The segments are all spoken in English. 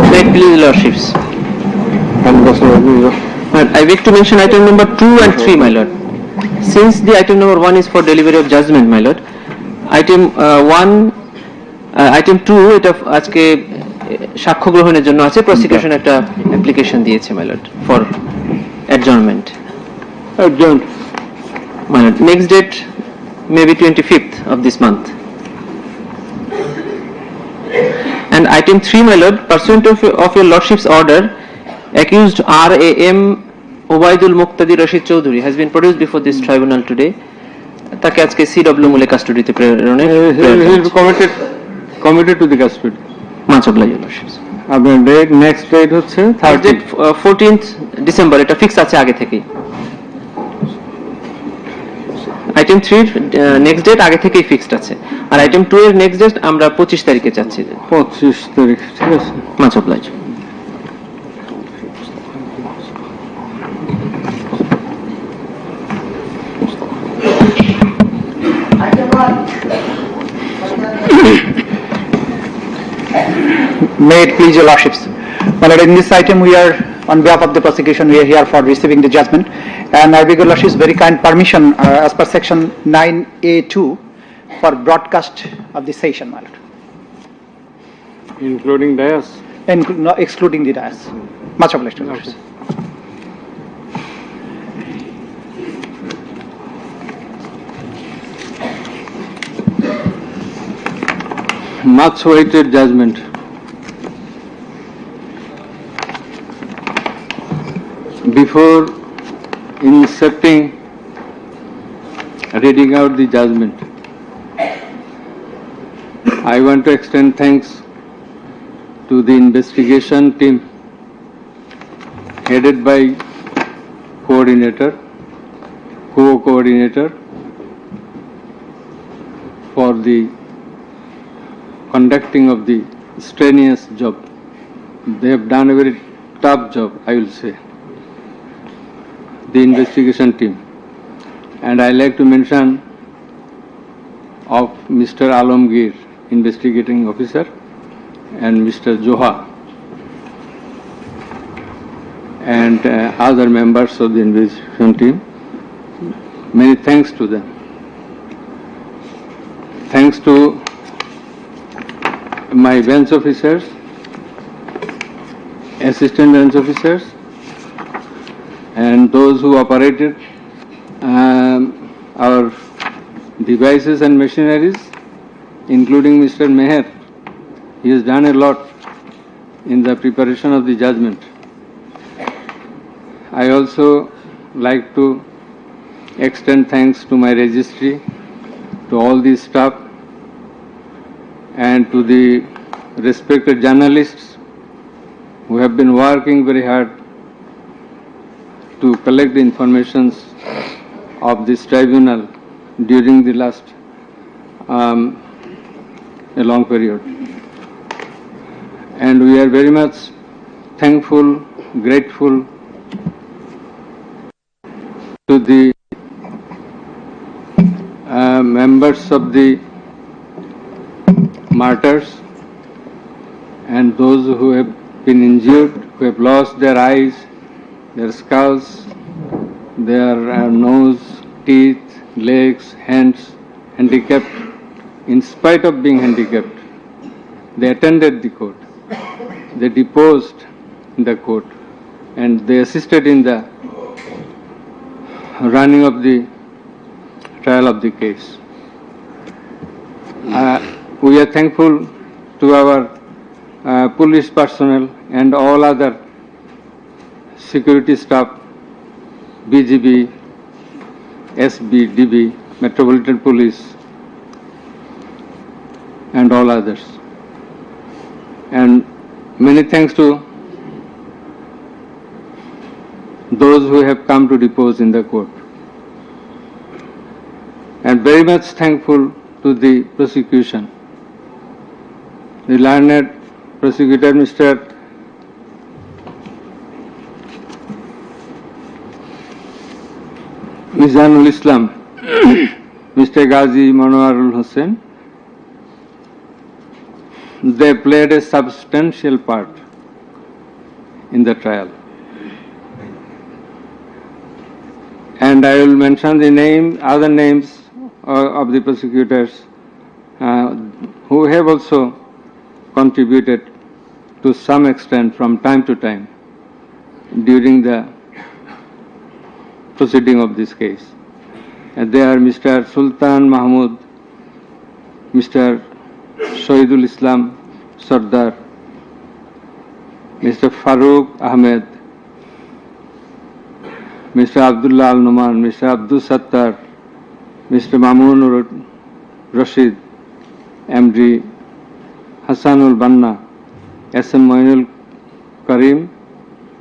Correct, please, Lordships. I beg to mention item number 2 and 3, my lord. Since the item number 1 is for delivery of judgment, my lord, item 1, item 2 এটা আজকে সাক্ষ্য গ্রহণের জন্য আছে, prosecution একটা application দিয়েছে, my lord, for adjournment. Adjourned. My lord, next date may be 25th of this month. And item 3, my lord, pursuant of your lordship's order, accused R.A.M. Obaidul Muqtadi Rashid Chowdhury has been produced before this tribunal today. তাকে আজকে CW মূলে কাস্টডিতে প্রেরণে committed to the custody. Much obliged, your lordships. আপনার next date হচ্ছে 14th December, এটা fix আছে আগে থেকেই। Item 3 next date আগে থেকেই ফিক্সড আছে, আর আইটেম 2 এর নেক্সট ডেট আমরা 25 তারিখে চাচ্ছি। 25 তারিখ, ঠিক আছে। Much obliged. May it please your lordships. Well, in this item we are, on behalf of the prosecution, we are here for receiving the judgment, and I beg your lordships very kind permission as per section 9A2 for broadcast of the session, my lord. Including dais? No, excluding the dais. Much obliged, your lordships. Much awaited judgment. Before inserting, reading out the judgment, I want to extend thanks to the investigation team headed by co-coordinator for the conducting of the strenuous job. They have done a very tough job, I will say, the investigation team. And I like to mention of Mr. Alamgir, investigating officer, and Mr. Joha, and other members of the investigation team. Many thanks to them. Thanks to my bench officers, assistant bench officers, and those who operated our devices and machineries, including Mr. Meher. He has done a lot in the preparation of the judgment. I also like to extend thanks to my registry, to all the staff, and to the respected journalists who have been working very hard to collect the informations of this tribunal during the last a long period. And we are very much thankful, grateful to the members of the martyrs and those who have been injured, who have lost their eyes, their skulls, their nose, teeth, legs, hands, handicapped. In spite of being handicapped, they attended the court, they deposed in the court, and they assisted in the running of the trial of the case. We are thankful to our police personnel and all other security staff, BGB, SB, DB, Metropolitan Police, and all others. And many thanks to those who have come to depose in the court. And very much thankful to the prosecution. The learned prosecutor, Mr. Mizanul Islam, Mr. Ghazi Manoarul Hussain. They played a substantial part in the trial. And I will mention the other names of the prosecutors who have also contributed to some extent from time to time during the proceeding of this case. And they are Mr. Sultan Mahmud, Mr. Shahidul Islam Sardar, Mr. Farooq Ahmed, Mr. Abdullah Al-Numan, Mr. Abdul Sattar, Mr. Mamun Rashid, MD Hassanul Banna, SM Moinul Karim,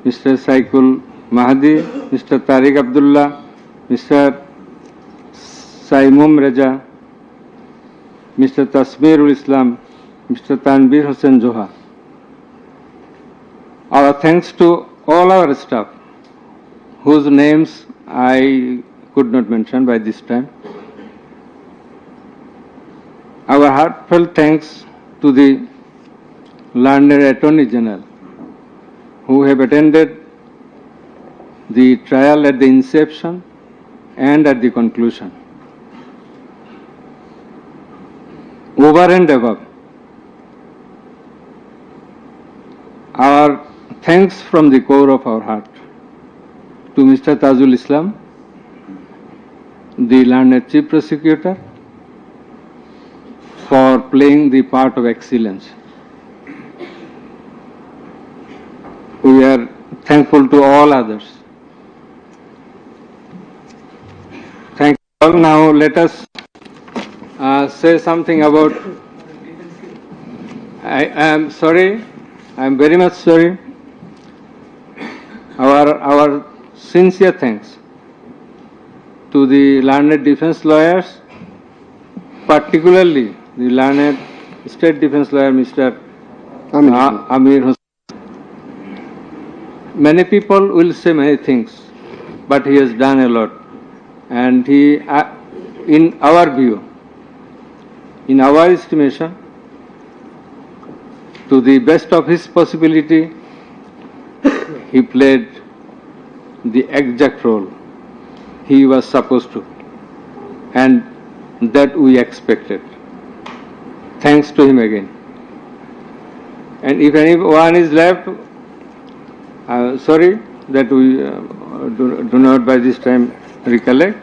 Mr. Saikul Mahdi, Mr. Tariq Abdullah, Mr. Saimum Raja, Mr. Tasmirul Islam, Mr. Tanbir Hussain Joha. Our thanks to all our staff, whose names I could not mention by this time. Our heartfelt thanks to the learned Attorney General, who have attended the trial at the inception and at the conclusion. Over and above, our thanks from the core of our heart to Mr. Tajul Islam, the learned Chief Prosecutor, for playing the part of excellence. We are thankful to all others. Thank you all. Now let us say something about. I am sorry. I am very much sorry. Our sincere thanks to the learned defense lawyers, particularly the learned State Defense Lawyer, Mr. Amir Hussain. Many people will say many things, but he has done a lot. And he, in our view, in our estimation, to the best of his possibility, he played the exact role he was supposed to, and that we expected. Thanks to him again. And if anyone is left, sorry that we do not by this time recollect.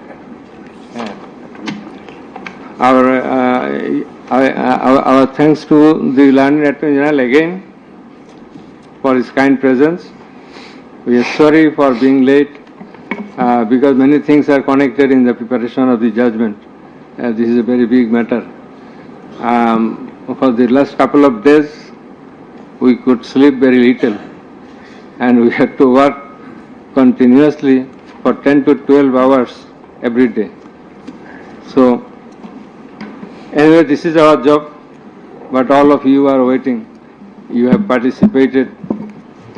Our thanks to the learned Attorney General again for his kind presence. We are sorry for being late because many things are connected in the preparation of the judgment. This is a very big matter. For the last couple of days, we could sleep very little, and we had to work continuously for 10 to 12 hours every day. So, anyway, this is our job, but all of you are waiting. You have participated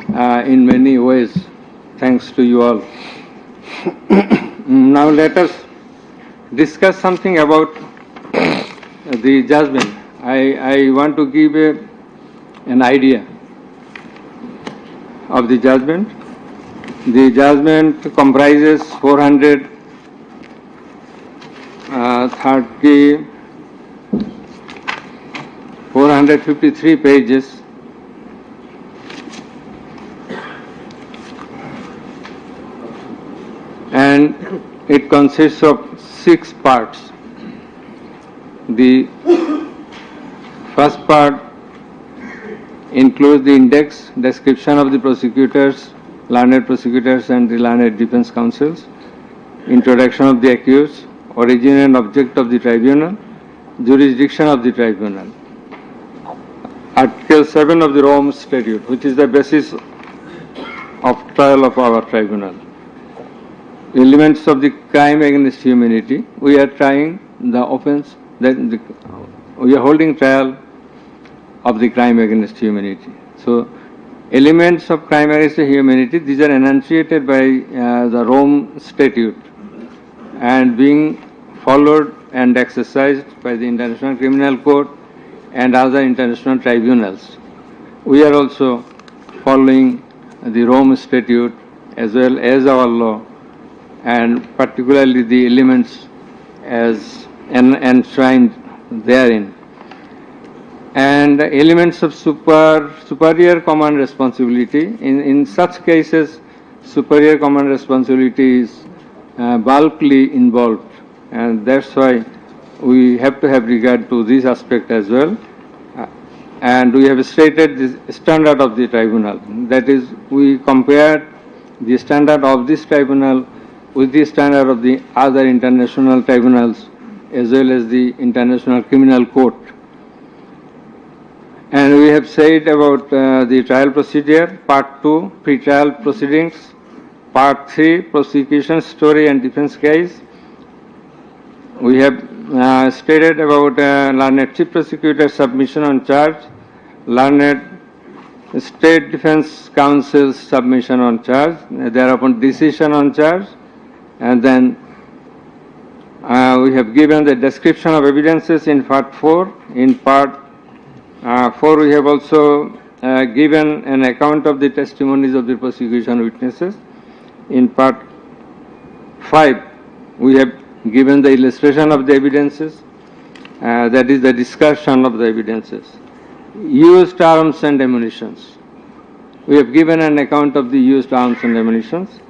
in many ways. Thanks to you all. Now let us discuss something about the judgment. I want to give an idea of the judgment. The judgment comprises 453 pages. And it consists of 6 parts. The first part includes the index, description of the prosecutors, learned prosecutors and the learned defense counsels, introduction of the accused, origin and object of the tribunal, jurisdiction of the tribunal. Article 7 of the Rome Statute, which is the basis of trial of our tribunal. Elements of the crime against humanity. We are trying the offense, we are holding trial of the crime against humanity. So, elements of crime against humanity, these are enunciated by the Rome Statute and being followed and exercised by the International Criminal Court and other international tribunals. We are also following the Rome Statute as well as our law, and particularly the elements as enshrined therein. And elements of superior command responsibility. In such cases, superior command responsibility is bulkily involved, and that's why we have to have regard to this aspect as well. And we have stated the standard of the tribunal. That is, we compared the standard of this tribunal with the standard of the other international tribunals as well as the International Criminal Court. And we have said about the trial procedure, Part 2, pre-trial proceedings, Part 3, prosecution, story and defense case. We have stated about learned chief prosecutor's submission on charge, learned state defense counsel's submission on charge, thereupon decision on charge, and then we have given the description of evidences in Part 4. In Part 4, we have also given an account of the testimonies of the prosecution witnesses. In Part 5, we have given the illustration of the evidences, that is the discussion of the evidences. Used arms and ammunitions. We have given an account of the used arms and ammunitions.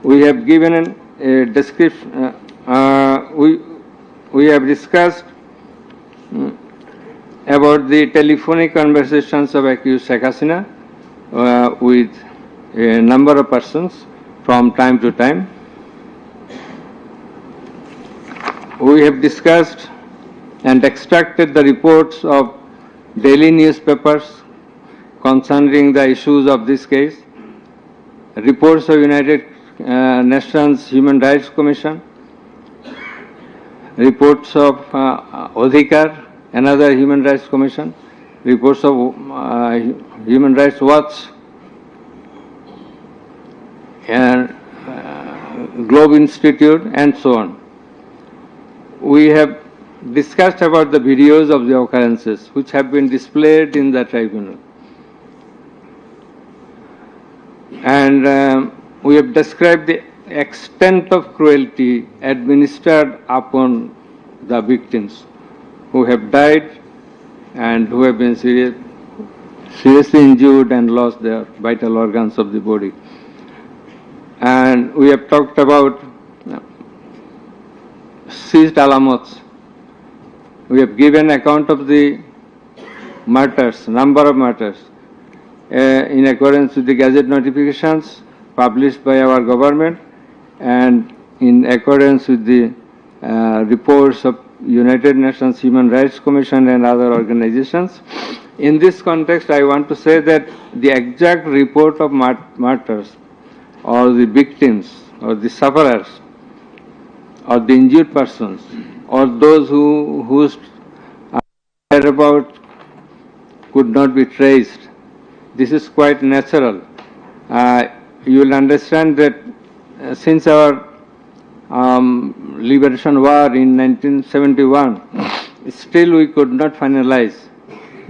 We have given a description, we have discussed about the telephonic conversations of accused Sheikh Hasina with a number of persons from time to time. We have discussed and extracted the reports of daily newspapers concerning the issues of this case, reports of United Nations Human Rights Commission, reports of Odhikar, another Human Rights Commission, reports of Human Rights Watch, and Globe Institute, and so on. We have discussed about the videos of the occurrences which have been displayed in the tribunal. And we have described the extent of cruelty administered upon the victims who have died and who have been seriously injured and lost their vital organs of the body. And we have talked about seized alamots. We have given account of the matters, number of matters, in accordance with the Gazette notifications published by our government and in accordance with the reports of United Nations Human Rights Commission and other organizations. In this context, I want to say that the exact report of martyrs or the victims or the sufferers or the injured persons or those whose whereabouts could not be traced, this is quite natural. You will understand that since our liberation war in 1971, still we could not finalize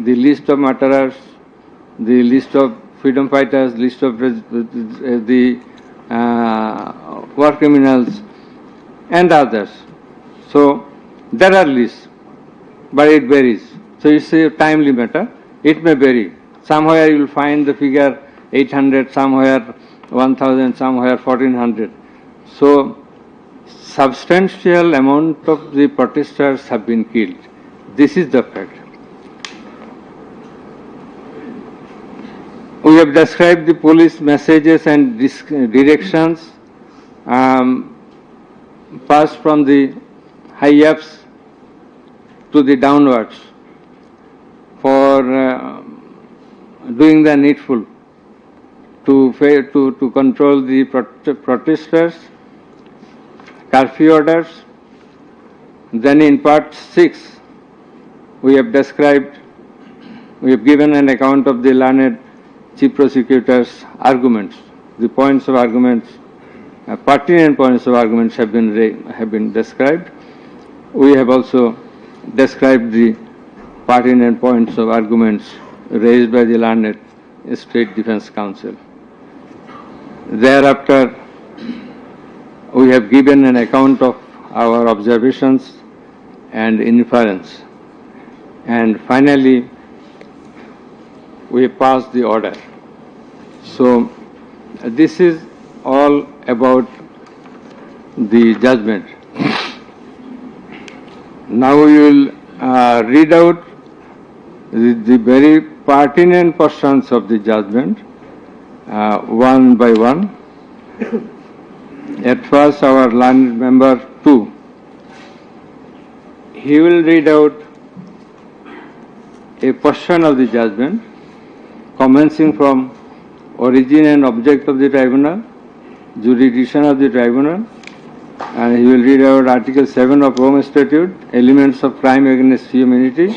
the list of martyrs, the list of freedom fighters, list of the war criminals and others. So there are lists, but it varies. So it's a timely matter. It may vary. Somewhere you will find the figure 800, somewhere 1000, somewhere 1400. So substantial amount of the protesters have been killed. This is the fact. We have described the police messages and directions passed from the high-ups to the downwards for doing the needful to control the protesters, curfew orders. Then in Part 6, we have described, we have given an account of the learned chief prosecutor's arguments. The points of arguments, pertinent points of arguments have been described. We have also described the pertinent points of arguments raised by the learned State Defense Council. Thereafter, we have given an account of our observations and inference. And finally, we pass the order. So, this is all about the judgment. Now we will read out the very pertinent portions of the judgment one by one. At first, our learned member 2, he will read out a portion of the judgment commencing from origin and object of the tribunal, jurisdiction of the tribunal, and he will read out Article 7 of Rome Statute, elements of crime against humanity,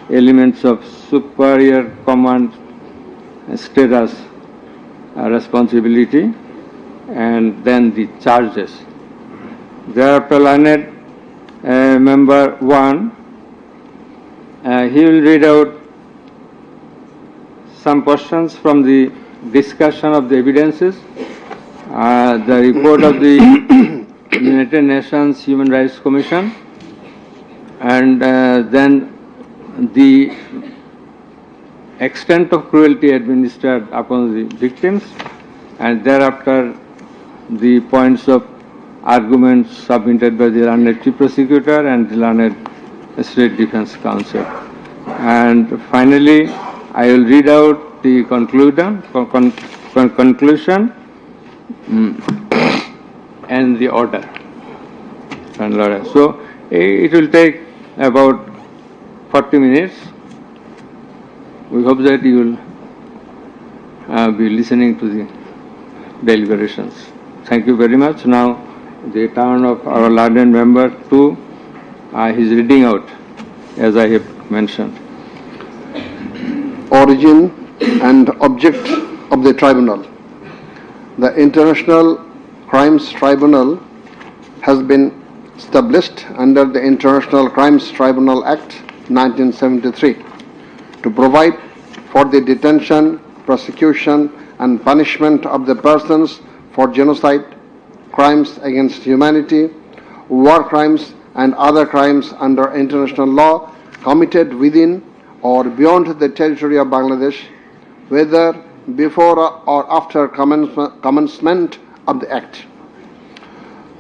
elements of superior command status, responsibility, and then the charges. Thereafter, learned member 1, he will read out some portions from the discussion of the evidences, the report of the United Nations Human Rights Commission, and then the extent of cruelty administered upon the victims, and thereafter the points of arguments submitted by the learned chief prosecutor and the learned state defense counsel. And finally, I will read out the conclusion and the order. So it will take about 40 minutes. We hope that you will be listening to the deliberations. Thank you very much. Now the turn of our learned member 2, he is reading out as I have mentioned. Origin and object of the tribunal. The International Crimes Tribunal has been established under the International Crimes Tribunal Act 1973 to provide for the detention, prosecution, and punishment of the persons for genocide, crimes against humanity, war crimes, and other crimes under international law committed within or beyond the territory of Bangladesh, whether before or after commencement of the Act.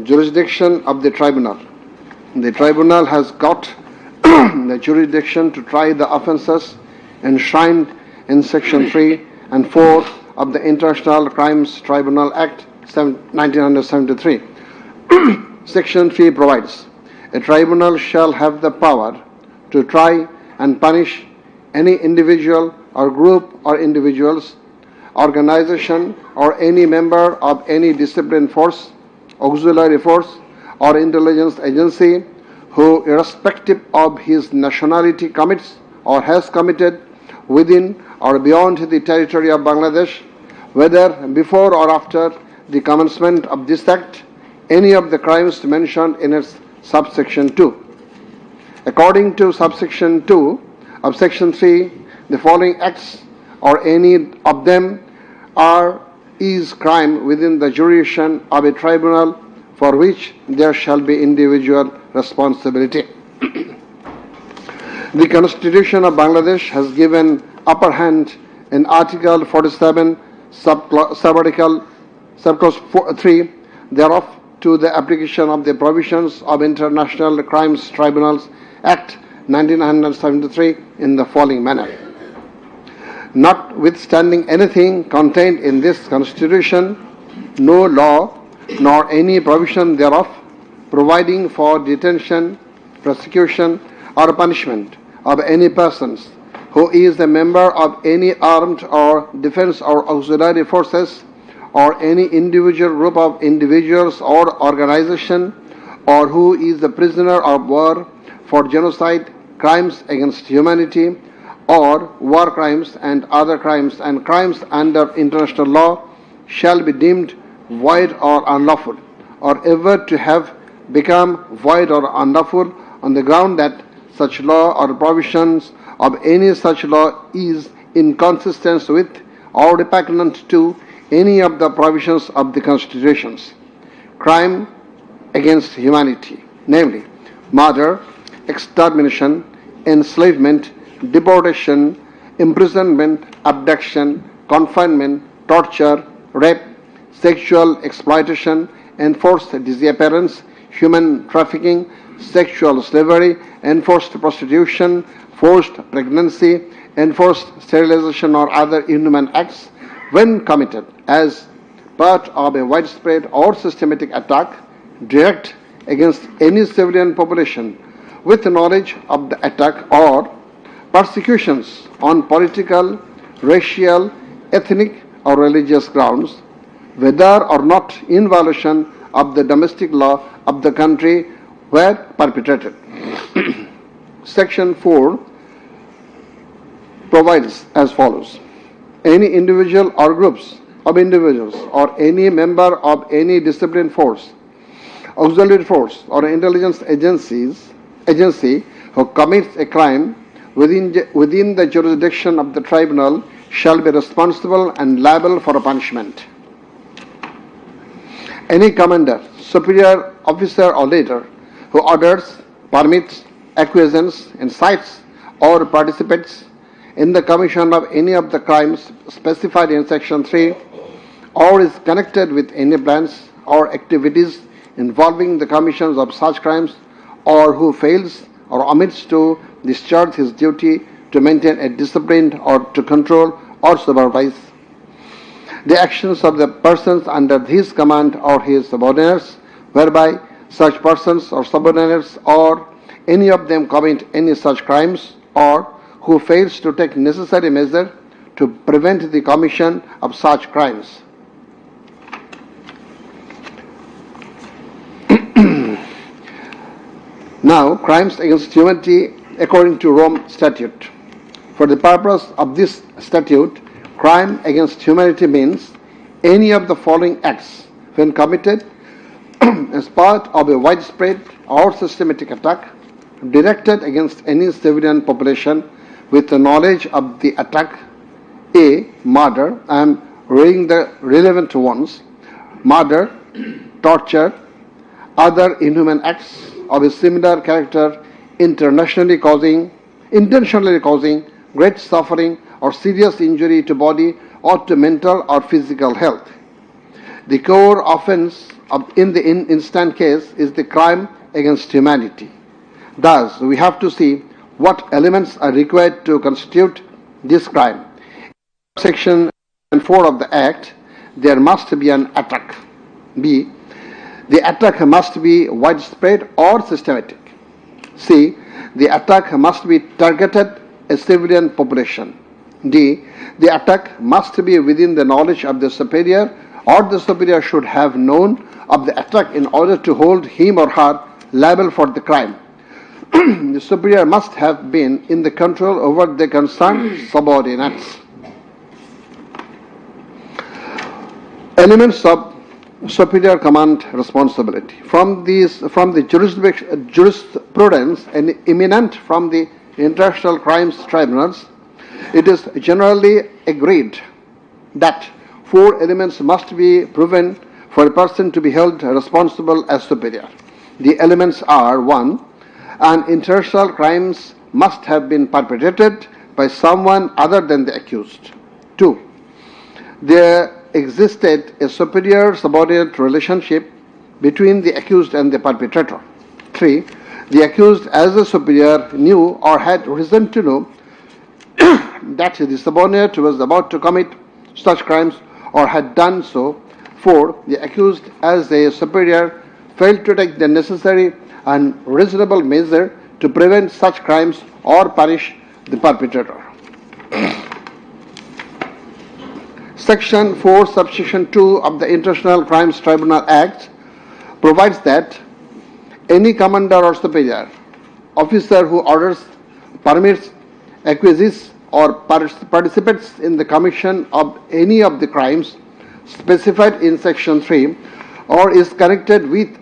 Jurisdiction of the Tribunal. The Tribunal has got the jurisdiction to try the offences enshrined in Section 3 and 4 of the International Crimes Tribunal Act 1973. Section 3 provides, a tribunal shall have the power to try and punish any individual or group or individuals, organization, or any member of any disciplined force, auxiliary force, or intelligence agency who, irrespective of his nationality, commits or has committed within or beyond the territory of Bangladesh, whether before or after the commencement of this Act, any of the crimes mentioned in its subsection 2. According to subsection 2 of Section 3, the following acts or any of them is crime within the jurisdiction of a tribunal for which there shall be individual responsibility. The Constitution of Bangladesh has given upper hand in Article 47, Subclause 3 thereof to the application of the provisions of International Crimes Tribunals Act 1973 in the following manner. Notwithstanding anything contained in this Constitution, no law nor any provision thereof providing for detention, prosecution, or punishment of any persons who is a member of any armed or defense or auxiliary forces, or any individual group of individuals or organization, or who is a prisoner of war for genocide, crimes against humanity, or war crimes and other crimes and crimes under international law shall be deemed void or unlawful, or ever to have become void or unlawful on the ground that such law or provisions of any such law is inconsistent with or repugnant to any of the provisions of the constitutions. Crime against humanity, namely murder, extermination, enslavement, deportation, imprisonment, abduction, confinement, torture, rape, sexual exploitation, enforced disappearance, human trafficking, sexual slavery, enforced prostitution, forced pregnancy, enforced sterilization or other inhuman acts when committed as part of a widespread or systematic attack direct against any civilian population with knowledge of the attack, or persecutions on political, racial, ethnic or religious grounds, whether or not in violation of the domestic law of the country were perpetrated. Section 4 provides as follows: any individual or groups of individuals or any member of any disciplined force, auxiliary force or intelligence agency who commits a crime within the jurisdiction of the tribunal shall be responsible and liable for a punishment. Any commander, superior officer or leader who orders, permits, acquiesces, incites or participates in the commission of any of the crimes specified in Section 3 or is connected with any plans or activities involving the commission of such crimes, or who fails or omits to discharge his duty to maintain a discipline or to control or supervise the actions of the persons under his command or his subordinates, whereby such persons or subordinates or any of them commit any such crimes, or who fails to take necessary measure to prevent the commission of such crimes. Now, crimes against humanity according to Rome Statute. For the purpose of this statute, crime against humanity means any of the following acts when committed as part of a widespread or systematic attack directed against any civilian population with the knowledge of the attack. A. Murder. I am reading the relevant ones. Murder, torture, other inhuman acts of a similar character intentionally causing great suffering or serious injury to body or to mental or physical health. The core offense in the instant case is the crime against humanity. Thus, we have to see what elements are required to constitute this crime. In Section 4 of the Act, there must be an attack. B. The attack must be widespread or systematic. C. The attack must be targeted a civilian population. D. The attack must be within the knowledge of the superior, or the superior should have known of the attack in order to hold him or her liable for the crime. The superior must have been in the control over the concerned subordinates. Elements of superior command responsibility. From the jurisprudence and eminent from the international crimes tribunals, it is generally agreed that 4 elements must be proven for a person to be held responsible as superior. The elements are: 1. An international crimes must have been perpetrated by someone other than the accused. 2. There existed a superior subordinate relationship between the accused and the perpetrator. 3. The accused as a superior knew or had reason to know that the subordinate was about to commit such crimes or had done so. 4. The accused as a superior failed to take the necessary and reasonable measure to prevent such crimes or punish the perpetrator. Section 4, subsection 2 of the International Crimes Tribunal Act provides that any commander or superior officer who orders, permits, acquiesces, or participates in the commission of any of the crimes specified in Section 3 or is connected with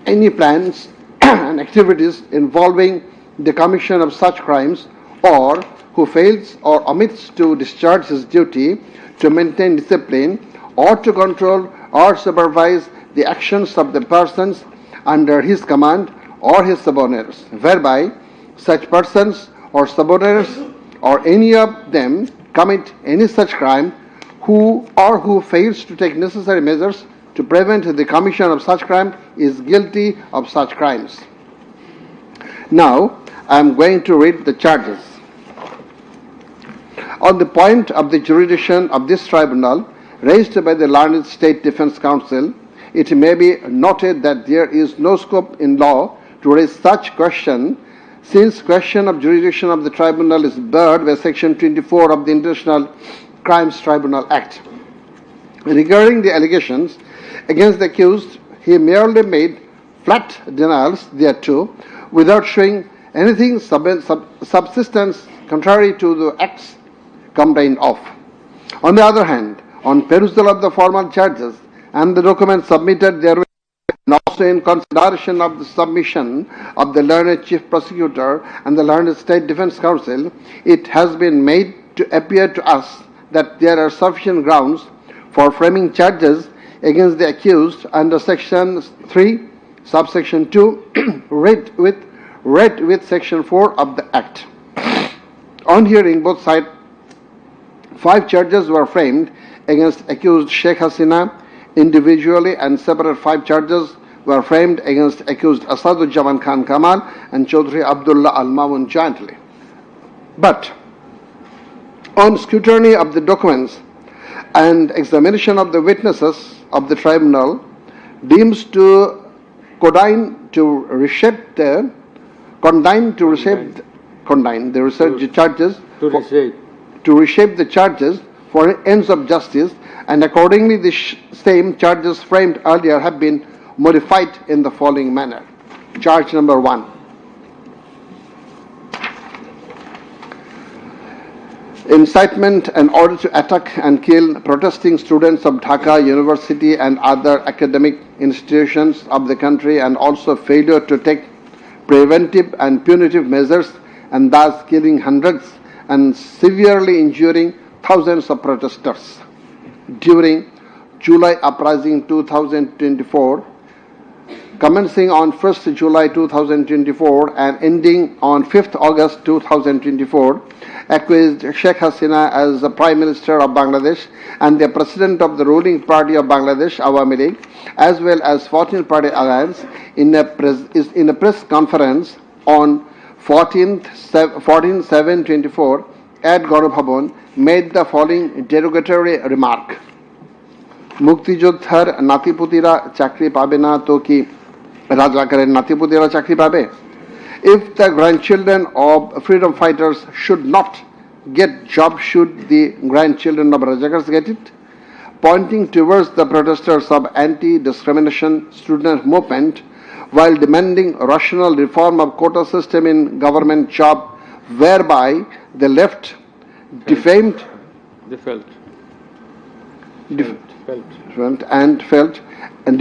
any plans and activities involving the commission of such crimes, or who fails or omits to discharge his duty to maintain discipline or to control or supervise the actions of the persons under his command or his subordinates, whereby such persons or subordinates or any of them commit any such crime who fails to take necessary measures to prevent the commission of such crime is guilty of such crimes. Now, I am going to read the charges. On the point of the jurisdiction of this tribunal raised by the learned State Defense Council, it may be noted that there is no scope in law to raise such question, since question of jurisdiction of the tribunal is barred by Section 24 of the International Crimes Tribunal Act. Regarding the allegations against the accused, he merely made flat denials thereto, without showing anything subsistence contrary to the acts complained of. On the other hand, on perusal of the formal charges and the documents submitted therewith, and also in consideration of the submission of the learned Chief Prosecutor and the learned State Defense Council, it has been made to appear to us that there are sufficient grounds for framing charges against the accused under Section 3, subsection 2, read with Section 4 of the Act. On hearing both sides, 5 charges were framed against accused Sheikh Hasina individually, and separate 5 charges were framed against accused Asaduzzaman Khan Kamal and Chaudhry Abdullah Al Mamun jointly. But on scrutiny of the documents and examination of the witnesses of the tribunal, deems to condign to reshape the charges for ends of justice, and accordingly the same charges framed earlier have been modified in the following manner. Charge number 1. Incitement in order to attack and kill protesting students of Dhaka University and other academic institutions of the country, and also failure to take preventive and punitive measures, and thus killing hundreds and severely injuring thousands of protesters during July Uprising 2024, commencing on 1st July 2024 and ending on 5th August 2024, accused Sheikh Hasina as the Prime Minister of Bangladesh and the President of the ruling party of Bangladesh, Awami League, as well as 14th Party Alliance, in a press conference on 14/7/24 at Ganabhavan, made the following derogatory remark. মুক্তিযোদ্ধার নাতিপুতিরা চাকরি পাবে না তো কি রাজাকারের নাতিপুতিরা চাকরি পাবে? If the grandchildren of freedom fighters should not get job, should the grandchildren of Rajakars get it? Pointing towards the protesters of anti-discrimination student movement while demanding rational reform of quota system in government job, whereby the left defamed and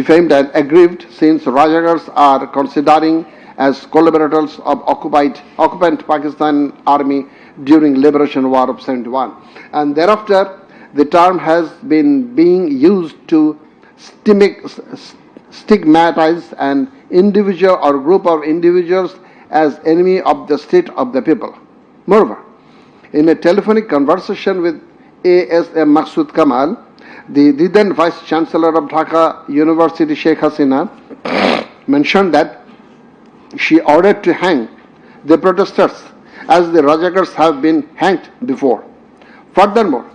defamed and aggrieved, since Rajakars are considering as collaborators of occupant Pakistan Army during Liberation War of 71. And thereafter, the term has been being used to stigmatize an individual or group of individuals as enemy of the state of the people. Moreover, in a telephonic conversation with ASM Maksud Kamal, the then Vice Chancellor of Dhaka University, Sheikh Hasina, mentioned that she ordered to hang the protesters as the Rajakars have been hanged before. Furthermore,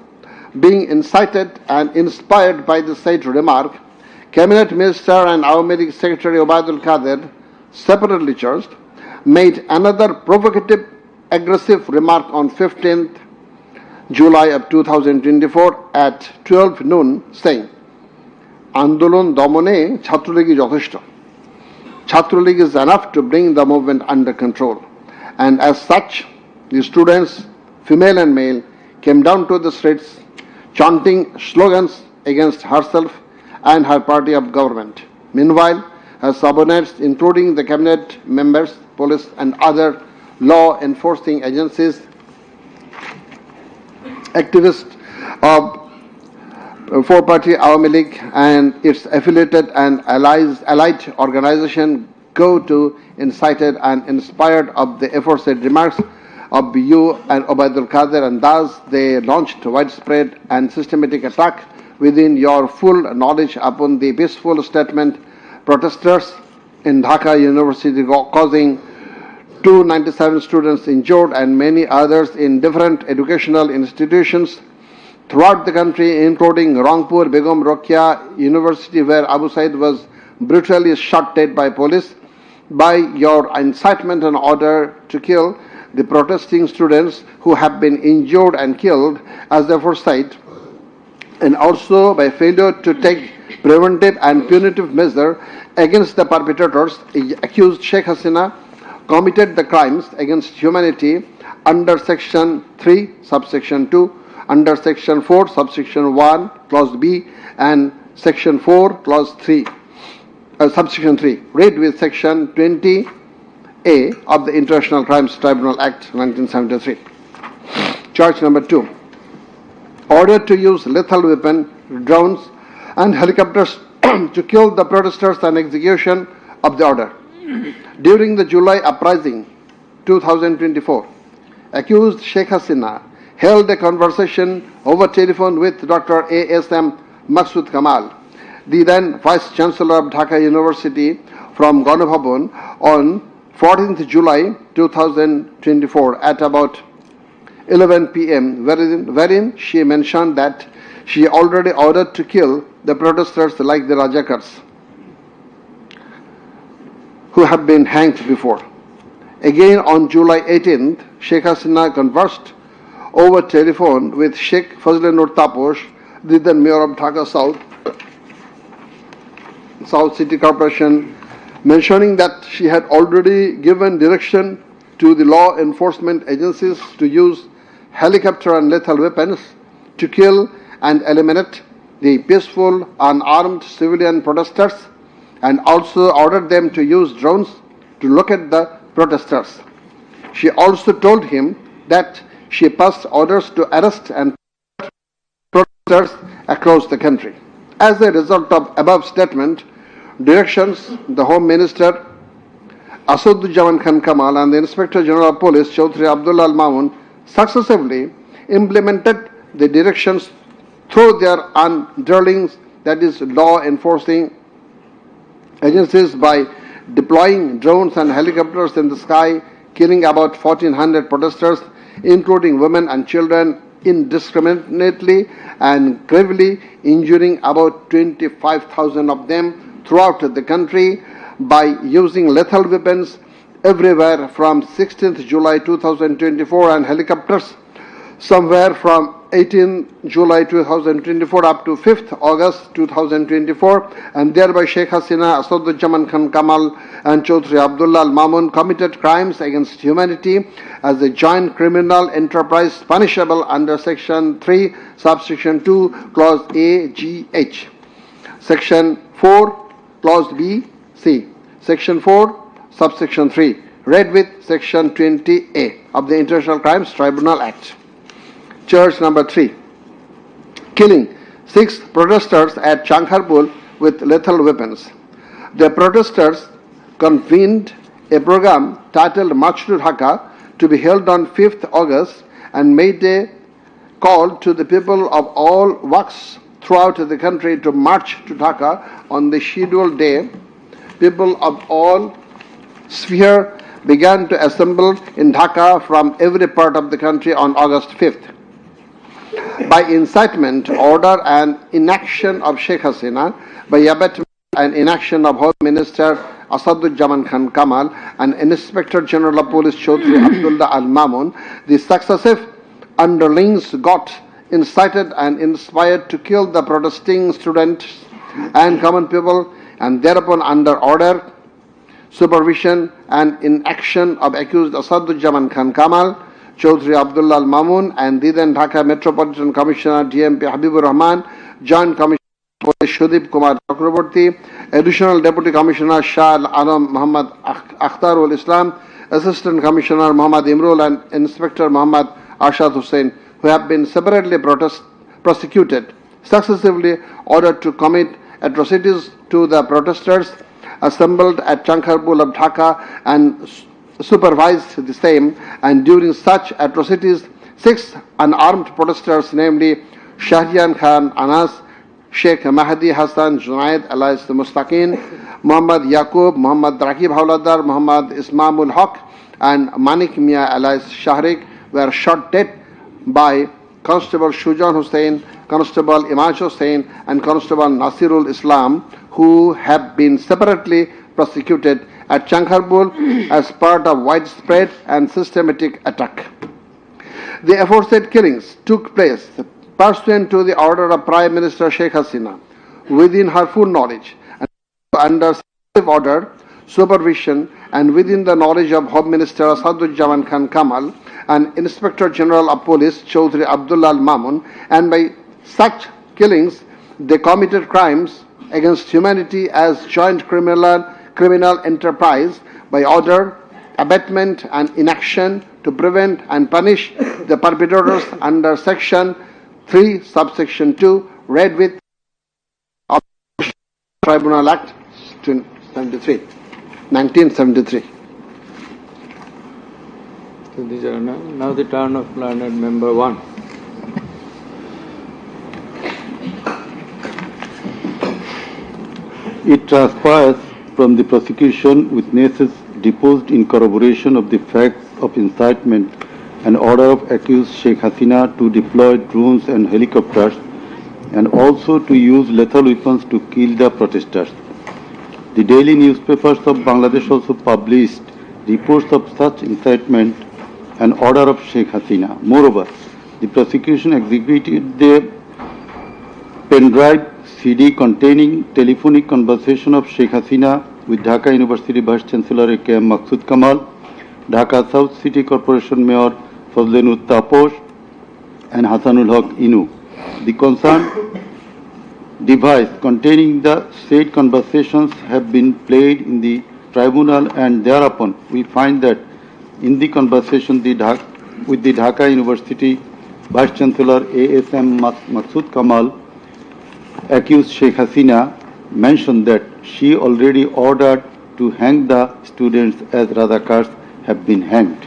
being incited and inspired by the said remark, Cabinet Minister and Awami League Secretary Obaidul Qadir, separately charged, made another provocative, aggressive remark on 15th July of 2024 at 12 noon, saying, Andolon Domone Chhatroligi Jotheshto. Chhatroligi is enough to bring the movement under control. And as such, the students, female and male, came down to the streets chanting slogans against herself and her party of government. Meanwhile, her subordinates, including the cabinet members, police and other law enforcing agencies, activists of four-party Awami League and its affiliated and allied organization go to incited and inspired of the aforesaid remarks of you and Ubaidul Qadir, and thus they launched widespread and systematic attack within your full knowledge upon the peaceful statement protesters in Dhaka University, causing 297 students injured and many others in different educational institutions throughout the country, including Rangpur Begum Rokeya University, where Abu Said was brutally shot dead by police. By your incitement and order to kill the protesting students who have been injured and killed as the foresight, and also by failure to take preventive and punitive measure against the perpetrators, accused Sheikh Hasina committed the crimes against humanity under Section 3, subsection 2, under Section 4, subsection 1, clause B, and Section 4, clause 3, subsection 3, read with Section 20A of the International Crimes Tribunal Act 1973. Charge number 2. Order to use lethal weapon, drones, and helicopters to kill the protesters and execution of the order. During the July uprising 2024, accused Sheikh Hasina held a conversation over telephone with Dr. A.S.M. Maksud Kamal, the then Vice Chancellor of Dhaka University, from Ganabhavan on 14th July 2024 at about 11 p.m., wherein she mentioned that she already ordered to kill the protesters like the Rajakars who have been hanged before. Again on July 18th, Sheikh Hasina conversed over telephone with Sheikh Fazlanur Taposh, the then Mayor of Dhaka South City Corporation, mentioning that she had already given direction to the law enforcement agencies to use helicopter and lethal weapons to kill and eliminate the peaceful, unarmed civilian protesters, and also ordered them to use drones to locate the protesters. She also told him that she passed orders to arrest and protesters across the country. As a result of above statement, directions, the Home Minister Asaduzzaman Khan Kamal and the Inspector General of Police Chaudhry Abdullah Al Mamun successively implemented the directions through their underlings, that is, law enforcing agencies, by deploying drones and helicopters in the sky, killing about 1,400 protesters, including women and children, indiscriminately and gravely injuring about 25,000 of them throughout the country by using lethal weapons everywhere from 16th July 2024 and helicopters somewhere from 18 July 2024 up to 5th August 2024, and thereby Sheikh Hasina, Asaduzzaman Khan Kamal and Chaudhry Abdullah Al Mamun committed crimes against humanity as a joint criminal enterprise punishable under Section 3, subsection 2, clause A, G, H, Section 4, clause B, C, Section 4, subsection 3, read with Section 20A of the International Crimes Tribunal Act. Charge number 3. Killing 6 protesters at Chankharpur with lethal weapons. The protesters convened a program titled March to Dhaka to be held on 5th August and made a call to the people of all walks throughout the country to march to Dhaka on the scheduled day. People of all spheres began to assemble in Dhaka from every part of the country on August 5th. By incitement, order and inaction of Sheikh Hasina, by abatement and inaction of Home Minister Asaduzzaman Khan Kamal and Inspector General of Police Chaudhry Abdullah Al Mamun, the successive underlings got incited and inspired to kill the protesting students and common people, and thereupon under order, supervision and inaction of accused Asaduzzaman Khan Kamal, Chaudhry Abdullah Al Mamun and the then Dhaka Metropolitan Commissioner DMP Habibur Rahman, Joint Commissioner Police Shudip Kumar Chakraborty, Additional Deputy Commissioner Shah Al Alam Muhammad Akhtar ul Islam, Assistant Commissioner Muhammad Imrul and Inspector Muhammad Arshad Hussain, who have been separately prosecuted successively ordered to commit atrocities to the protesters assembled at Chankharpur of Dhaka and supervised the same, and during such atrocities, 6 unarmed protesters, namely Shahriyan Khan Anas, Sheikh Mahdi Hassan Junaid alias Mustaqin, Muhammad Yaqub, Muhammad Rakib Hauladar, Muhammad Ismamul Haq, and Manik Mia alias Shahrik were shot dead by Constable Shujan Hussain, Constable Imaj Hussain, and Constable Nasirul Islam, who have been separately prosecuted at Chankharpur as part of widespread and systematic attack. The aforesaid killings took place pursuant to the order of Prime Minister Sheikh Hasina, within her full knowledge and under successive order, supervision, and within the knowledge of Home Minister Asaduzzaman Khan Kamal and Inspector General of Police Chaudhry Abdullah Al Mamun, and by such killings they committed crimes against humanity as joint criminal enterprise by order, abatement, and inaction to prevent and punish the perpetrators under Section 3, Subsection 2, read with of Tribunal Act 1973. So these are now the turn of learned member 1. It transpires from the prosecution witnesses deposed in corroboration of the facts of incitement and order of accused Sheikh Hasina to deploy drones and helicopters and also to use lethal weapons to kill the protesters. The daily newspapers of Bangladesh also published reports of such incitement and order of Sheikh Hasina. Moreover, the prosecution exhibited the pen drive CD containing telephonic conversation of Sheikh Hasina with Dhaka University Vice Chancellor A.K.M. Maqsood Kamal, Dhaka South City Corporation Mayor Fazlenur Taposh, and Hasanul Haq Inu. The concerned device containing the said conversations have been played in the tribunal, and thereupon we find that in the conversation with the Dhaka University Vice Chancellor A.S.M. Maqsood Kamal, accused Sheikh Hasina mentioned that she already ordered to hang the students as Radhakars have been hanged.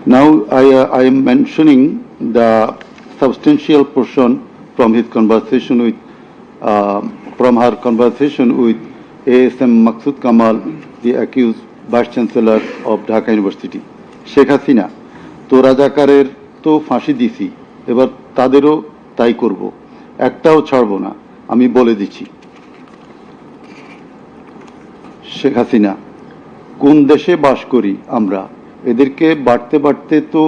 Now I am mentioning the substantial portion from his conversation with, from her conversation with A.S.M. Maqsood Kamal, the accused Vice Chancellor of Dhaka University. Sheikh Hasina, তো রাজাকারের তো ফাঁসি দিছি, এবার তাদেরও তাই করব, একটাও ছাড়ব না, আমি বলে দিচ্ছি। শেখ হাসিনা, কোন দেশে বাস করি আমরা? এদেরকে বাড়তে বাড়তে তো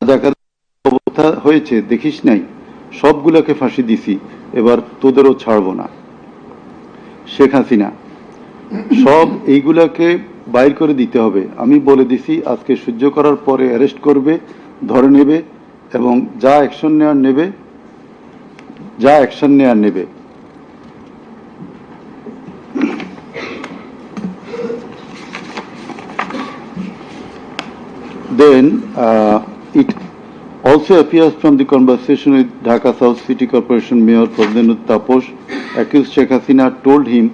রাজাকারের অবস্থা হয়েছে, দেখিস নাই? সবগুলোকে ফাঁসি দিছি, এবার তোদেরও ছাড়ব না। শেখ হাসিনা, সব এইগুলাকে বাইর করে দিতে হবে, আমি বলে দিছি আজকে সহ্য করার পরে অ্যারেস্ট করবে, ধরে নেবে এবং যা অ্যাকশন নেয়ার নেবে। Then it also appears from the conversation with Dhaka South City Corporation Mayor Fazlenur Taposh, accused Sheikh Hasina told him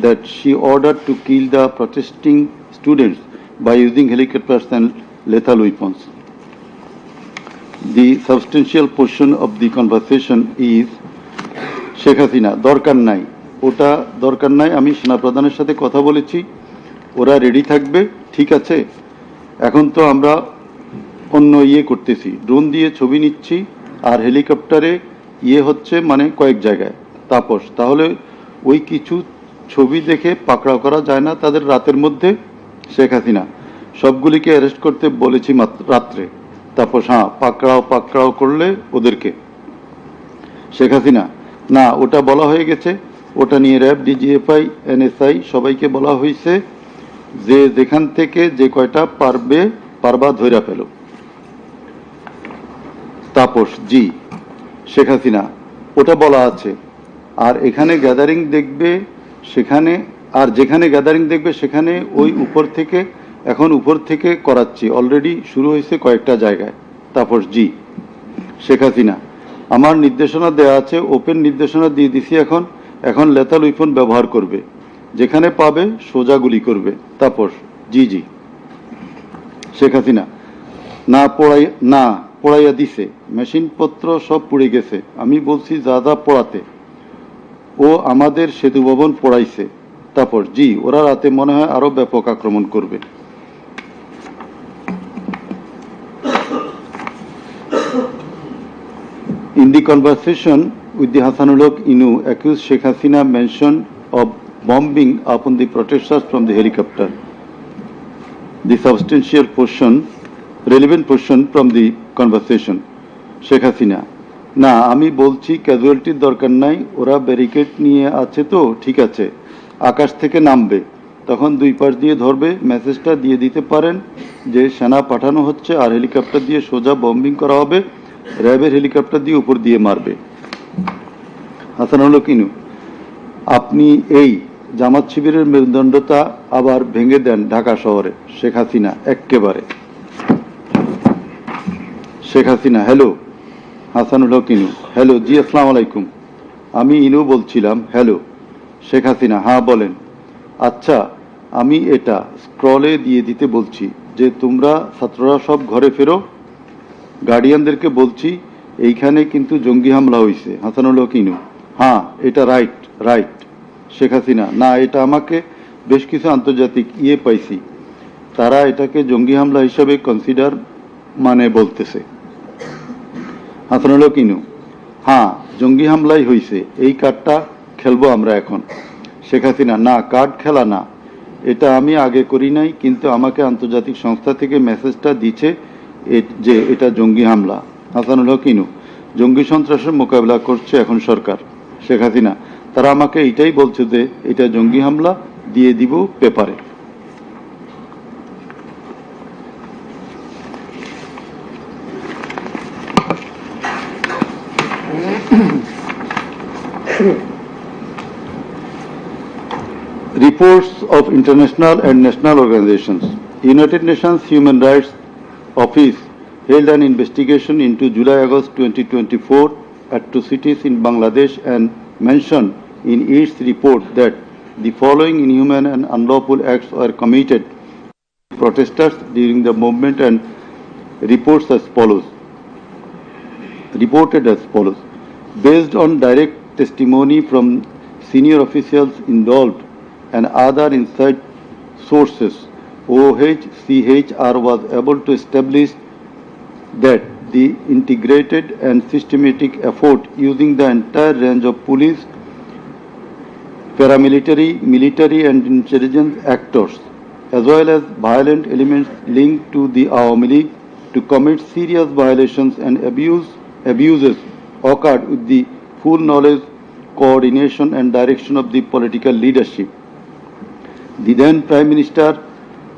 that she ordered to kill the protesting students by using helicopters and lethal weapons. The substantial portion of the conversation is Sheikh Hasina, দরকার নাই, ওটা দরকার নাই, আমি সেনাপ্রধানের সাথে কথা বলেছি, ওরা রেডি থাকবে, ঠিক আছে। এখন তো আমরা অন্য করতেছি, ড্রোন দিয়ে ছবি নিচ্ছি আর হেলিকপ্টারে হচ্ছে মানে কয়েক জায়গায়। তাপস, তাহলে ওই কিছু ছবি দেখে পাকড়াও করা যায় না তাদের রাতের মধ্যে? শেখ হাসিনা, সবগুলিকে অ্যারেস্ট করতে বলেছি রাত্রে। তাপস, হ্যাঁ, পাকড়াও করলে ওদেরকে। শেখ হাসিনা, না, ওটা বলা হয়ে গেছে, ওটা নিয়ে র্যাব, ডিজিএফআই, এনএসআই সবাইকে বলা হয়েছে যে যেখান থেকে যে কয়টা পারবা ধইরা পেল। তাপস, জি। শেখ হাসিনা, ওটা বলা আছে, আর এখানে গ্যাদারিং দেখবে সেখানে, আর যেখানে গ্যাদারিং দেখবে সেখানে ওই উপর থেকে করাচ্ছি, অলরেডি শুরু হয়েছে কয়েকটা জায়গায়। তাপস, জি। শেখ হাসিনা, আমার নির্দেশনা দেয়া আছে, ওপেন নির্দেশনা দিয়ে দিছি এখন লেথাল উইপন ব্যবহার করবে, যেখানে পাবে সোজা গুলি করবে। তাপস: জি জি। শেখ হাসিনা: না পড়াইয়া দিছে, মেশিনপত্র সব পুড়ে গেছে, আমি বলছি যা যা পড়াতে, ও আমাদের সেতু ভবন পড়াইছে। তাপস: জি, ওরা রাতে মনে হয় আরো ব্যাপক আক্রমণ করবে। In the conversation with the Hasanullah Inu, accused Sheikh Hasina mentioned of bombing upon the protesters from the helicopter. The substantial portion, relevant portion from the conversation. Sheikh Hasina: না, আমি বলছি ক্যাজুয়ালিটির দরকার নাই, ওরা ব্যারিকেড নিয়ে আছে তো ঠিক আছে, আকাশ থেকে নামবে, তখন দুই পাশ দিয়ে ধরবে, মেসেজটা দিয়ে দিতে পারেন যে সেনা পাঠানো হচ্ছে আর হেলিকপ্টার দিয়ে সোজা বম্বিং করা হবে, র্যাবের হেলিকপ্টার দিয়ে উপর দিয়ে মারবে। হাসানুল কিনু: আপনি এই জামাত শিবিরের মেরুদণ্ডতা আবার ভেঙে দেন ঢাকা শহরে। শেখ হাসিনা: এক্কেবারে। শেখ হাসিনা: হ্যালো। হাসানুল কিনু: হ্যালো, জি আসসালামু আলাইকুম। আমি ইনু বলছিলাম। হ্যালো। শেখ হাসিনা: হ্যাঁ বলেন। আচ্ছা, আমি এটা স্ক্রলে দিয়ে দিতে বলছি যে তোমরা ছাত্ররা সব ঘরে ফেরো, গার্ডিয়ানদেরকে বলছি এইখানে কিন্তু জঙ্গি হামলা হয়েছে। হাসানুল কিনু: হ্যাঁ, এটা রাইট। শেখ হাসিনা: না, এটা আমাকে বেশ কিছু আন্তর্জাতিক পাইছি, তারা এটাকে জঙ্গি হামলা হিসাবে কনসিডার বলতেছে। হাসানুল কিনু: হ্যাঁ, জঙ্গি হামলাই হয়েছে, এই কার্ডটা খেলবো আমরা এখন। শেখ হাসিনা: না, কার্ড খেলা না, এটা আমি আগে করি নাই, কিন্তু আমাকে আন্তর্জাতিক সংস্থা থেকে মেসেজটা দিচ্ছে যে এটা জঙ্গি হামলা। হাসানুল কিনু: জঙ্গি সন্ত্রাসের মোকাবিলা করছে এখন সরকার। শেখ হাসিনা: তারা আমাকে এটাই বলছে যে এটা জঙ্গি হামলা, দিয়ে দিব পেপারে। Reports of international and national organizations. United Nations Human Rights Office held an investigation into July-August 2024 atrocities in Bangladesh and mentioned in its report that the following inhuman and unlawful acts were committed by protesters during the movement and reported as follows. Based on direct testimony from senior officials involved and other inside sources, OHCHR was able to establish that the integrated and systematic effort using the entire range of police, paramilitary, military and intelligence actors, as well as violent elements linked to the Awami League to commit serious violations and abuses occurred with the full knowledge, coordination and direction of the political leadership. The then Prime Minister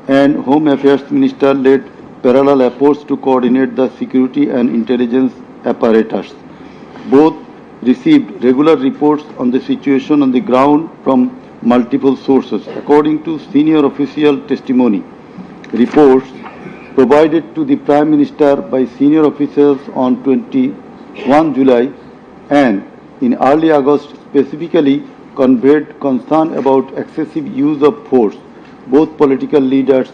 and Home Affairs Minister led parallel efforts to coordinate the security and intelligence apparatus. Both received regular reports on the situation on the ground from multiple sources. According to senior official testimony, reports provided to the Prime Minister by senior officials on 21 July and in early August specifically conveyed concern about excessive use of force. Both political leaders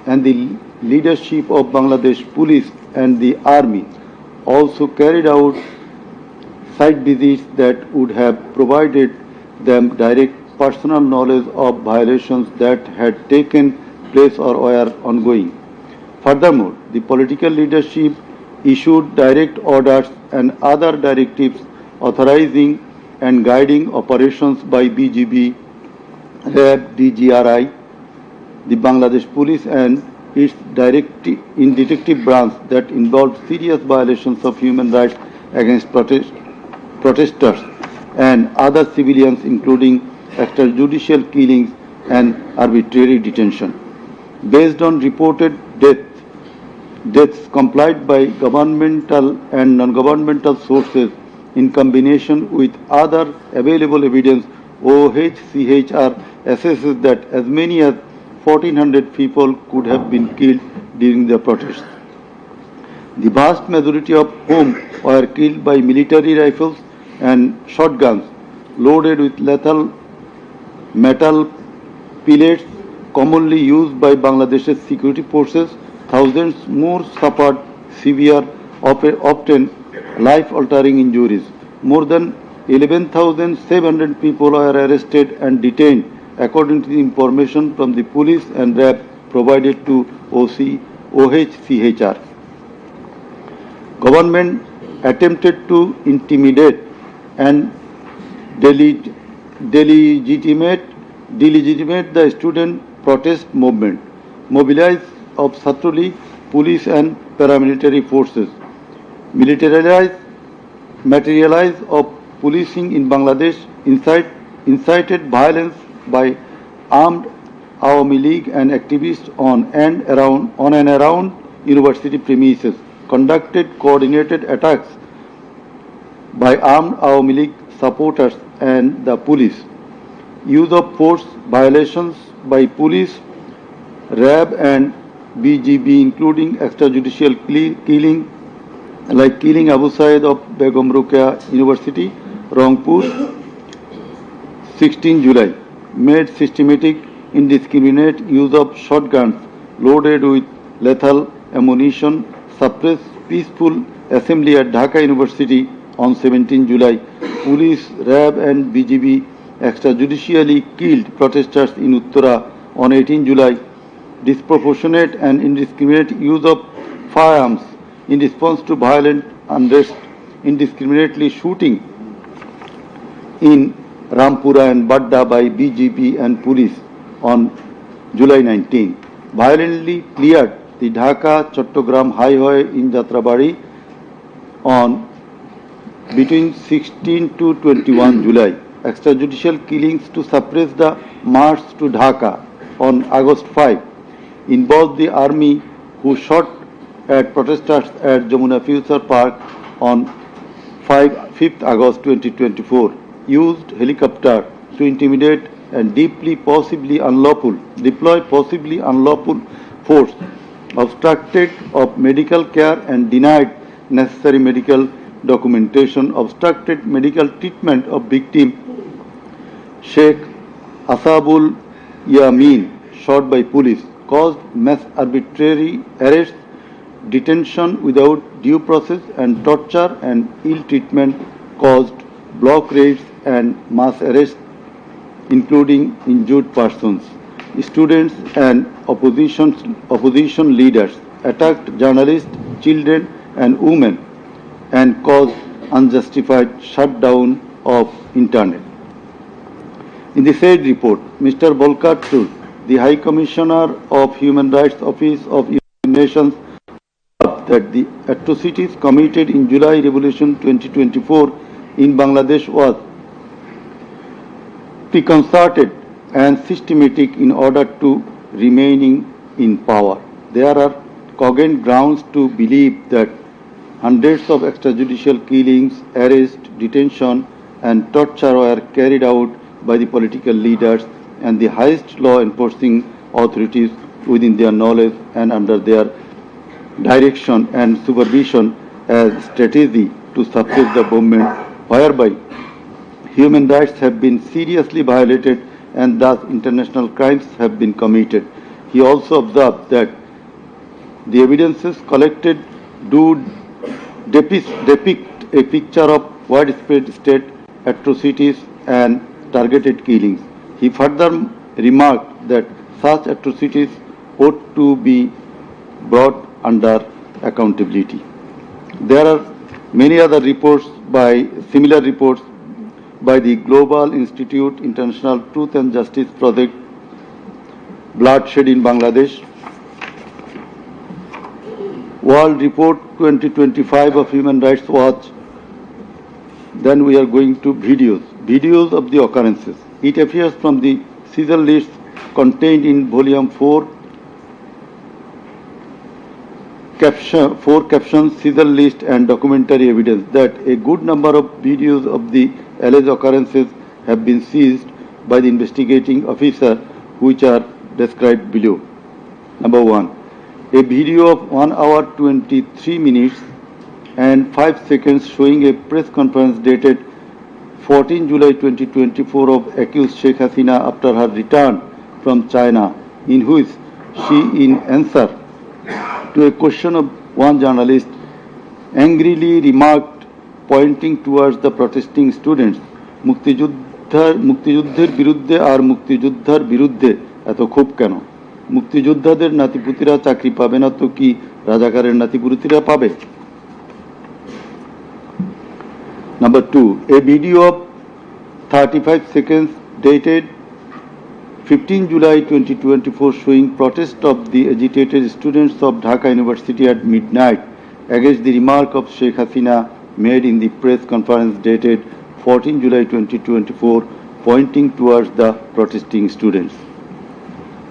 and the leadership of Bangladesh Police and the Army also carried out site visits that would have provided them direct personal knowledge of violations that had taken place or were ongoing. Furthermore, the political leadership issued direct orders and other directives authorizing and guiding operations by BGB, RAB, DGRI, the Bangladesh Police and its detective branch that involved serious violations of human rights against protesters and other civilians, including extrajudicial killings and arbitrary detention. Based on reported deaths complied by governmental and non-governmental sources in combination with other available evidence, OHCHR assesses that as many as 1,400 people could have been killed during the protests. the vast majority of whom were killed by military rifles and shotguns loaded with lethal metal pellets commonly used by Bangladesh's security forces. Thousands more suffered severe, often life-altering injuries. More than 11,700 people were arrested and detained, according to the information from the police and RAB provided to OHCHR. Government attempted to intimidate and delegitimate the student protest movement, mobilized of Chhatra League, police and paramilitary forces, materialize of policing in Bangladesh, incited violence by armed Awami League and activists on and around university premises, conducted coordinated attacks by armed Awami League supporters and the police, use of force violations by police, RAB and BGB, including extrajudicial killing like killing Abu Said of Begum Ruqayya University, Rangpur, 16 July, made systematic indiscriminate use of shotguns loaded with lethal ammunition, suppressed peaceful assembly at Dhaka University on 17 July. Police, RAB and BGB extrajudicially killed protesters in Uttara on 18 July. Disproportionate and indiscriminate use of firearms in response to violent unrest, indiscriminately shooting in Rampura and Badda by BGP and police on July 19. Violently cleared the Dhaka-Chattogram highway in Jatrabari on between 16 to 21 July. Extrajudicial killings to suppress the march to Dhaka on August 5 involved the army who shot at protesters at Jamuna Future Park on 5th August 2024, used helicopter to intimidate and deploy possibly unlawful force, obstructed of medical care and denied necessary medical documentation, obstructed medical treatment of victim Sheikh Asabul Yamin, shot by police, caused mass arbitrary arrests, detention without due process and torture and ill treatment, caused block raids and mass arrests, including injured persons. Students and opposition leaders attacked journalists, children and women and caused unjustified shutdown of internet. In the said report, Mr. Volker Turk, the High Commissioner of Human Rights Office of United Nations, that the atrocities committed in July Revolution 2024 in Bangladesh was preconcerted and systematic in order to remaining in power. There are cogent grounds to believe that hundreds of extrajudicial killings, arrests, detention and torture were carried out by the political leaders and the highest law enforcing authorities within their knowledge and under their direction and supervision as strategy to suppress the movement, whereby human rights have been seriously violated and thus international crimes have been committed. He also observed that the evidences collected do depict a picture of widespread state atrocities and targeted killings. He further remarked that such atrocities ought to be brought under accountability. There are many other similar reports by the Global Institute International Truth and Justice Project, Bloodshed in Bangladesh, World Report 2025 of Human Rights Watch. Then we are going to videos of the occurrences. It appears from the Caesar list contained in Volume 4, captions, Caesar list and documentary evidence that a good number of videos of the alleged occurrences have been seized by the investigating officer, which are described below. Number 1. A video of 1 hour 23 minutes and 5 seconds showing a press conference dated 14 July 2024 of accused Sheikh Hasina after her return from China, in which she, in answer to a question of one journalist, angrily remarked, pointing towards the protesting students, মুক্তিযুদ্ধের বিরুদ্ধে আর মুক্তিযোদ্ধার বিরুদ্ধে এত ক্ষোভ কেন? মুক্তিযোদ্ধাদের নাতিপুতিরা চাকরি পাবে না তো কি রাজাকারের নাতিপুতিরা পাবে? Number 2, a video of 35 seconds dated 15 July 2024 showing protest of the agitated students of Dhaka University at midnight against the remark of Sheikh Hasina made in the press conference dated 14 July 2024 pointing towards the protesting students.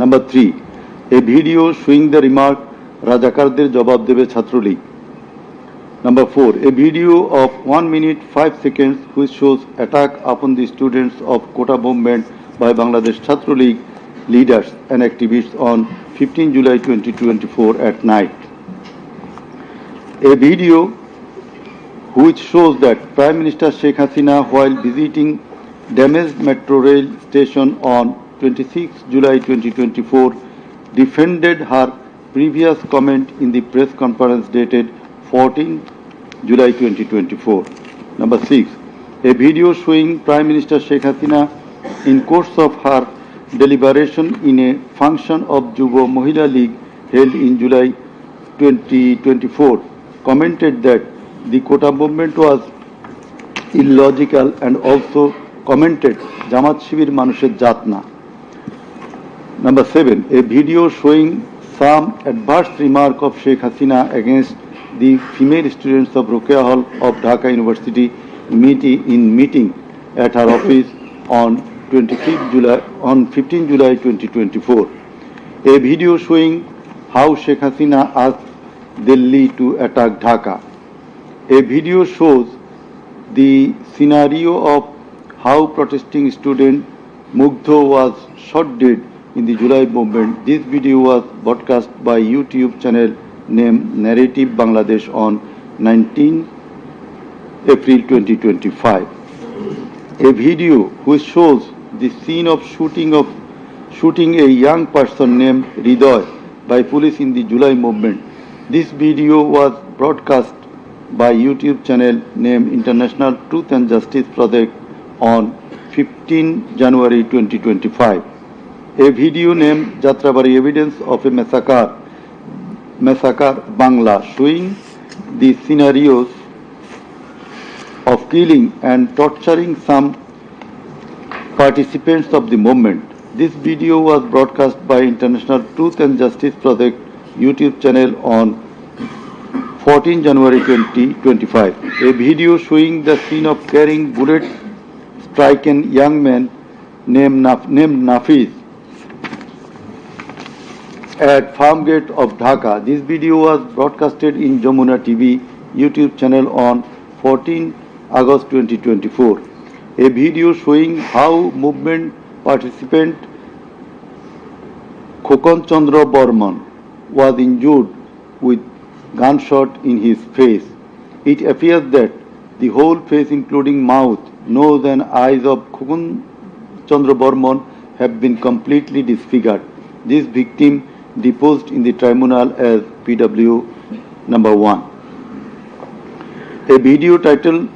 Number 3, a video showing the remark Rajakarder jawab debe Chhatrolig. Number 4, a video of 1 minute 5 seconds which shows attack upon the students of Kota movement by Bangladesh Chhatra League leaders and activists on 15 July 2024 at night. A video which shows that Prime Minister Sheikh Hasina, while visiting damaged metro rail station on 26 July 2024, defended her previous comment in the press conference dated 14 July 2024. Number 6, a video showing Prime Minister Sheikh Hasina in course of her deliberation in a function of Jubo Mohila League held in July 2024 commented that the Kota movement was illogical and also commented Jamaat Shibir Manusher Jatna. Number 7, a video showing some adverse remark of Sheikh Hasina against the female students of Ruqayya Hall of Dhaka University meeting at her office on 15 July 2024. A video showing how Sheikh Hasina asked Delhi to attack Dhaka. A video shows the scenario of how protesting student Mugdho was shot dead in the July movement. This video was broadcast by YouTube channel named Narrative Bangladesh on 19 April 2025. A video which shows the scene of shooting a young person named Ridoy by police in the July movement. This video was broadcast by YouTube channel named International Truth and Justice Project on 15 January 2025. A video named Jatrabari Evidence of a Massacre Bangla showing the scenarios of killing and torturing some participants of the movement. This video was broadcast by International Truth and Justice Project YouTube channel on 14 January 2025. A video showing the scene of carrying bullet-stricken young man named Nafiz at Farm Gate of Dhaka. This video was broadcasted in Jamuna TV YouTube channel on 14 August 2024. A video showing how movement participant Khokon Chandra Burman was injured with gunshot in his face. It appears that the whole face including mouth, nose and eyes of Khokon Chandra Burman have been completely disfigured. This victim deposed in the tribunal as PW number 1. A video titled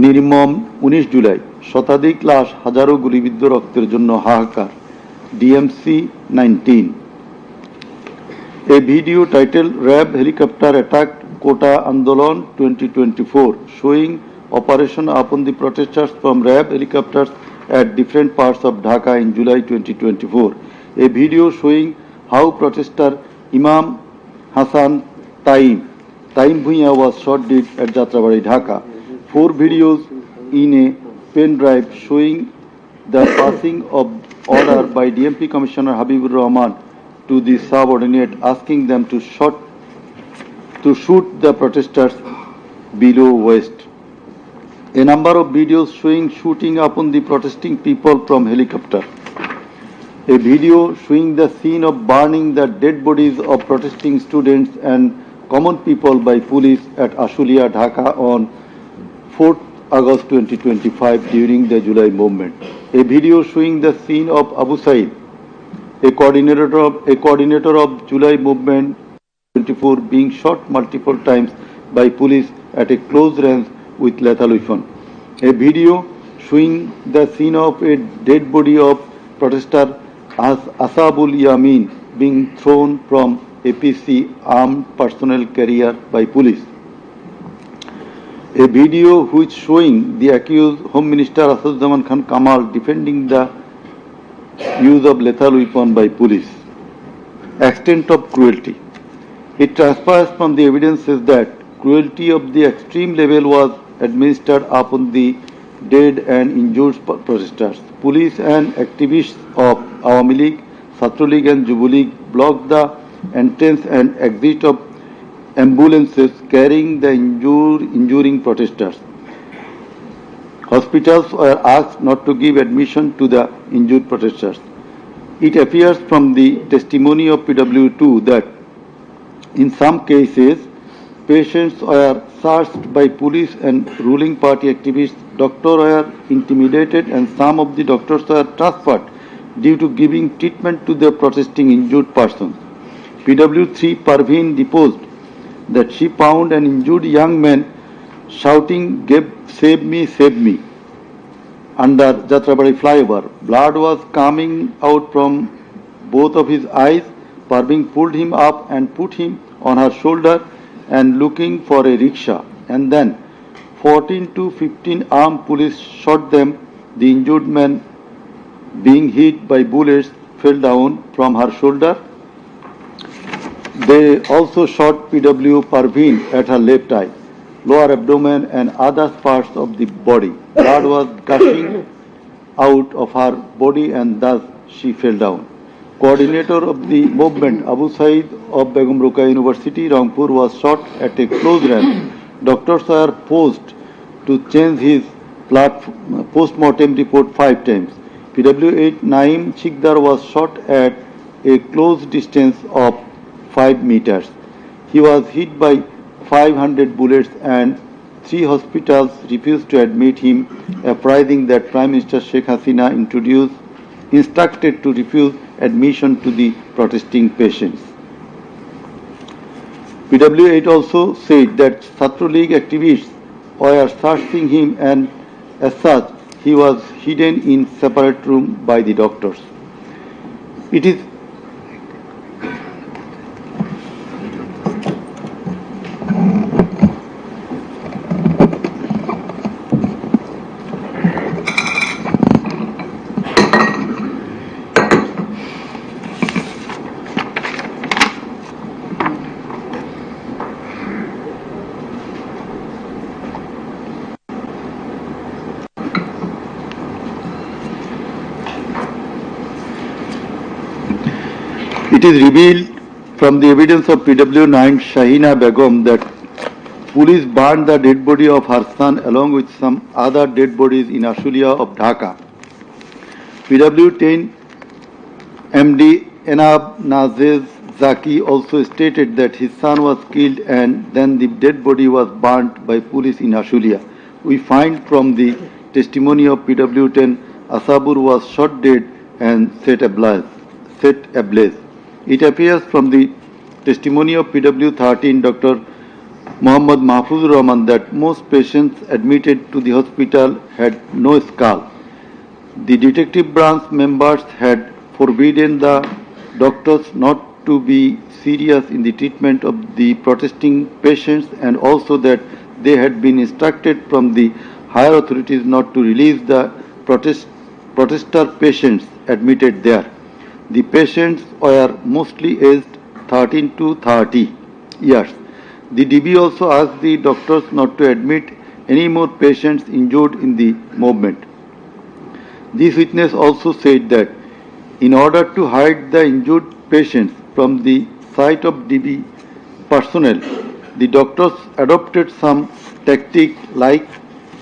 নির্মম 19 জুলাই শতাধিক লাশ হাজারো গুলিবিদ্ধ রক্তের জন্য হাহাকার DMC 19. A video titled RAB helicopter attacked Kota Andolon 2024 showing operation upon the protesters from RAB helicopters at different parts of Dhaka in July 2024. A video showing how protester Imam Hassan Taim Bhuiya was shot dead at Jatrabari, Dhaka. 4 videos in a pen drive showing the passing of order by DMP Commissioner Habibur Rahman to the subordinate asking them to shoot the protesters below waist. A number of videos showing shooting upon the protesting people from helicopter. A video showing the scene of burning the dead bodies of protesting students and common people by police at Ashulia, Dhaka on 4th August 2025 during the July movement. A video showing the scene of Abu Said, a coordinator of July movement 24, being shot multiple times by police at a close range with lethal weapon. A video showing the scene of a dead body of protester Asabul Yamin being thrown from APC armed personnel carrier by police. A video which showing the accused Home Minister Asaduzzaman Khan Kamal defending the use of lethal weapon by police. Extent of cruelty. It transpires from the evidences that cruelty of the extreme level was administered upon the dead and injured protesters. Police and activists of Awami League, Chhatra League and Jubo League blocked the entrance and exit of ambulances carrying the injuring protesters. Hospitals were asked not to give admission to the injured protesters. It appears from the testimony of PW2 that in some cases, patients were searched by police and ruling party activists. Doctors were intimidated and some of the doctors were transferred due to giving treatment to the protesting injured persons. PW3 Parveen deposed that she found an injured young man shouting, save me, save me, under Jatrabari flyover. Blood was coming out from both of his eyes. Parveen pulled him up and put him on her shoulder and looking for a rickshaw. And then 14 to 15 armed police shot them. The injured man, being hit by bullets, fell down from her shoulder. They also shot PW Parveen at her left eye, lower abdomen and other parts of the body. Blood was gushing out of her body and thus she fell down. Coordinator of the movement, Abu Said of Begum Ruqayya University, Rangpur, was shot at a close range. Doctors were forced to change his post-mortem report 5 times. PW8 Naim Chikdar was shot at a close distance of 5 meters. He was hit by 500 bullets and 3 hospitals refused to admit him, apprising that Prime Minister Sheikh Hasina instructed to refuse admission to the protesting patients. PW8 also said that Chhatra League activists were searching him and as such he was hidden in separate room by the doctors. It is It is revealed from the evidence of PW9 Shahina Begum that police burned the dead body of her son along with some other dead bodies in Ashulia of Dhaka. PW10 MD Enab Nazez Zaki also stated that his son was killed and then the dead body was burnt by police in Ashulia. We find from the testimony of PW10 Asabur was shot dead and set ablaze. It appears from the testimony of PW13 Dr. Muhammad Mahfuz Rahman that most patients admitted to the hospital had no skull. The detective branch members had forbidden the doctors not to be serious in the treatment of the protesting patients and also that they had been instructed from the higher authorities not to release the protester patients admitted there. The patients were mostly aged 13 to 30 years. The DB also asked the doctors not to admit any more patients injured in the movement. This witness also said that in order to hide the injured patients from the sight of DB personnel, the doctors adopted some tactic like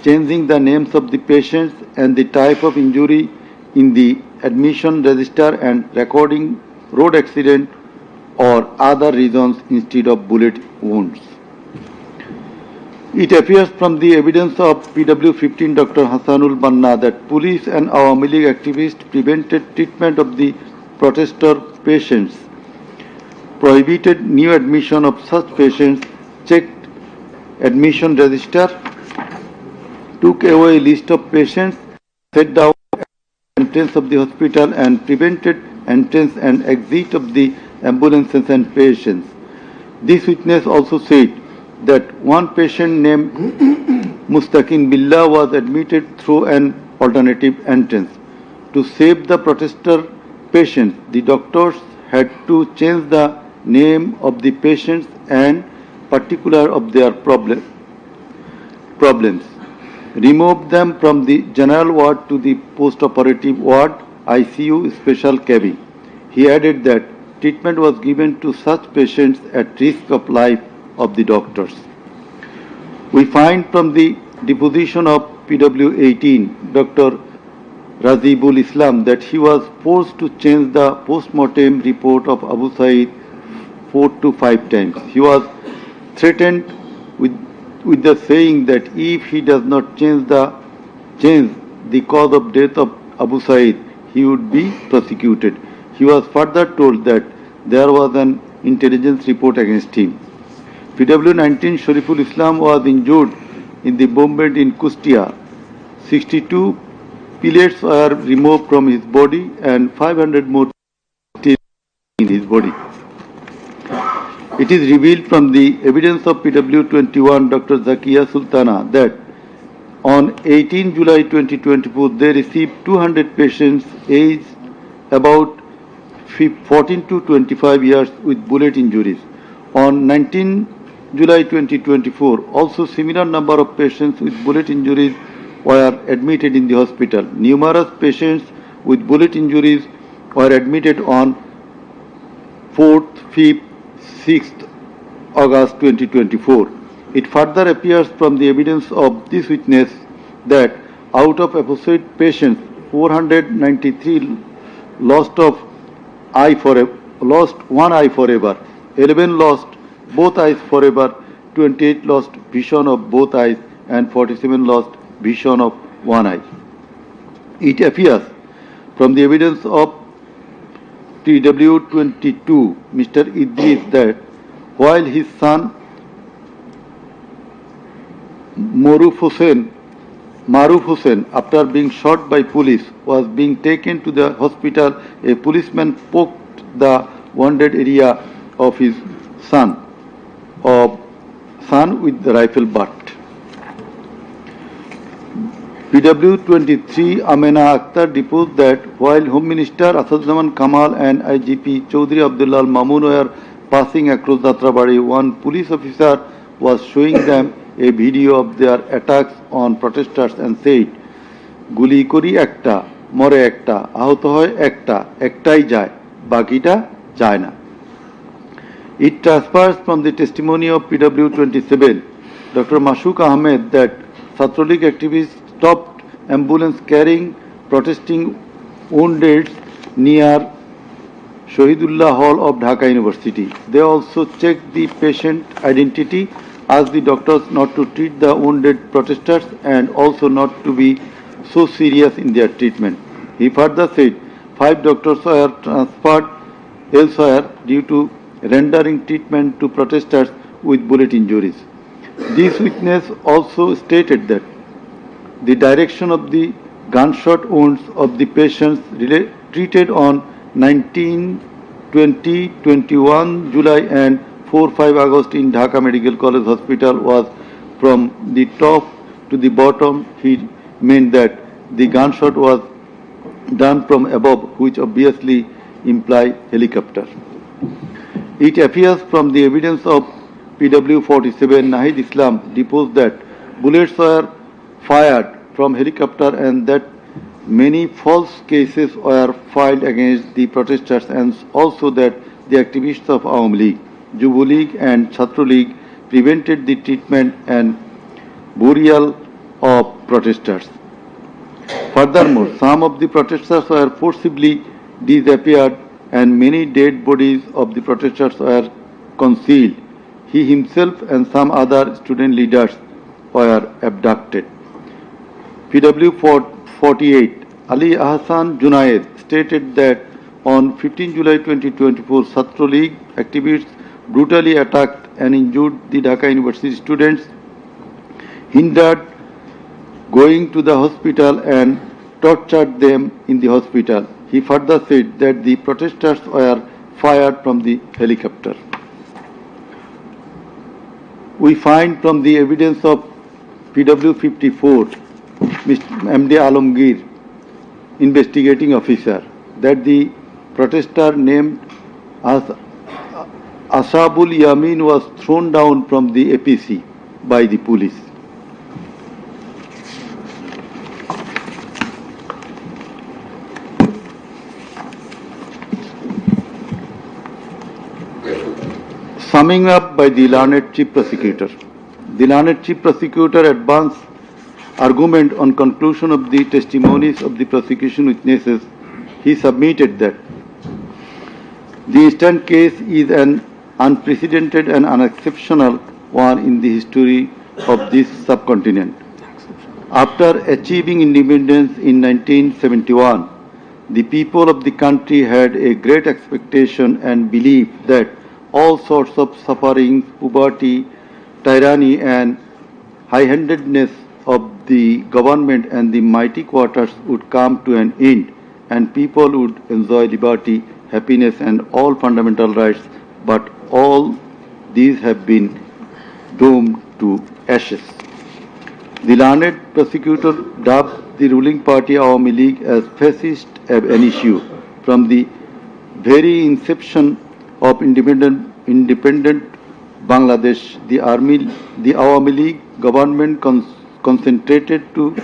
changing the names of the patients and the type of injury in the admission register and recording road accident or other reasons instead of bullet wounds. It appears from the evidence of PW15 Dr. Hassanul Banna that police and Awami League activists prevented treatment of the protester patients, prohibited new admission of such patients, checked admission register, took away list of patients, set down entrance of the hospital and prevented entrance and exit of the ambulances and patients. This witness also said that one patient named Mustaqin Billah was admitted through an alternative entrance. To save the protester patients, the doctors had to change the name of the patients and particular of their problems, remove them from the general ward to the post-operative ward, ICU special cabin. He added that treatment was given to such patients at risk of life of the doctors. We find from the deposition of PW18, Dr. Razibul Islam, that he was forced to change the post-mortem report of Abu Said 4 to 5 times. He was threatened with the saying that if he does not change the cause of death of Abu Said, he would be prosecuted. He was further told that there was an intelligence report against him. PW19 Shariful Islam was injured in the bomb in Kustia. 62 pellets were removed from his body and 500 more still in his body. It is revealed from the evidence of PW21 Dr. Zakia Sultana that on 18 July 2024 they received 200 patients aged about 14 to 25 years with bullet injuries. On 19 July 2024, also similar number of patients with bullet injuries were admitted in the hospital. Numerous patients with bullet injuries were admitted on 4th, 5th, 6th August 2024. It further appears from the evidence of this witness that out of apposite patients, 493 lost one eye forever, 11 lost both eyes forever, 28 lost vision of both eyes, and 47 lost vision of one eye. It appears from the evidence of PW22, Mr. Idris, that while his son Maruf Hussain, after being shot by police, was being taken to the hospital, a policeman poked the wounded area of his son with the rifle butt. PW23 Amena Akhtar deposed that while Home Minister Asadzaman Kamal and IGP Chaudhry Abdullah Al Mamun were passing across Jatrabari, one police officer was showing them a video of their attacks on protesters and said, "Guli kori ekta, more ekta, ahuto hoy ekta, ektai jay, bakita jay na." It transpires from the testimony of PW27, Dr. Mashuk Ahmed, that Chhatraleague activists stopped ambulance carrying protesting wounded near Shahidullah Hall of Dhaka University. They also checked the patient identity, asked the doctors not to treat the wounded protesters and also not to be so serious in their treatment. He further said 5 doctors were transferred elsewhere due to rendering treatment to protesters with bullet injuries. This witness also stated that the direction of the gunshot wounds of the patients treated on 19, 20, 21 July and 4-5 August in Dhaka Medical College Hospital was from the top to the bottom. He meant that the gunshot was done from above, which obviously imply helicopter. It appears from the evidence of PW47 Nahid Islam deposed that bullets were fired from helicopter and that many false cases were filed against the protesters, and also that the activists of Awami League, Jubo League and Chhatra League prevented the treatment and burial of protesters. Furthermore, some of the protesters were forcibly disappeared and many dead bodies of the protesters were concealed. He himself and some other student leaders were abducted. PW 48 Ali Ahsan Junaid stated that on 15 July 2024, Chhatra League activists brutally attacked and injured the Dhaka University students, hindered going to the hospital and tortured them in the hospital. He further said that the protesters were fired from the helicopter. We find from the evidence of PW 54, Mr. MD Alamgir, investigating officer, that the protester named as Ashabul Yamin was thrown down from the APC by the police. Summing up by the learned Chief Prosecutor. The learned Chief Prosecutor advanced argument on conclusion of the testimonies of the prosecution witnesses. He submitted that the instant case is an unprecedented and unexceptional one in the history of this subcontinent. After achieving independence in 1971, the people of the country had a great expectation and belief that all sorts of suffering, poverty, tyranny and high-handedness of the government and the mighty quarters would come to an end and people would enjoy liberty, happiness and all fundamental rights, but all these have been doomed to ashes. The learned prosecutor dubbed the ruling party Awami League as fascist ab initio. From the very inception of independent Bangladesh, the Awami League government concentrated to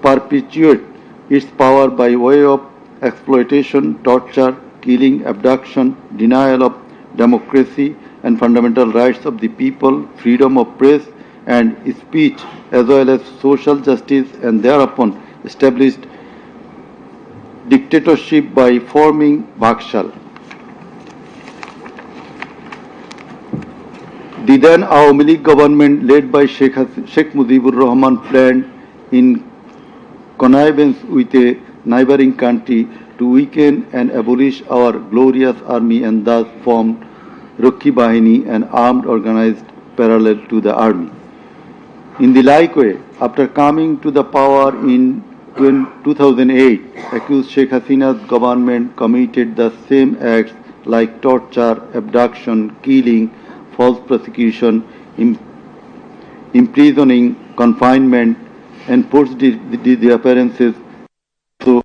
perpetuate its power by way of exploitation, torture, killing, abduction, denial of democracy and fundamental rights of the people, freedom of press and speech, as well as social justice, and thereupon established dictatorship by forming Bakshal. The then Awami League government led by Sheikh Mujibur Rahman planned in connivance with a neighboring country to weaken and abolish our glorious army and thus formed Rakhi Bahini, an armed organized parallel to the army. In the like way, after coming to the power in 2008, accused Sheikh Hasina's government committed the same acts like torture, abduction, killing, false prosecution, imprisoning, confinement, enforced disappearances, so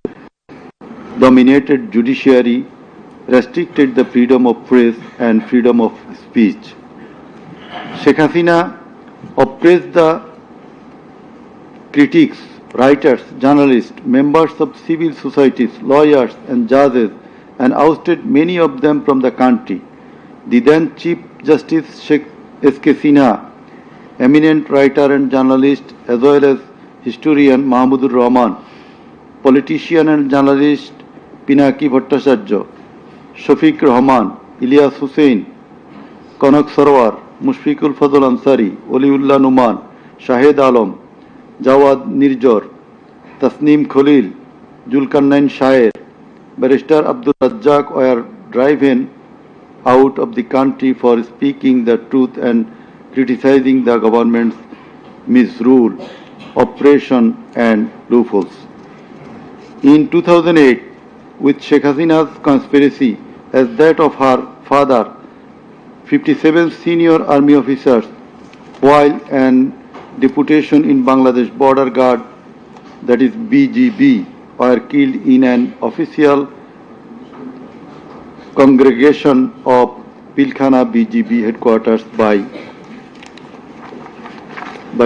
dominated judiciary, restricted the freedom of press and freedom of speech. Sheikh Hasina oppressed the critics, writers, journalists, members of civil societies, lawyers and judges and ousted many of them from the country. The then Chief Justice Sheikh S.K. Sinha, eminent writer and journalist as well as historian Mahmudur Rahman, politician and journalist Pinaki Bhattacharya, Shafiq Rahman, Ilyas Hussain, Kanak Sarwar, Mushfiqul Fadl Ansari, Oliullah Numan, Shahid Alam, Jawad Nirjor, Tasneem Khalil, Julkarnain Shair, Barrister Abdul Razzaq were driven out of the country for speaking the truth and criticizing the government's misrule, oppression and loopholes. In 2008, with Sheikh Hasina's conspiracy as that of her father, 57 senior army officers, while an deputation in Bangladesh Border Guard, that is BGB, were killed in an official congregation of Pilkhana BGB headquarters by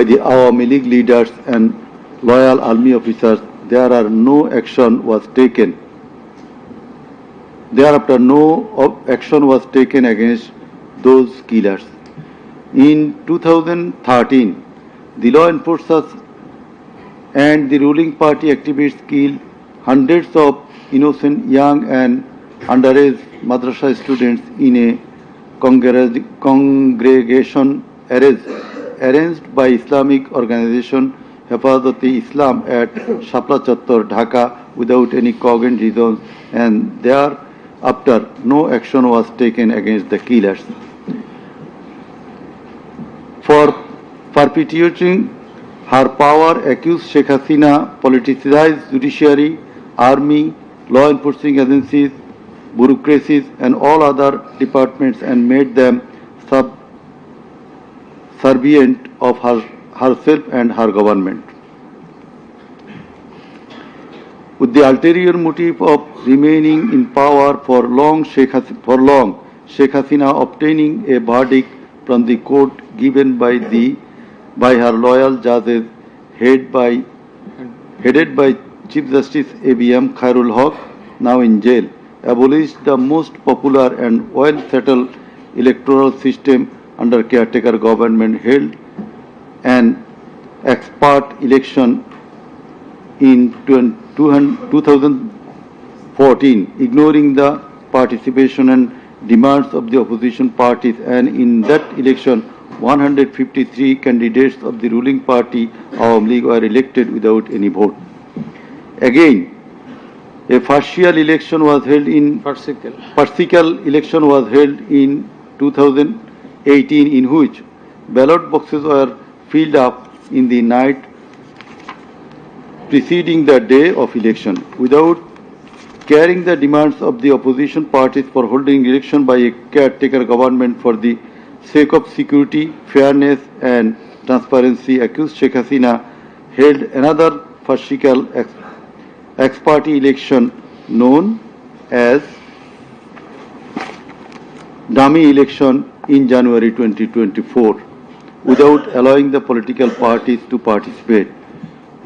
the Awami League leaders and loyal army officers. Thereafter no action was taken against those killers. In 2013, the law enforcers and the ruling party activists killed hundreds of innocent young and underage madrasa students in a congregation arranged by Islamic organization Hefazat-e-Islam at Shapla Chattor, Dhaka, without any cogent reasons, and thereafter no action was taken against the killers. For perpetuating her power, accused Sheikh Hasina politicized judiciary, army, law enforcing agencies, bureaucracies, and all other departments and made them subservient of herself and her government. With the ulterior motive of remaining in power for long, Sheikh Hasina obtaining a verdict from the court given by her loyal judges headed by Chief Justice A.B.M. Khairul Haq, now in jail, abolished the most popular and well-settled electoral system under caretaker government, held an expert election in 2014, ignoring the participation and demands of the opposition parties, and in that election 153 candidates of the ruling party Awami League were elected without any vote. Again, a partial election was held in 2018, in which ballot boxes were filled up in the night preceding the day of election, without carrying the demands of the opposition parties for holding election by a caretaker government for the sake of security, fairness, and transparency. Accused Sheikh Hasina held another partial ex-party election known as dummy election in January 2024 without allowing the political parties to participate.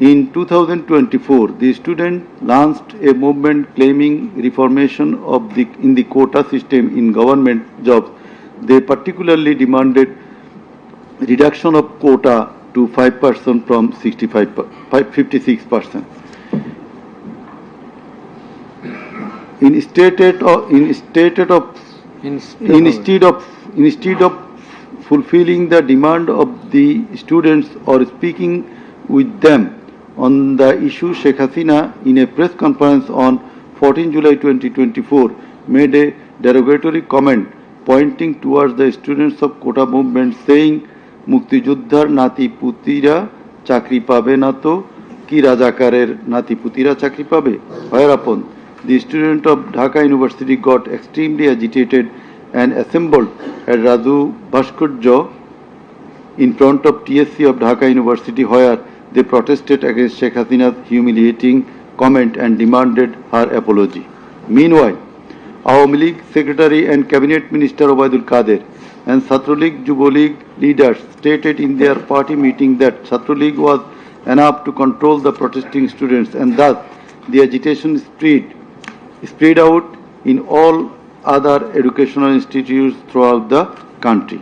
In 2024, the students launched a movement claiming reformation in the quota system in government jobs. They particularly demanded reduction of quota to 5% from 56%. Instead of fulfilling the demand of the students or speaking with them on the issue, Sheikh Hasina, in a press conference on 14 July 2024, made a derogatory comment pointing towards the students of Quota movement, saying, "Mukti Juddhar Nati Putira Chakri Pabe na to ki Rajakarer Nati Putira Chakri Pabe." Whereupon the student of Dhaka University got extremely agitated and assembled at Raju Bhaskarjo in front of TSC of Dhaka University, where they protested against Sheikh Hasina's humiliating comment and demanded her apology. Meanwhile, Awami League Secretary and Cabinet Minister Obaidul Qadir and Chhatra League Yuva League leaders stated in their party meeting that Chhatra League was enough to control the protesting students, and thus the agitation spread out in all other educational institutes throughout the country.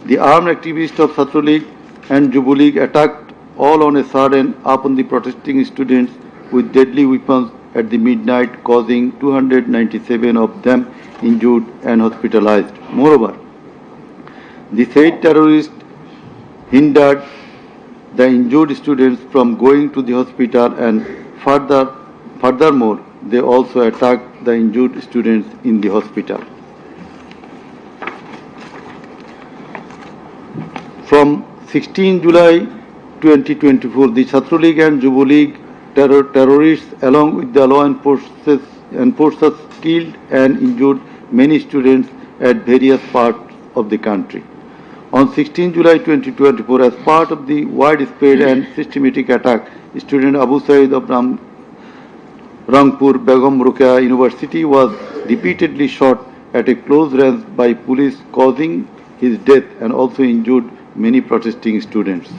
The armed activists of Chhatra League and Yuva League attacked all on a sudden upon the protesting students with deadly weapons at the midnight, causing 297 of them injured and hospitalized. Moreover, the said terrorists hindered the injured students from going to the hospital, and furthermore, they also attacked the injured students in the hospital. From 16 July 2024, the Chhatra League and Yuva League terrorists, along with the law enforcers, killed and injured many students at various parts of the country. On 16 July 2024, as part of the widespread and systematic attack, student Abu Said of Rangpur Begum Ruqayya University was repeatedly shot at a close range by police, causing his death and also injured many protesting students.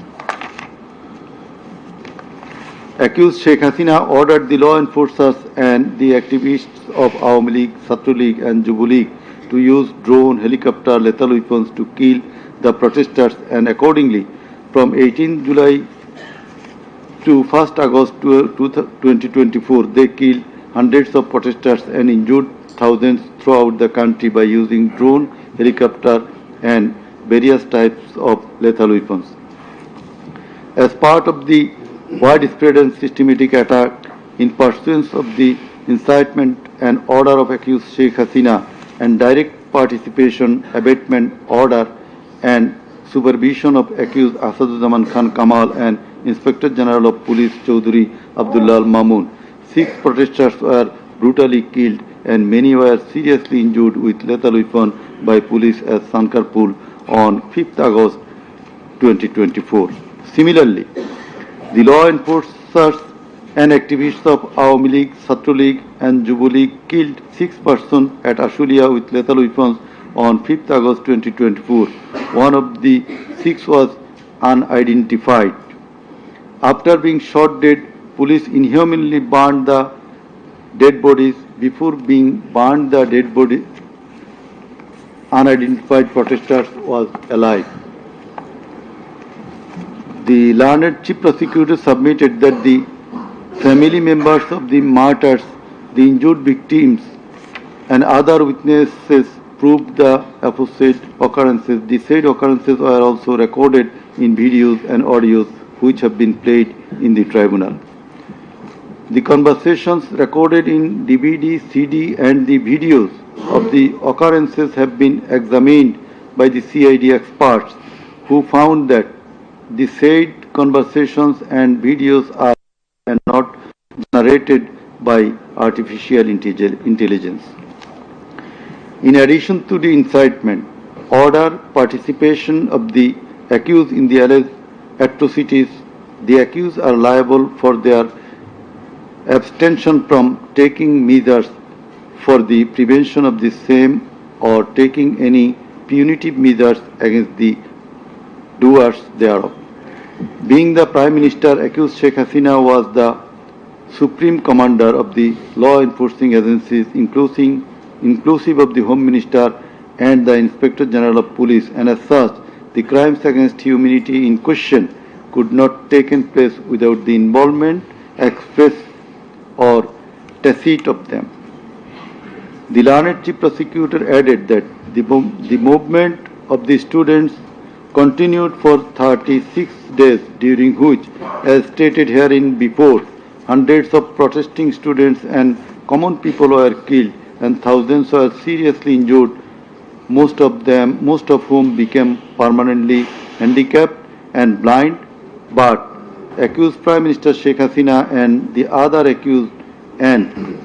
Accused Sheikh Hasina ordered the law enforcers and the activists of Awami League, Chhatra League and Yuva League to use drone, helicopter, lethal weapons to kill the protesters, and accordingly, from 18 July to 1st August 2024, they killed hundreds of protesters and injured thousands throughout the country by using drone, helicopter, and various types of lethal weapons. As part of the widespread and systematic attack in pursuance of the incitement and order of accused Sheikh Hasina and direct participation, abatement order and supervision of accused Asaduzzama Khan Kamal and Inspector General of Police Chaudhry Abdullah Mamun, 6 protesters were brutally killed and many were seriously injured with lethal weapon by police at Sankarpur on 5th August 2024. Similarly, the law enforcers and activists of Awami League, Chhatra League and Jubo League killed 6 persons at Ashulia with lethal weapons on 5th August 2024. One of the 6 was unidentified. After being shot dead, police inhumanly burned the dead bodies. Before being burned, the dead body unidentified protesters was alive. The learned chief prosecutor submitted that the family members of the martyrs, the injured victims, and other witnesses proved the aforesaid occurrences. The said occurrences were also recorded in videos and audios which have been played in the tribunal. The conversations recorded in DVD, CD, and the videos of the occurrences have been examined by the CID experts who found that the said conversations and videos are not generated by artificial intelligence. In addition to the incitement, order, participation of the accused in the alleged atrocities, the accused are liable for their abstention from taking measures for the prevention of the same or taking any punitive measures against the doers thereof. Being the Prime Minister, accused Sheikh Hasina was the Supreme Commander of the law enforcing agencies, inclusive of the Home Minister and the Inspector General of Police, and as such, the crimes against humanity in question could not take place without the involvement, express or tacit of them. The learned chief prosecutor added that the movement of the students continued for 36 days, during which, as stated herein before, hundreds of protesting students and common people were killed and thousands were seriously injured, most of whom became permanently handicapped and blind. But accused Prime Minister Sheikh Hasina and the other accused and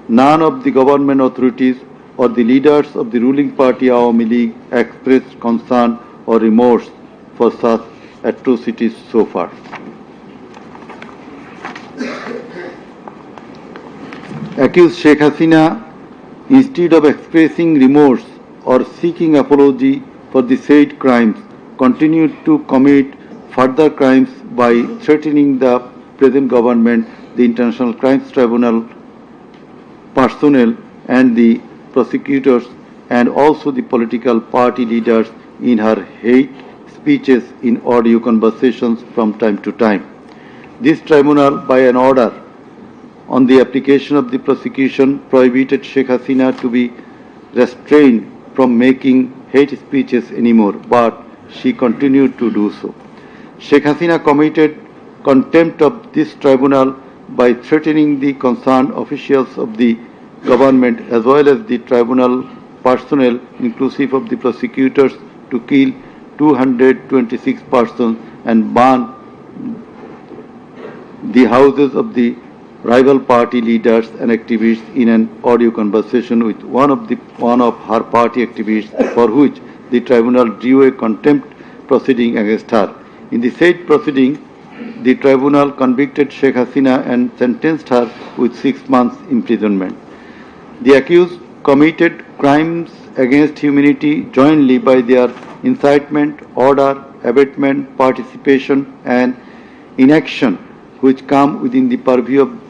none of the government authorities or the leaders of the ruling party Awami League expressed concern or remorse for such atrocities so far. Accused Sheikh Hasina, instead of expressing remorse or seeking apology for the said crimes, continued to commit further crimes by threatening the present government, the International Crimes Tribunal personnel and the prosecutors, and also the political party leaders in her hate speeches in audio conversations from time to time. This tribunal, by an order on the application of the prosecution, prohibited Sheikh Hasina to be restrained from making hate speeches anymore, but she continued to do so. Sheikh Hasina committed contempt of this tribunal by threatening the concerned officials of the government as well as the tribunal personnel, inclusive of the prosecutors, to kill 226 persons and burn the houses of the rival party leaders and activists in an audio conversation with one of her party activists, for which the tribunal drew a contempt proceeding against her. In the said proceeding, the tribunal convicted Sheikh Hasina and sentenced her with 6 months imprisonment. The accused committed crimes against humanity jointly by their incitement, order, abatement, participation and inaction, which come within the purview of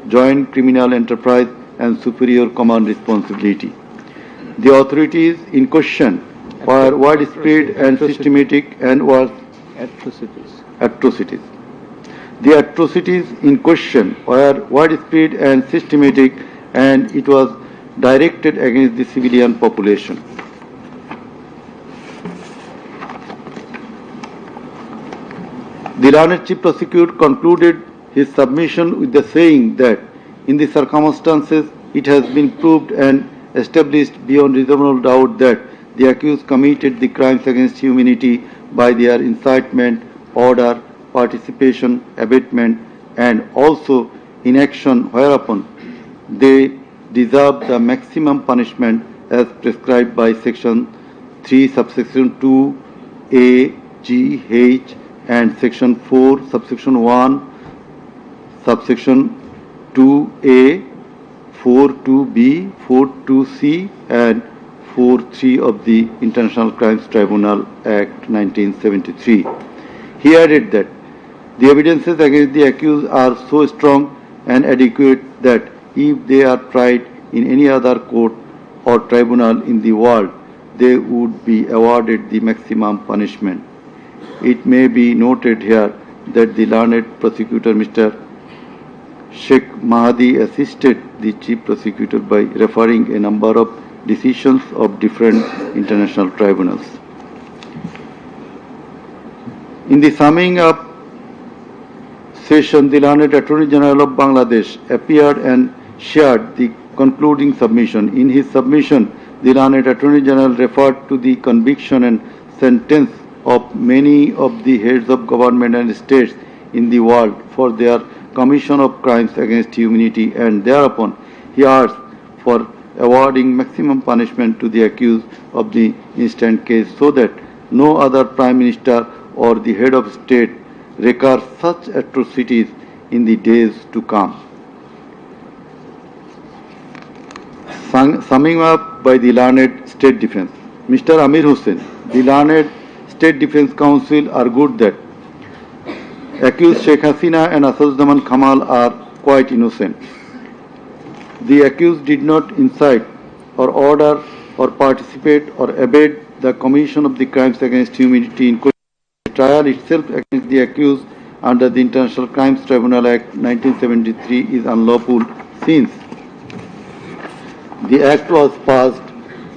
joint criminal enterprise and superior command responsibility. The authorities in question were widespread and systematic and was atrocities. The atrocities in question were widespread and systematic, and it was directed against the civilian population. The learned Chief Prosecutor concluded his submission with the saying that in the circumstances it has been proved and established beyond reasonable doubt that the accused committed the crimes against humanity by their incitement, order, participation, abatement, and also inaction, whereupon they deserve the maximum punishment as prescribed by Section 3, subsection 2, A, G, H, and Section 4, subsection 1, subsection 2A, 4.2b, 4.2c, and 4.3 of the International Crimes Tribunal Act 1973. He added that the evidences against the accused are so strong and adequate that if they are tried in any other court or tribunal in the world, they would be awarded the maximum punishment. It may be noted here that the learned prosecutor, Mr. Sheikh Mahdi, assisted the Chief Prosecutor by referring a number of decisions of different international tribunals. In the summing up session, the learned Attorney General of Bangladesh appeared and shared the concluding submission. In his submission, the learned Attorney General referred to the conviction and sentence of many of the heads of government and states in the world for their commission of crimes against humanity, and thereupon he asked for awarding maximum punishment to the accused of the instant case so that no other Prime Minister or the head of state recur such atrocities in the days to come. Summing up by the learned State Defense, Mr. Amir Hussain, the learned State Defense Counsel, argued that accused Sheikh Hasina and Asaduzzaman Kamal are quite innocent. The accused did not incite or order or participate or abet the commission of the crimes against humanity in question. The trial itself against the accused under the International Crimes Tribunal Act 1973 is unlawful since the act was passed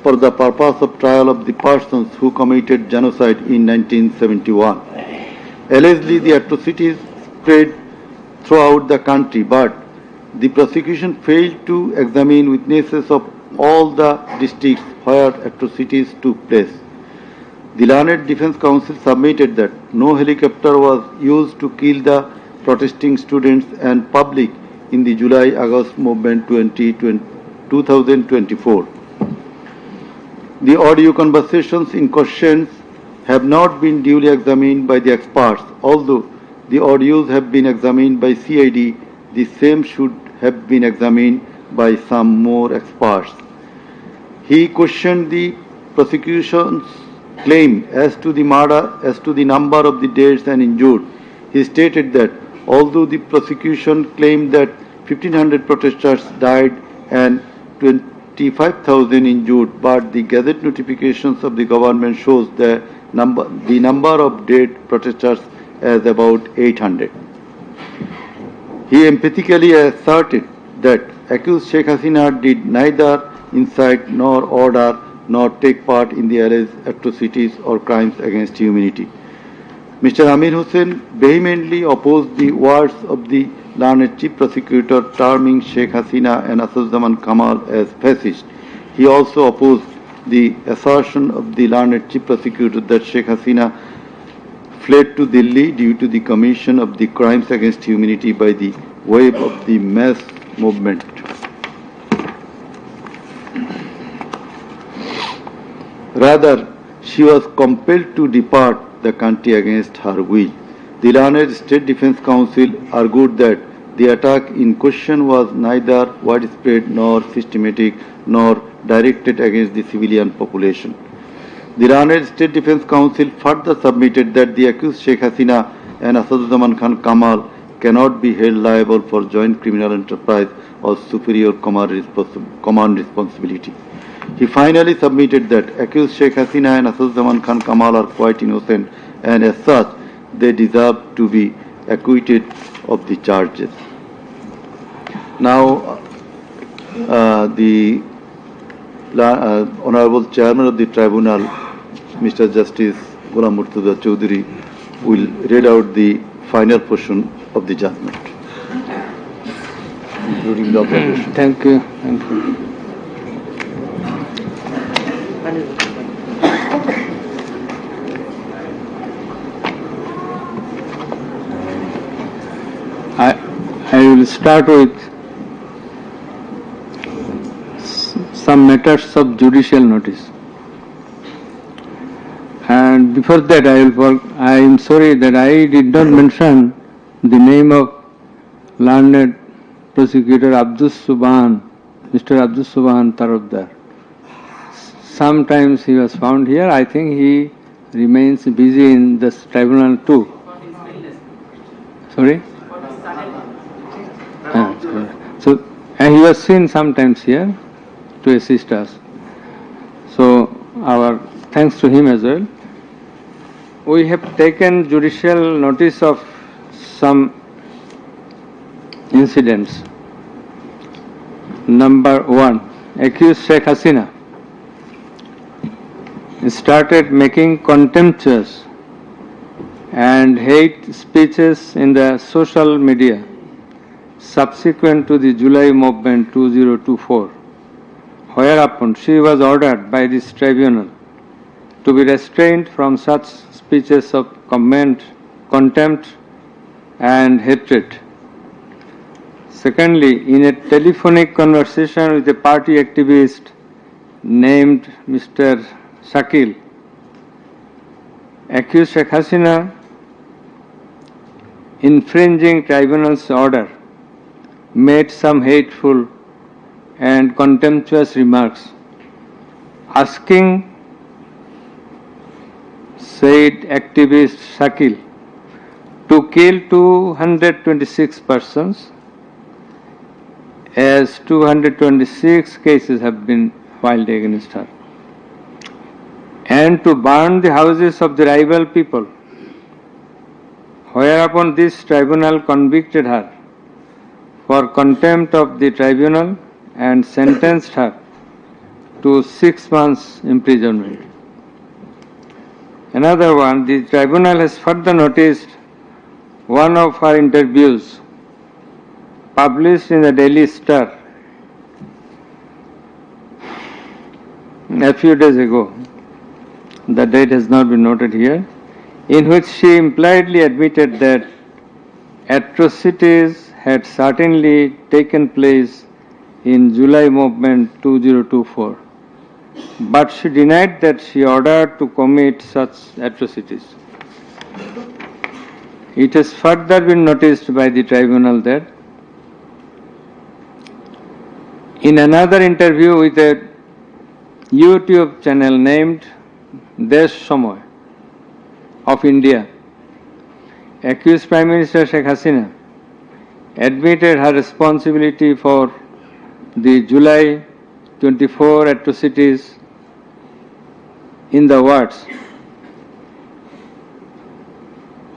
for the purpose of trial of the persons who committed genocide in 1971. Allegedly, the atrocities spread throughout the country, but the prosecution failed to examine witnesses of all the districts where atrocities took place. The learned Defense Counsel submitted that no helicopter was used to kill the protesting students and public in the July-August movement 2024. The audio conversations in question have not been duly examined by the experts. Although the audios have been examined by CID, the same should have been examined by some more experts. He questioned the prosecution's claim as to the number of the deaths and injured. He stated that although the prosecution claimed that 1,500 protesters died and 25,000 injured, but the Gazette notifications of the government shows the number of dead protesters as about 800. He emphatically asserted that accused Sheikh Hasina did neither incite nor order nor take part in the alleged atrocities or crimes against humanity. Mr. Amir Hussain vehemently opposed the words of the learned Chief Prosecutor terming Sheikh Hasina and Asaduzzaman Kamal as fascist. He also opposed the assertion of the learned Chief Prosecutor that Sheikh Hasina fled to Delhi due to the commission of the crimes against humanity by the wave of the mass movement. Rather, she was compelled to depart the country against her will. The learned State Defense Counsel argued that the attack in question was neither widespread nor systematic nor directed against the civilian population. The learned State Defense Counsel further submitted that the accused Sheikh Hasina and Asaduzzaman Khan Kamal cannot be held liable for joint criminal enterprise or superior command responsibility. He finally submitted that accused Sheikh Hasina and Asaduzzaman Khan Kamal are quite innocent and as such they deserve to be acquitted of the charges. Now, the Honorable Chairman of the Tribunal, Mr. Justice Ghulam Murtuza Chaudhary, will read out the final portion of the judgment, including the observation. Thank you. Thank you. I will start with some matters of judicial notice. And before that, I am sorry that I did not mention the name of learned prosecutor Abdus Subhan, Mr. Abdus Subhan Tarabdar. Sometimes he was found here. I think he remains busy in this tribunal too. Sorry? So and he was seen sometimes here to assist us. So our thanks to him as well. We have taken judicial notice of some incidents. Number 1, accused Sheikh Hasina started making contemptuous and hate speeches in the social media subsequent to the July movement 2024, whereupon she was ordered by this tribunal to be restrained from such speeches of contempt and hatred. Secondly, in a telephonic conversation with a party activist named Mr. Shakil, accused Sheikh Hasina infringing tribunal's order made some hateful and contemptuous remarks, asking said activist Shakil to kill 226 persons, as 226 cases have been filed against her, and to burn the houses of the rival people, whereupon this tribunal convicted her for contempt of the tribunal and sentenced her to 6 months imprisonment. Another one, the tribunal has further noticed one of her interviews published in the Daily Star a few days ago. The date has not been noted here, in which she impliedly admitted that atrocities had certainly taken place in July movement 2024, but she denied that she ordered to commit such atrocities. It has further been noticed by the tribunal that in another interview with a YouTube channel named Desh Samoy of India, accused Prime Minister Sheikh Hasina admitted her responsibility for the July 24 atrocities in the words,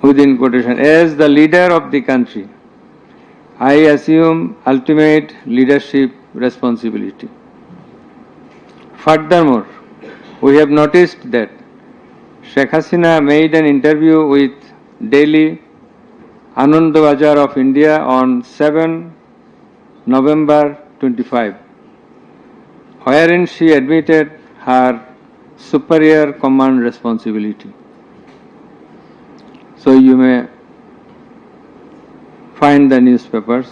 within quotation, as the leader of the country, I assume ultimate leadership responsibility. Furthermore, we have noticed that Sheikh Hasina made an interview with Delhi Anandabazar of India on 7 November 25, wherein she admitted her superior command responsibility. So you may find the newspapers.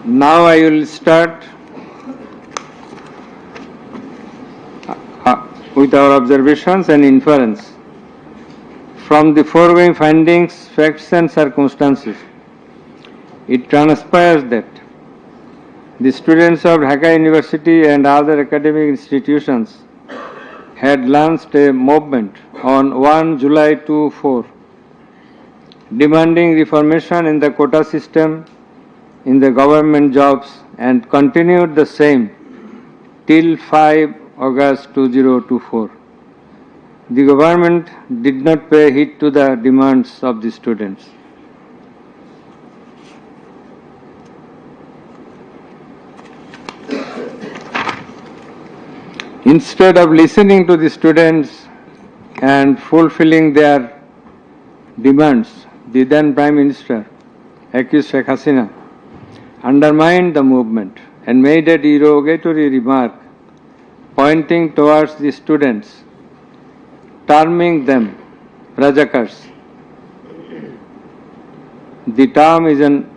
Now I will start with our observations and inference. From the foregoing findings, facts and circumstances, it transpires that the students of Dhaka University and other academic institutions had launched a movement on 1 July 2024 demanding reformation in the quota system in the government jobs and continued the same till 5 August 2024. the government did not pay heed to the demands of the students. Instead of listening to the students and fulfilling their demands, the then Prime Minister, accused Sheikh Hasina, undermined the movement and made a derogatory remark pointing towards the students, terming them Rajakars. The term is an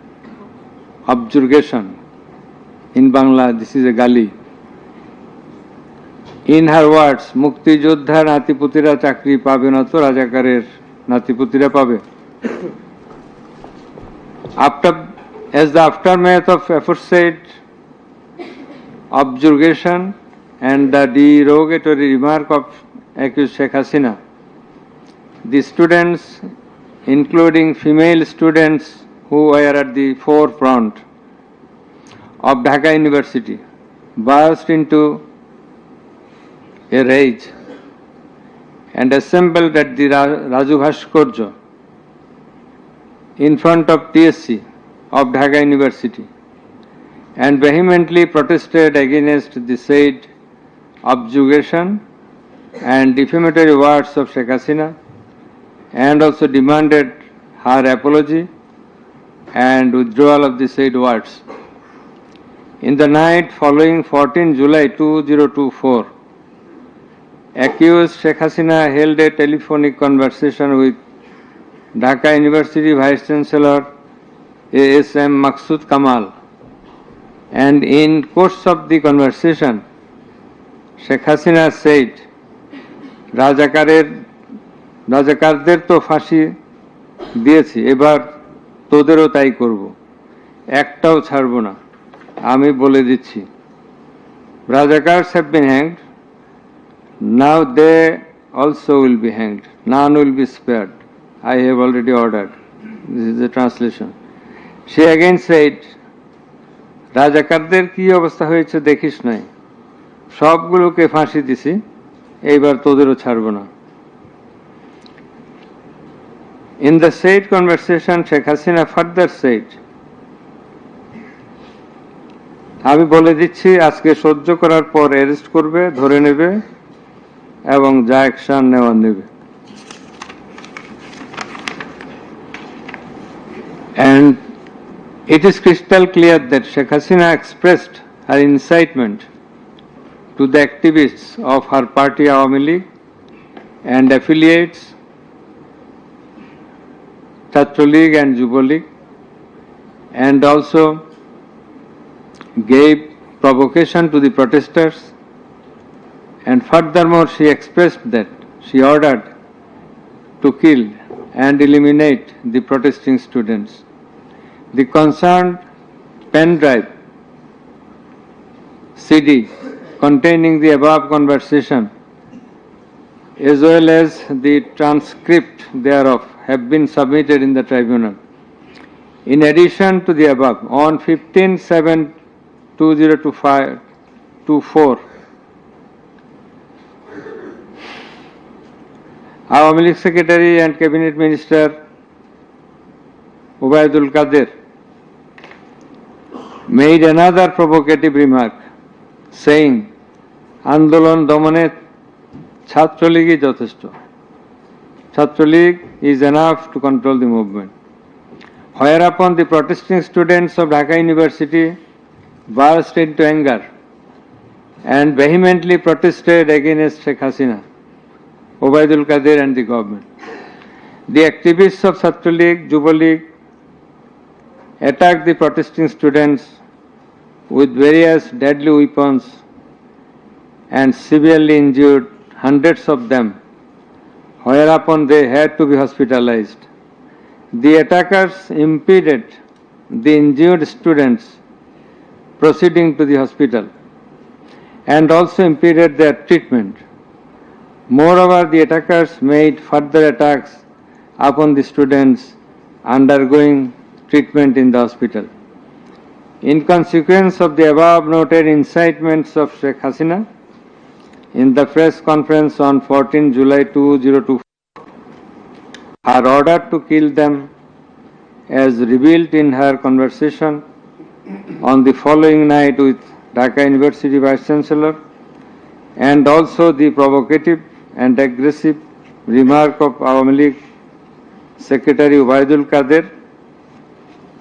objurgation. In Bangla, this is a gali. In her words, Mukti Joddhar Natiputira Chakri pabe na to Rajakarer Natiputira pabe. As the aftermath of aforesaid objurgation and the derogatory remark of accused Sheikh Hasina, the students, including female students who were at the forefront of Dhaka University, burst into a rage and assembled at the Raju Bhaskarya in front of TSC of Dhaka University and vehemently protested against the said objurgation and defamatory words of Sheikh Hasina, and also demanded her apology and withdrawal of the said words. In the night following 14 July 2024, accused Sheikh Hasina held a telephonic conversation with Dhaka University Vice Chancellor ASM Maksud Kamal, and in course of the conversation, Sheikh Hasina said, রাজাকারদের তো ফাঁসি দিয়েছি, এবার তোদেরও তাই করব, একটাও ছাড়ব না, আমি বলে দিচ্ছি। Rajakars have been hanged, now they also will be hanged, none will be spared, I have already ordered. This is the translation. She again said, রাজাকারদের কি অবস্থা হয়েছে দেখিস নাই, সবগুলোকে ফাঁসি দিছি, এইবার তোদেরও ছাড়ব না। In the said conversation, Sheikh Hasina further said, আমি বলে দিচ্ছি আজকে সহ্য করার পর অ্যারেস্ট করবে, ধরে নেবে এবং যা অ্যাকশন নেওয়ার নেবে। And it is crystal clear that Sheikh Hasina expressed her incitement to the activists of her party Awami League and affiliates Chhatra League and Yuva League, and also gave provocation to the protesters, and furthermore she expressed that she ordered to kill and eliminate the protesting students. The concerned pen drive CD containing the above conversation as well as the transcript thereof have been submitted in the tribunal. In addition to the above, on 15/7/2024, Awami League Secretary and Cabinet Minister Ubaidul Qadir made another provocative remark, saying, Andolon Domane Chhatra League is যথেষ্ট. Chhatra League is enough to control the movement. Whereupon the protesting students of Dhaka University burst into anger and vehemently protested against Sheikh Hasina, Ubaidul Qadir and the government. The activists of Chhatra League, Yuva League attacked the protesting students with various deadly weapons and severely injured hundreds of them, whereupon they had to be hospitalized. The attackers impeded the injured students proceeding to the hospital and also impeded their treatment. Moreover, the attackers made further attacks upon the students undergoing treatment in the hospital. In consequence of the above noted incitements of Sheikh Hasina, in the press conference on 14 July 2024 are ordered to kill them as revealed in her conversation on the following night with Dhaka University Vice Chancellor, and also the provocative and aggressive remark of Awami League Secretary Ubaidul Qadir,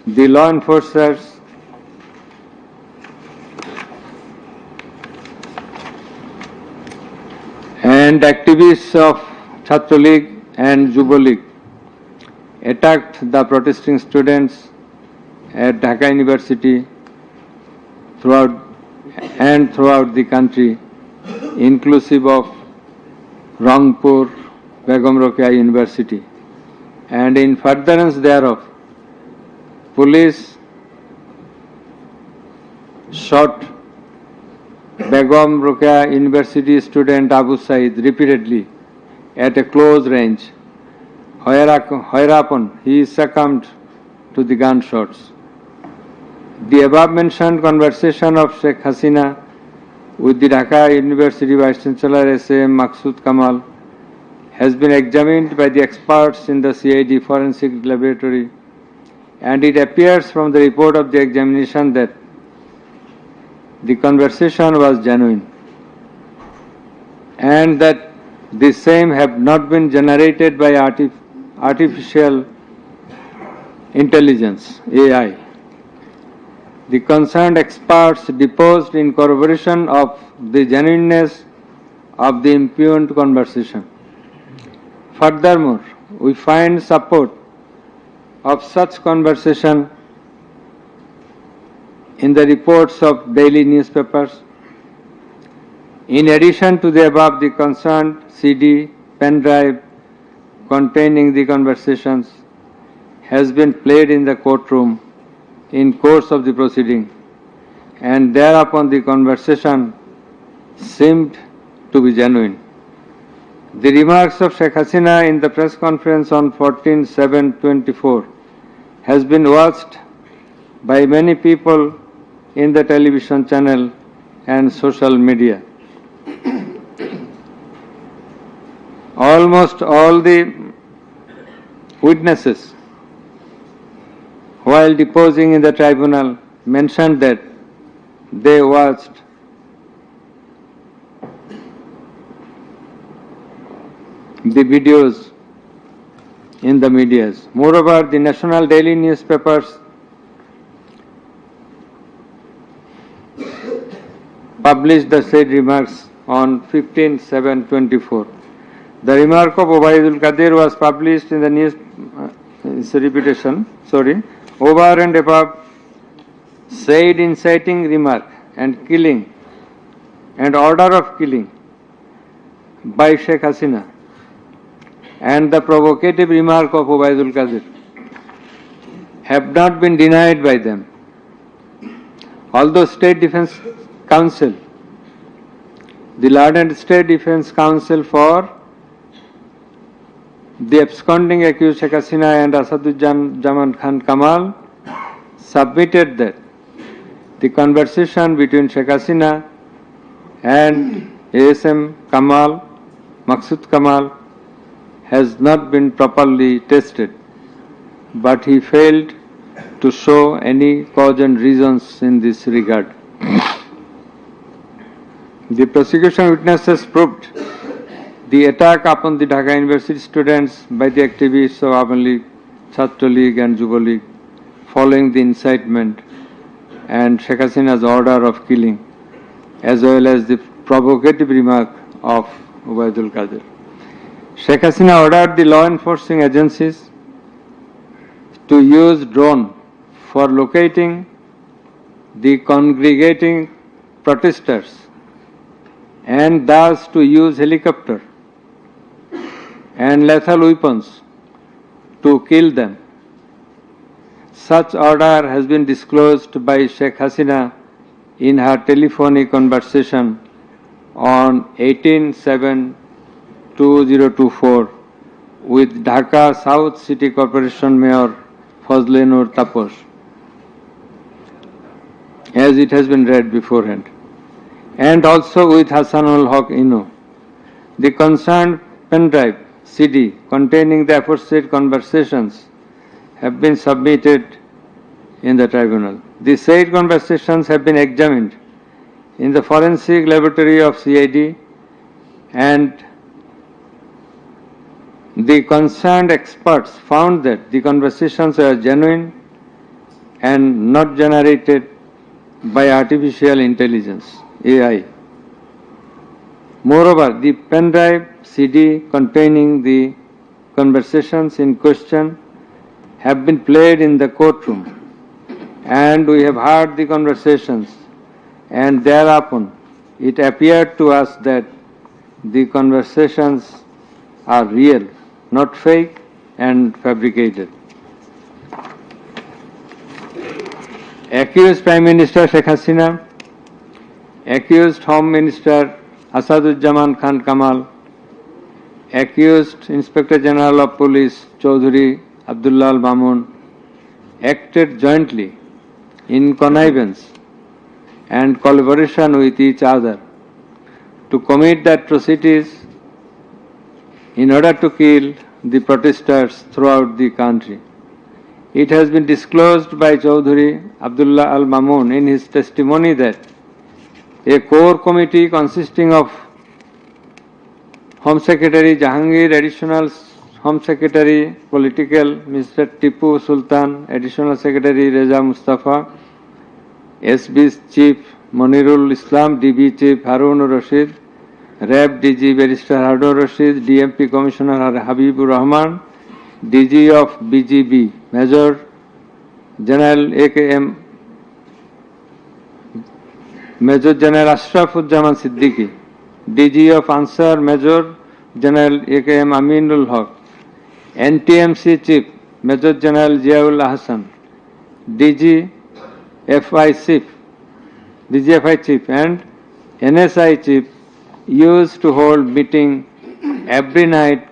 the law enforcers and activists of Chhatra League and Yuva League attacked the protesting students at Dhaka University throughout the country, inclusive of Rangpur, Begum Rokeya University. And in furtherance thereof, police shot Begum Rokeya University student Abu Said repeatedly at a close range, whereupon he succumbed to the gunshots. The above mentioned conversation of Sheikh Hasina with the Dhaka University Vice Chancellor S.M. Maksud Kamal has been examined by the experts in the CID Forensic Laboratory, and it appears from the report of the examination that the conversation was genuine and that the same have not been generated by artificial intelligence, AI. The concerned experts deposed in corroboration of the genuineness of the impugned conversation. Furthermore, we find support of such conversation in the reports of daily newspapers. In addition to the above, the concerned CD, pen drive containing the conversations has been played in the courtroom in course of the proceeding, and thereupon the conversation seemed to be genuine. The remarks of Sheikh Hasina in the press conference on 14/7/24 has been watched by many people in the television channel and social media. Almost all the witnesses, while deposing in the tribunal, mentioned that they watched the videos in the medias. Moreover, the national daily newspapers published the said remarks on 15/7/24. The remark of Ubaidul Qadir was published in the news. It's a repetition. Over and above said inciting remark and killing and order of killing by Sheikh Hasina and the provocative remark of Ubaidul Qadir have not been denied by them. Although State Defence Council, the Learned State Defence Council for the absconding accused Sheikh Hasina and Asaduজ্জামান Khan Kamal submitted that the conversation between Sheikh Hasina and ASM Kamal, Maksud Kamal, has not been properly tested, but he failed to show any cogent reasons in this regard. The prosecution witnesses proved the attack upon the Dhaka University students by the activists of Awami League, Chhatra League and Yuva League following the incitement and Sheikh Hasina's order of killing, as well as the provocative remark of Ubaidul Qadir. Sheikh Hasina ordered the law enforcing agencies to use drone for locating the congregating protesters and thus to use helicopter and lethal weapons to kill them. Such order has been disclosed by Sheikh Hasina in her telephonic conversation on 18/7/2024 with Dhaka South City Corporation Mayor Fazle Nur Taposh, as it has been read beforehand. and also with Hassanul Haq Inu. The concerned pen drive CD containing the aforesaid conversations have been submitted in the tribunal. The said conversations have been examined in the forensic laboratory of CID, and the concerned experts found that the conversations were genuine and not generated by artificial intelligence, AI. Moreover, the pen drive CD containing the conversations in question have been played in the courtroom, and we have heard the conversations, and thereupon it appeared to us that the conversations are real, not fake and fabricated. Accused Prime Minister Sheikh Hasina, accused Home Minister Asaduzzaman Khan Kamal, accused Inspector General of Police Chaudhry Abdullah Al Mamun acted jointly in connivance and collaboration with each other to commit the atrocities in order to kill the protesters throughout the country. It has been disclosed by Chaudhry Abdullah Al Mamun in his testimony that a core committee consisting of Home Secretary Jahangir, Additional Home Secretary Political Mr. Tipu Sultan, Additional Secretary Reza Mustafa, SB's Chief Monirul Islam, DB Chief Harun Rashid, RAB DG Barrister Harun Rashid, DMP Commissioner Habibur Rahman, DG of BGB Major General AKM Major General Ashrafuzzaman Siddiqui, DG of Ansar Major General AKM Aminul Haq, NTMC Chief Major General Ziaul Ahsan, DGFI Chief and NSI Chief used to hold meeting every night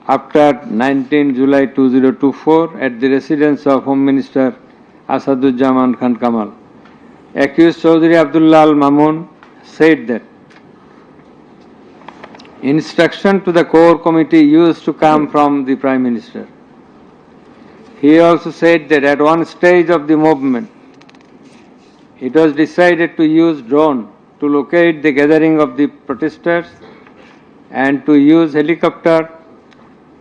after 19 July 2024 at the residence of Home Minister Asaduzzaman Khan Kamal. Accused Chaudhry Abdullah Al Mamun said that instruction to the core committee used to come from the Prime Minister. He also said that at one stage of the movement, it was decided to use drone to locate the gathering of the protesters and to use helicopter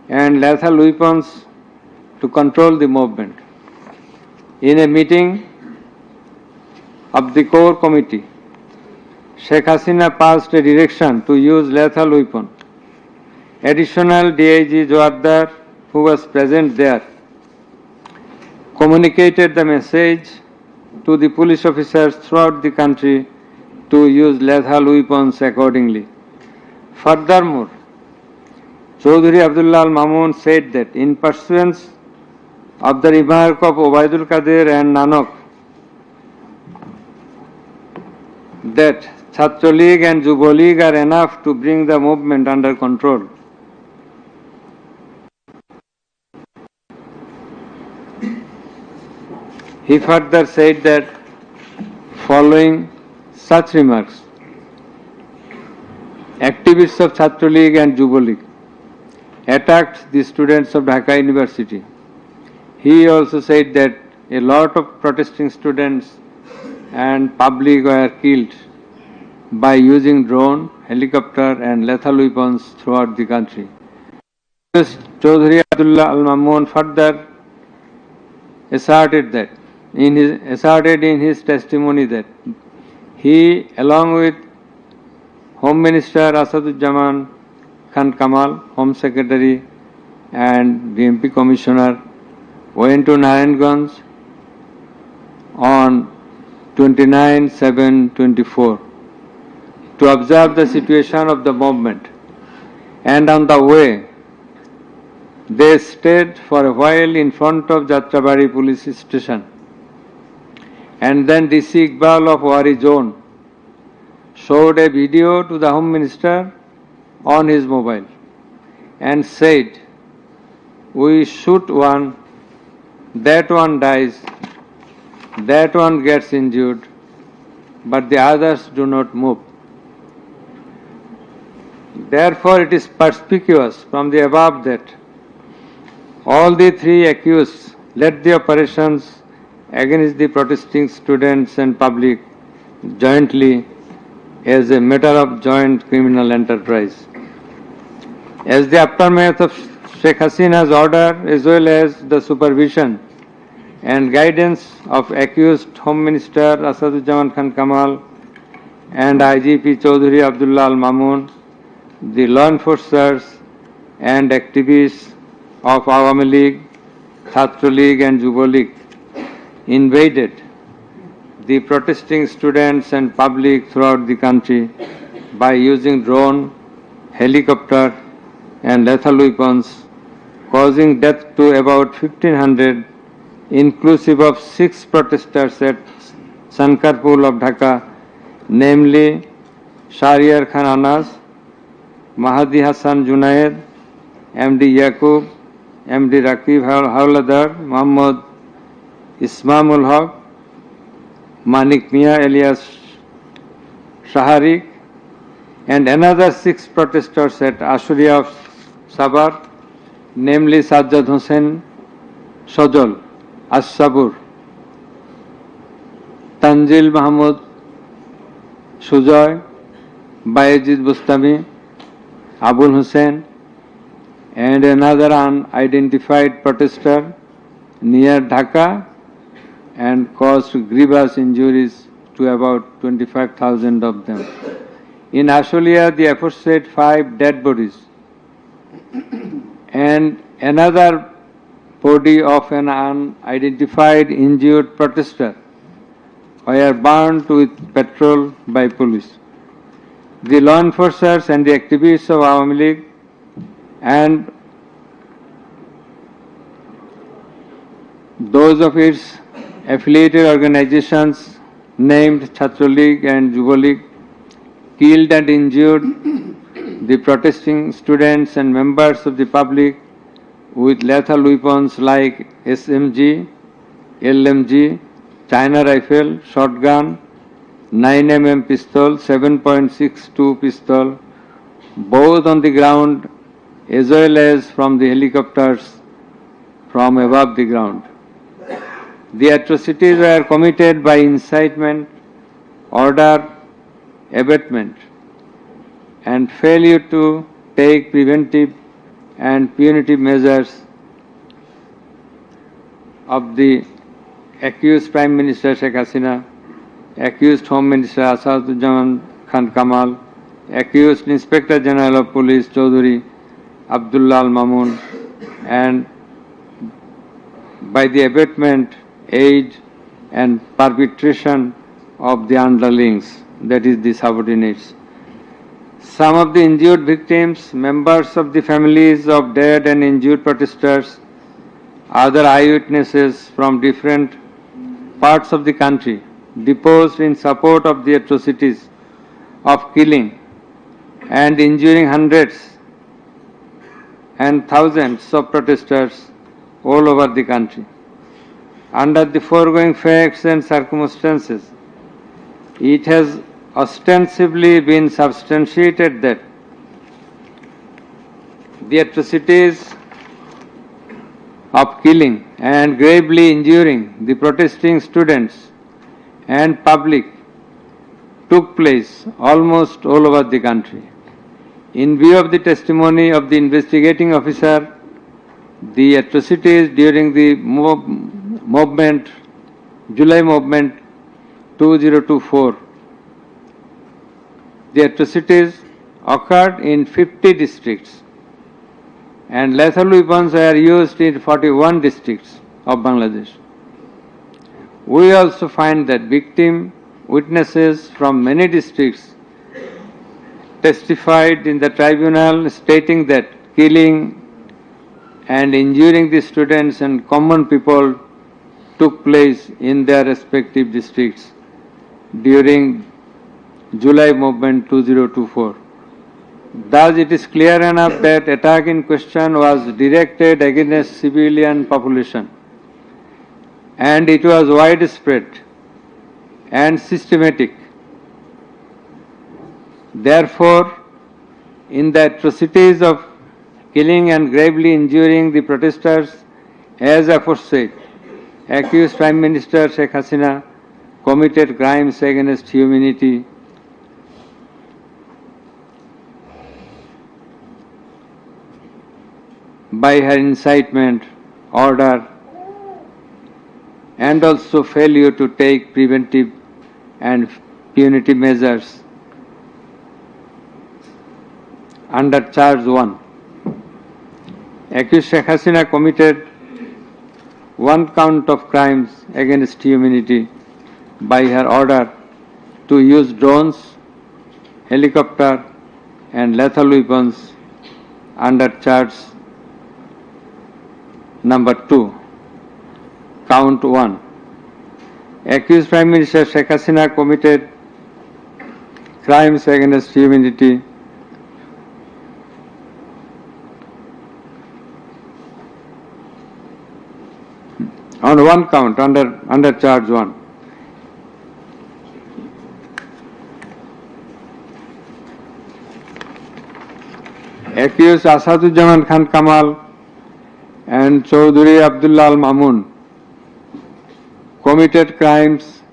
and lethal weapons to control the movement. In a meeting of the core committee, Sheikh Hasina passed a direction to use lethal weapon. Additional DIG Joardar, who was present there, communicated the message to the police officers throughout the country to use lethal weapons accordingly. Furthermore, Chaudhry Abdullah Al Mamun said that in pursuance of the remark of Obaidul Qadir and Nanak that Chhatra League and Jubo League are enough to bring the movement under control. He further said that following such remarks, activists of Chhatra League and Jubo League attacked the students of Dhaka University. He also said that a lot of protesting students and public were killed by using drone, helicopter and lethal weapons throughout the country. Chaudhry Abdullah Al Mamun further asserted in his testimony that he, along with Home Minister Asaduzzaman Khan Kamal, Home Secretary and DMP Commissioner, went to Narayanganj on 29/7/24 to observe the situation of the movement, and on the way they stayed for a while in front of Jatrabari police station, and then DC Iqbal of Wari Zone showed a video to the Home Minister on his mobile and said, "We shoot one, that one dies, that one gets injured, but the others do not move. Therefore, it is perspicuous from the above that all the three accused led the operations against the protesting students and public jointly as a matter of joint criminal enterprise. As the aftermath of Sheikh Hasina's order, as well as the supervision and guidance of accused Home Minister Asaduজ্জামান Khan Kamal and IGP Chaudhry Abdullah Al Mamun, the law enforcers and activists of Awami League, Chhatra League and Yuva League invaded the protesting students and public throughout the country by using drone, helicopter and lethal weapons, causing death to about 1,500, inclusive of 6 protesters at Sankarpur of Dhaka, namely Shahriar Khan Anas, Mahdi Hassan Junaid, MD Yaqub, MD Rakib Hauladar, Muhammad Ismamul Haq, Manik Mia alias Shaharik, and another 6 protesters at Ashuria of Sabar, namely Sajjad Hussain Sojol, As-Sabur, Tanzil Mahmud Sujoy, Bayezid Bustami, Abul Hussain, and another unidentified protester near Dhaka, and caused grievous injuries to about 25,000 of them. In Ashulia, the aforesaid 5 dead bodies and another body of an unidentified injured protester were burned with petrol by police. The law enforcers and the activists of Awami League and those of its affiliated organizations named Chhatra League and Yuva League killed and injured the protesting students and members of the public with lethal weapons like SMG, LMG, China rifle, shotgun, 9mm pistol, 7.62 pistol, both on the ground as well as from the helicopters from above the ground. The atrocities were committed by incitement, order, abatement, and failure to take preventive and punitive measures of the accused Prime Minister Sheikh Hasina, accused Home Minister Asaduজ্জামান Khan Kamal, accused Inspector General of Police Chaudhry Abdullah Al Mamun, and by the abatement, aid and perpetration of the underlings, that is the subordinates. Some of the injured victims, members of the families of dead and injured protesters, other eyewitnesses from different parts of the country deposed in support of the atrocities of killing and injuring hundreds and thousands of protesters all over the country. Under the foregoing facts and circumstances, it has ostensibly been substantiated that the atrocities of killing and gravely injuring the protesting students and public took place almost all over the country. In view of the testimony of the investigating officer, the atrocities during the movement, July movement 2024, the atrocities occurred in 50 districts and lethal weapons were used in 41 districts of Bangladesh. We also find that victim witnesses from many districts testified in the tribunal stating that killing and injuring the students and common people took place in their respective districts during July movement 2024. Thus, it is clear enough that attack in question was directed against civilian population, and it was widespread and systematic Therefore, in the atrocities of killing and gravely injuring the protesters as aforesaid, accused Prime Minister Sheikh Hasina committed crimes against humanity by her incitement, order, and also failure to take preventive and punitive measures under charge 1. Accused Sheikh Hasina committed one count of crimes against humanity by her order to use drones, helicopter and lethal weapons under charge number 2. Count 1. Accused Prime Minister Sheikh Hasina committed crimes against humanity on one count under charge 1. Accused Asadujaman Khan Kamal and Chaudhuri Abdullah Al Mamun committed crimes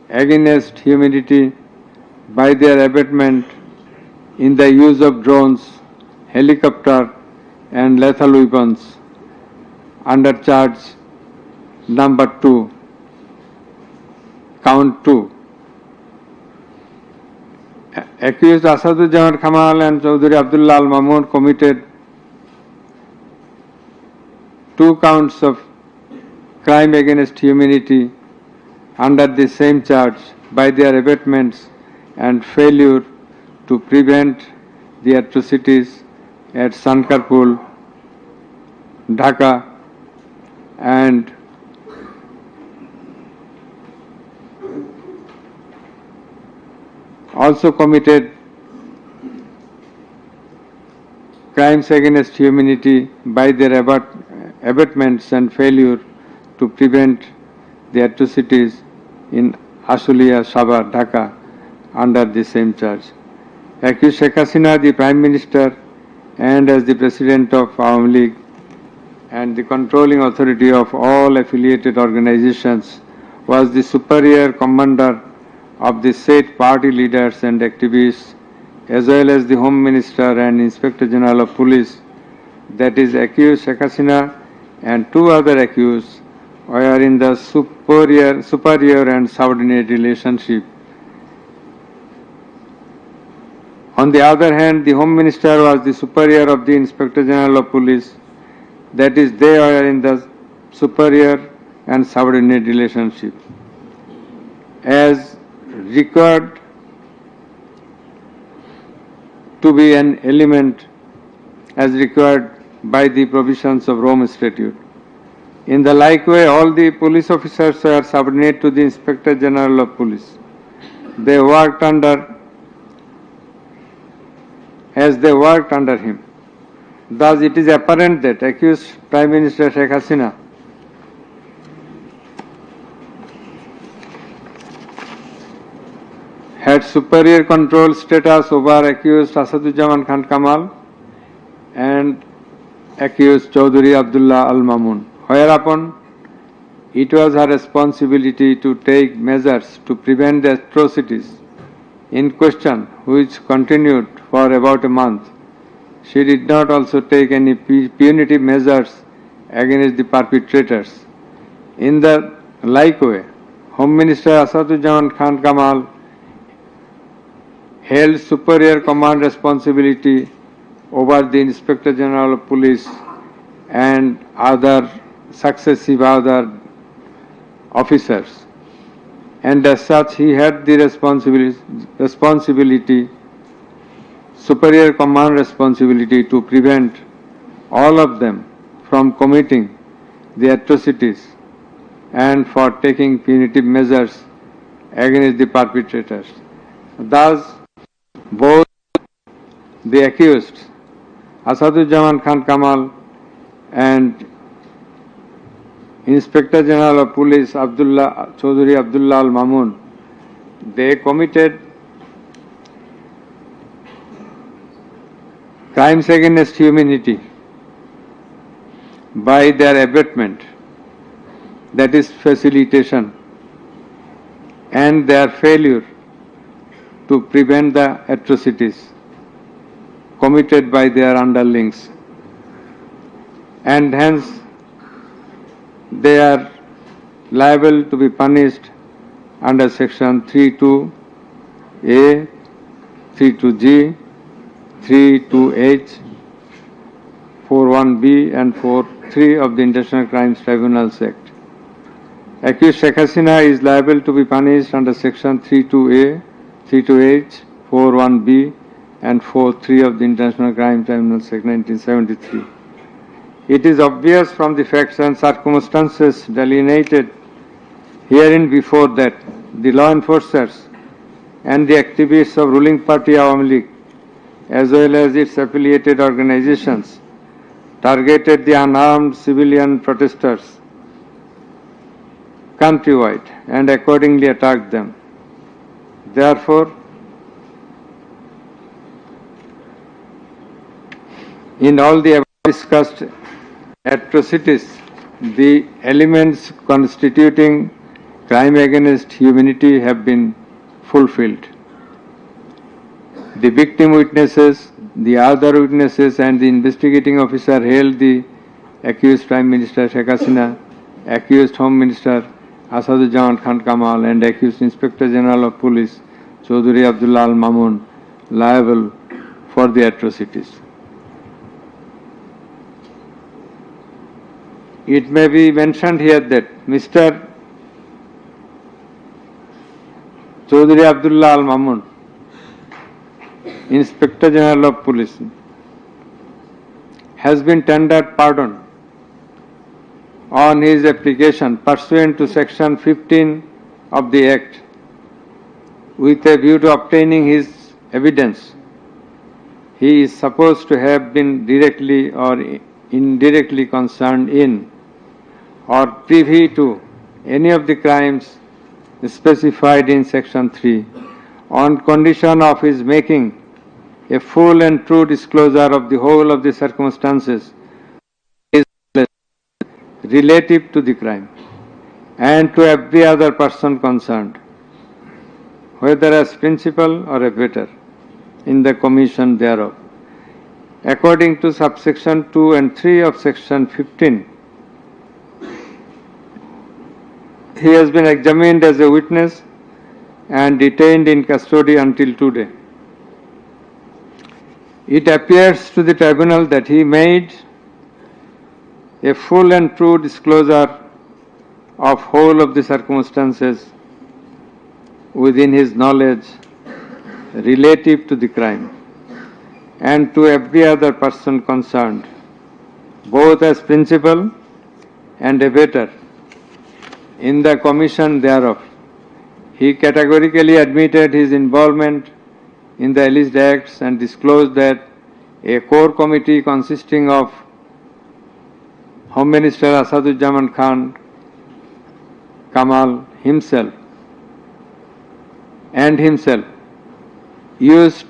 against humanity by their abatement in the use of drones, helicopter and lethal weapons under charge number 2, count 2. Accused Asadujaman Kamal and Chaudhuri Abdullah Al Mamun committed 2 counts of crime against humanity under the same charge by their abatements and failure to prevent the atrocities at Sankarpur, Dhaka, and also committed crimes against humanity by their abatements and failure to prevent the atrocities in Ashulia, Sabar, Dhaka under the same charge. Accused Sheikh Hasina, the Prime Minister and as the President of Awami League and the controlling authority of all affiliated organizations, was the superior commander of the said party leaders and activists, as well as the Home Minister and Inspector General of Police, that is accused Sheikh Hasina and 2 other accused were in the superior and subordinate relationship. On the other hand, the Home Minister was the superior of the Inspector General of Police, that is they were in the superior and subordinate relationship. As required to be an element as required by the provisions of Rome Statute. In the like way, all the police officers were subordinate to the Inspector General of Police. They worked under him. Thus, it is apparent that accused Prime Minister Sheikh Hasina had superior control status over accused Asadujaman Khan Kamal and accused Chaudhuri Abdullah Al Mamun, whereupon it was her responsibility to take measures to prevent the atrocities in question, which continued for about a month. She did not also take any punitive measures against the perpetrators. In the like way, Home Minister Asadujaman Khan Kamal held superior command responsibility over the Inspector General of Police and other successive other officers, and as such he had the responsibility, superior command responsibility to prevent all of them from committing the atrocities and for taking punitive measures against the perpetrators. Thus, both the accused Asadujaman Khan Kamal and Inspector General of Police Chaudhuri Abdullah Al Mamun, they committed crimes against humanity by their abatement, that is facilitation, and their failure to prevent the atrocities committed by their underlings, and hence they are liable to be punished under section 32A, 32G, 32H, 41B and 43 of the International Crimes Tribunals Act. Accused Sheikh Hasina is liable to be punished under section 32A, 32H, 41B and 43 of the International Crimes Tribunals Act 1973. It is obvious from the facts and circumstances delineated herein before that the law enforcers and the activists of ruling party Awami League, as well as its affiliated organizations, targeted the unarmed civilian protesters countrywide and accordingly attacked them. Therefore, in all the above discussed atrocities, the elements constituting crime against humanity have been fulfilled. The victim witnesses, the other witnesses and the investigating officer held the accused Prime Minister Sheikh Hasina, accused Home Minister Asaduzzaman Khan Kamal and accused Inspector General of Police Chaudhry Abdullah Al Mamun liable for the atrocities. It may be mentioned here that Mr. Chaudhry Abdullah Al Mamun, Inspector General of Police, has been tendered pardon on his application pursuant to section 15 of the Act with a view to obtaining his evidence. He is supposed to have been directly or indirectly concerned in or privy to any of the crimes specified in section 3 on condition of his making a full and true disclosure of the whole of the circumstances relative to the crime and to every other person concerned, whether as principal or abettor in the commission thereof. According to subsection 2 and 3 of section 15, he has been examined as a witness and detained in custody until today. It appears to the tribunal that he made a full and true disclosure of whole of the circumstances within his knowledge relative to the crime and to every other person concerned, both as principal and abettor in the commission thereof. He categorically admitted his involvement in the alleged acts and disclosed that a core committee consisting of Home Minister Asaduzzaman Khan Kamal himself used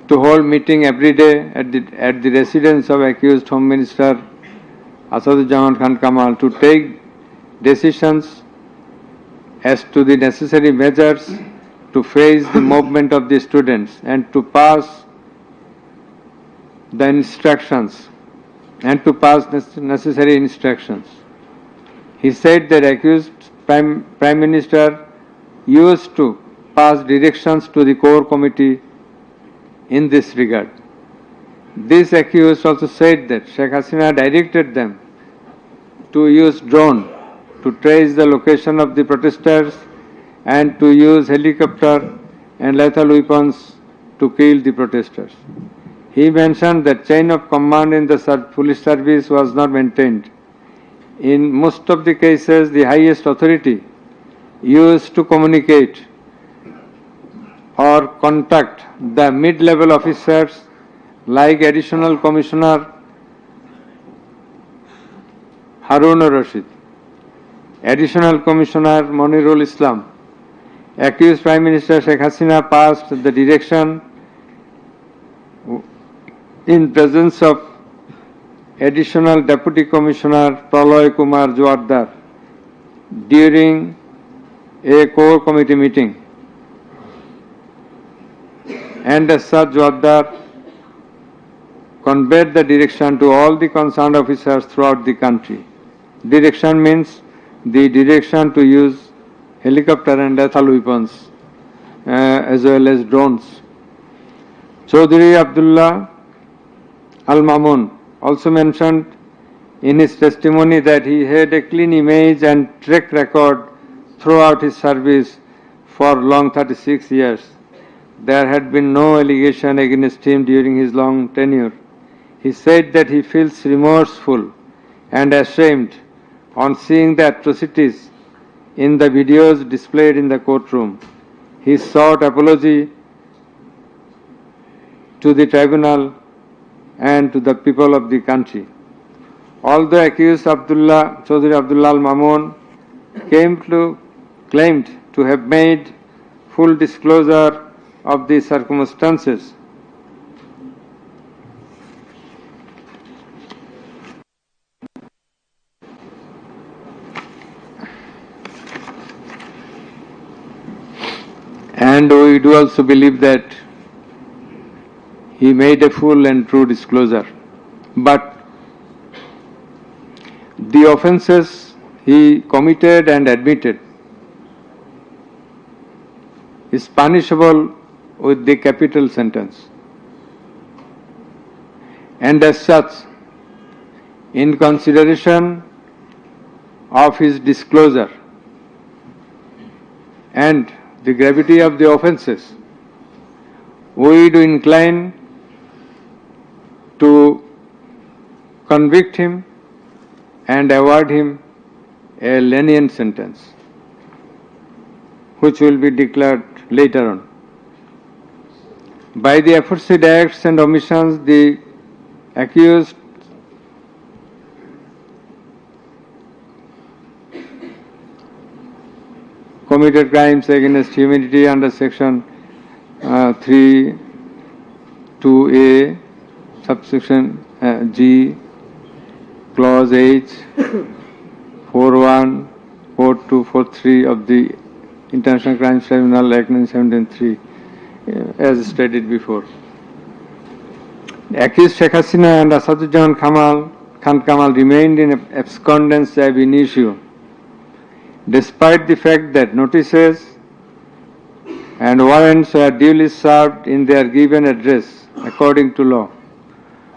to hold meeting every day at the residence of accused Home Minister Asaduzzaman Khan Kamal to take decisions as to the necessary measures to face the movement of the students and to pass the instructions and to pass necessary instructions. He said that accused Prime Minister used to pass directions to the core committee in this regard. This accused also said that Sheikh Hasina directed them to use drone to trace the location of the protesters and to use helicopter and lethal weapons to kill the protesters. He mentioned that chain of command in the police service was not maintained. In most of the cases, the highest authority used to communicate or contact the mid-level officers like Additional Commissioner Harun Rashid, Additional Commissioner Monirul Islam. Accused Prime Minister Sheikh Hasina passed the direction in presence of Additional Deputy Commissioner Praloy Kumar Joardar during a core committee meeting. And as such, Joardar conveyed the direction to all the concerned officers throughout the country. Direction means the direction to use helicopter and lethal weapons as well as drones. Chaudhry Abdullah Al Mamun also mentioned in his testimony that he had a clean image and track record throughout his service for long 36 years. There had been no allegation against him during his long tenure. He said that he feels remorseful and ashamed on seeing the atrocities in the videos displayed in the courtroom. He sought apology to the tribunal and to the people of the country. Although accused Chaudhry Abdullah Al Mamun claimed to have made full disclosure of the circumstances, and we do also believe that he made a full and true disclosure. But the offences he committed and admitted is punishable with the capital sentence. And as such, in consideration of his disclosure and the gravity of the offences, we do incline to convict him and award him a lenient sentence, which will be declared later on. By the aforesaid acts and omissions, the accused committed crimes against humanity under section 3(2)(a), subsection G, clause H, 4(1), 4(2), 4(3) of the International Crimes Tribunal Act 1973, as stated before. The accused Sheikh Hasina and Asaduজ্জামান Khan Kamal remained in abscondence ab initio, despite the fact that notices and warrants were duly served in their given address according to law.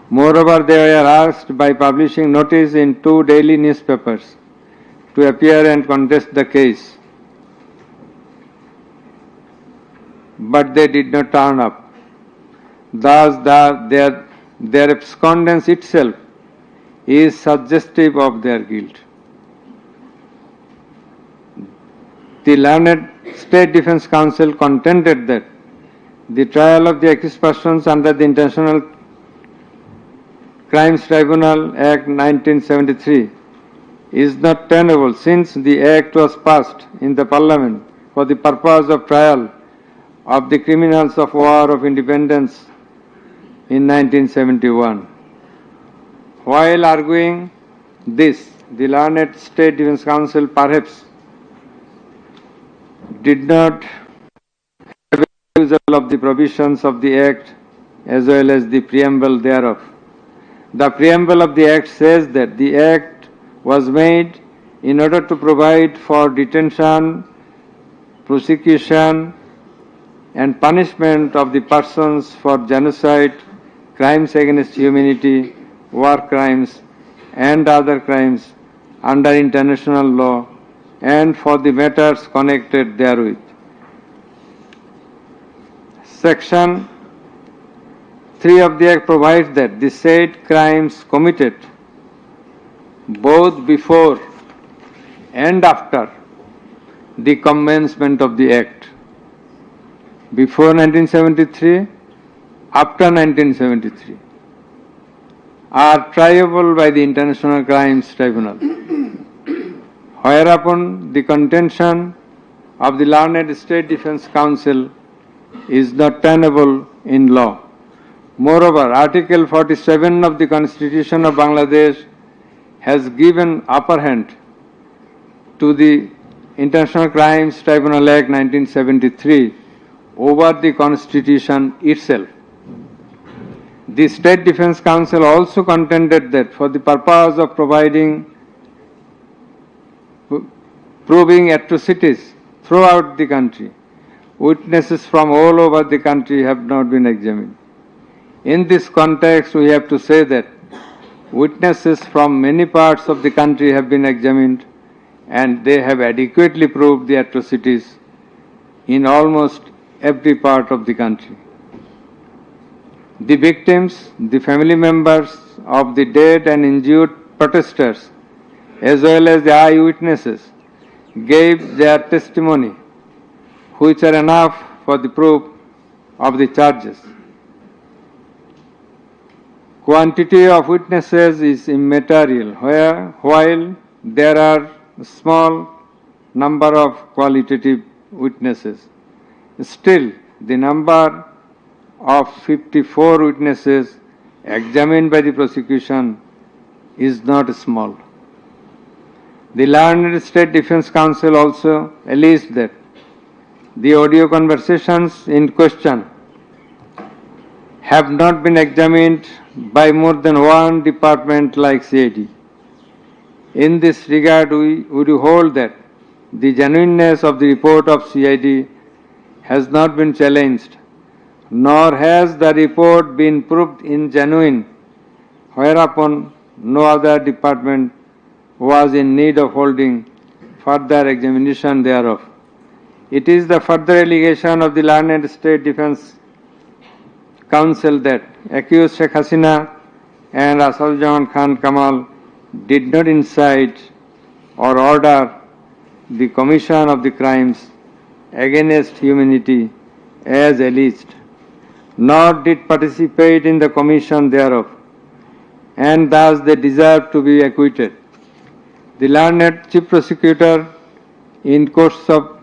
Moreover, they were asked by publishing notice in 2 daily newspapers to appear and contest the case, but they did not turn up. Thus, their abscondence itself is suggestive of their guilt. The learned State Defence Counsel contended that the trial of the accused persons under the International Crimes Tribunal Act 1973 is not tenable, since the Act was passed in the Parliament for the purpose of trial of the criminals of War of Independence in 1971. While arguing this, the learned State Defence Counsel perhaps did not have a refusal of the provisions of the Act as well as the preamble thereof. The preamble of the Act says that the Act was made in order to provide for detention, prosecution, and punishment of the persons for genocide, crimes against humanity, war crimes, and other crimes under international law, and for the matters connected therewith. Section 3 of the Act provides that the said crimes committed both before and after the commencement of the Act, before 1973, after 1973, are triable by the International Crimes Tribunal. Whereupon the contention of the learned State Defence Counsel is not tenable in law. Moreover, Article 47 of the Constitution of Bangladesh has given upper hand to the International Crimes Tribunal Act 1973 over the Constitution itself. The State Defence Council also contended that for the purpose of proving atrocities throughout the country, witnesses from all over the country have not been examined. In this context, we have to say that witnesses from many parts of the country have been examined and they have adequately proved the atrocities in almost every part of the country. The victims, the family members of the dead and injured protesters, as well as the eyewitnesses, gave their testimony, which are enough for the proof of the charges. Quantity of witnesses is immaterial, while there are a small number of qualitative witnesses. Still, the number of 54 witnesses examined by the prosecution is not small. The learned State Defence Council also alleged that the audio conversations in question have not been examined by more than one department like CID. In this regard, we would hold that the genuineness of the report of CID has not been challenged, nor has the report been proved ingenuine, whereupon no other department was in need of holding further examination thereof. It is the further allegation of the learned State Defence Council that accused Sheikh Hasina and Asaduzzaman Khan Kamal did not incite or order the commission of the crimes against humanity as alleged, nor did participate in the commission thereof, and thus they deserve to be acquitted. The learned Chief Prosecutor, in course of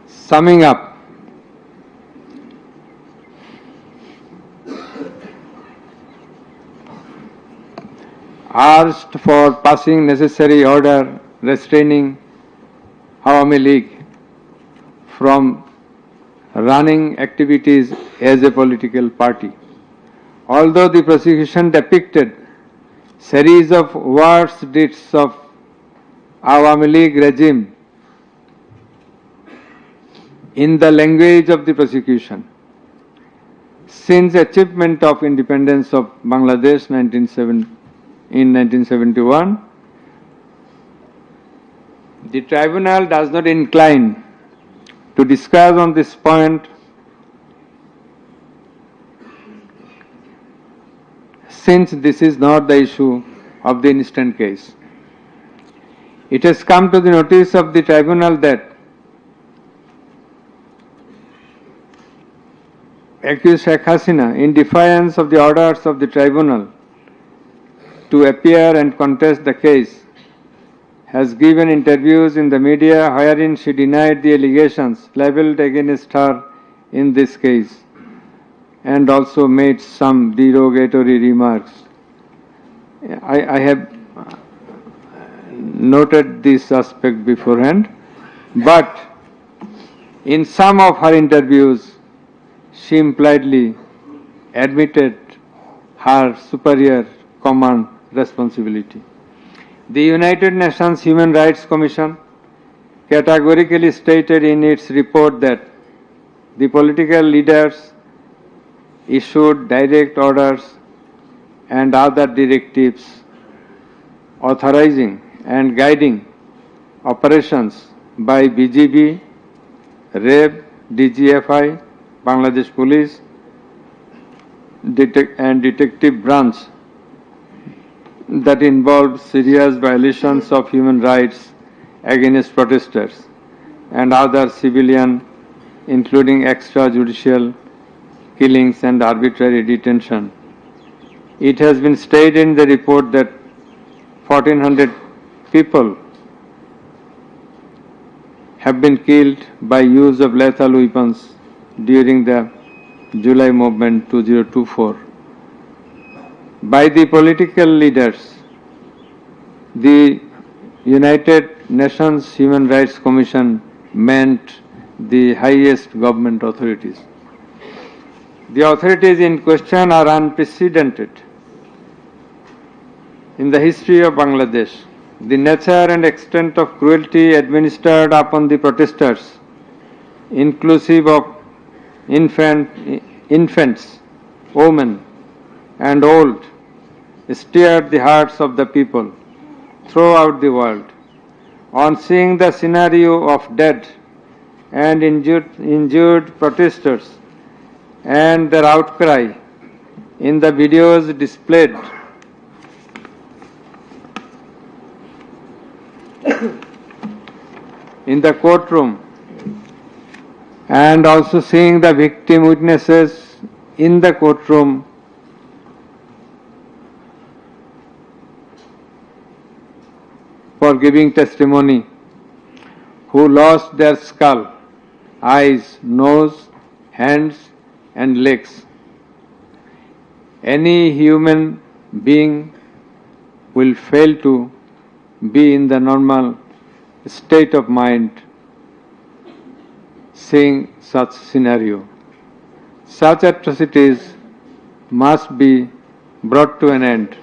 summing up, asked for passing necessary order restraining Awami League from running activities as a political party. Although the prosecution depicted series of worst deeds of Awami League regime in the language of the prosecution, since achievement of independence of Bangladesh in 1971, the tribunal does not incline to discuss on this point, since this is not the issue of the instant case. It has come to the notice of the tribunal that accused Sheikh Hasina, in defiance of the orders of the tribunal to appear and contest the case, has given interviews in the media wherein she denied the allegations leveled against her in this case and also made some derogatory remarks. I have noted this aspect beforehand, but in some of her interviews, she impliedly admitted her superior command responsibility. The United Nations Human Rights Commission categorically stated in its report that the political leaders issued direct orders and other directives authorizing and guiding operations by BGB, REB, DGFI, Bangladesh Police and Detective Branch that involved serious violations of human rights against protesters and other civilian, including extrajudicial killings and arbitrary detention. It has been stated in the report that 1,400 people have been killed by use of lethal weapons during the July movement 2024 by the political leaders, the United Nations Human Rights Commission meant the highest government authorities. The authorities in question are unprecedented in the history of Bangladesh. The nature and extent of cruelty administered upon the protesters, inclusive of infants, women, and old, stirred the hearts of the people throughout the world. On seeing the scenario of dead and injured protesters and their outcry in the videos displayed in the courtroom, and also seeing the victim witnesses in the courtroom, for giving testimony, who lost their skull, eyes, nose, hands, and legs. Any human being will fail to be in the normal state of mind seeing such scenario. Such atrocities must be brought to an end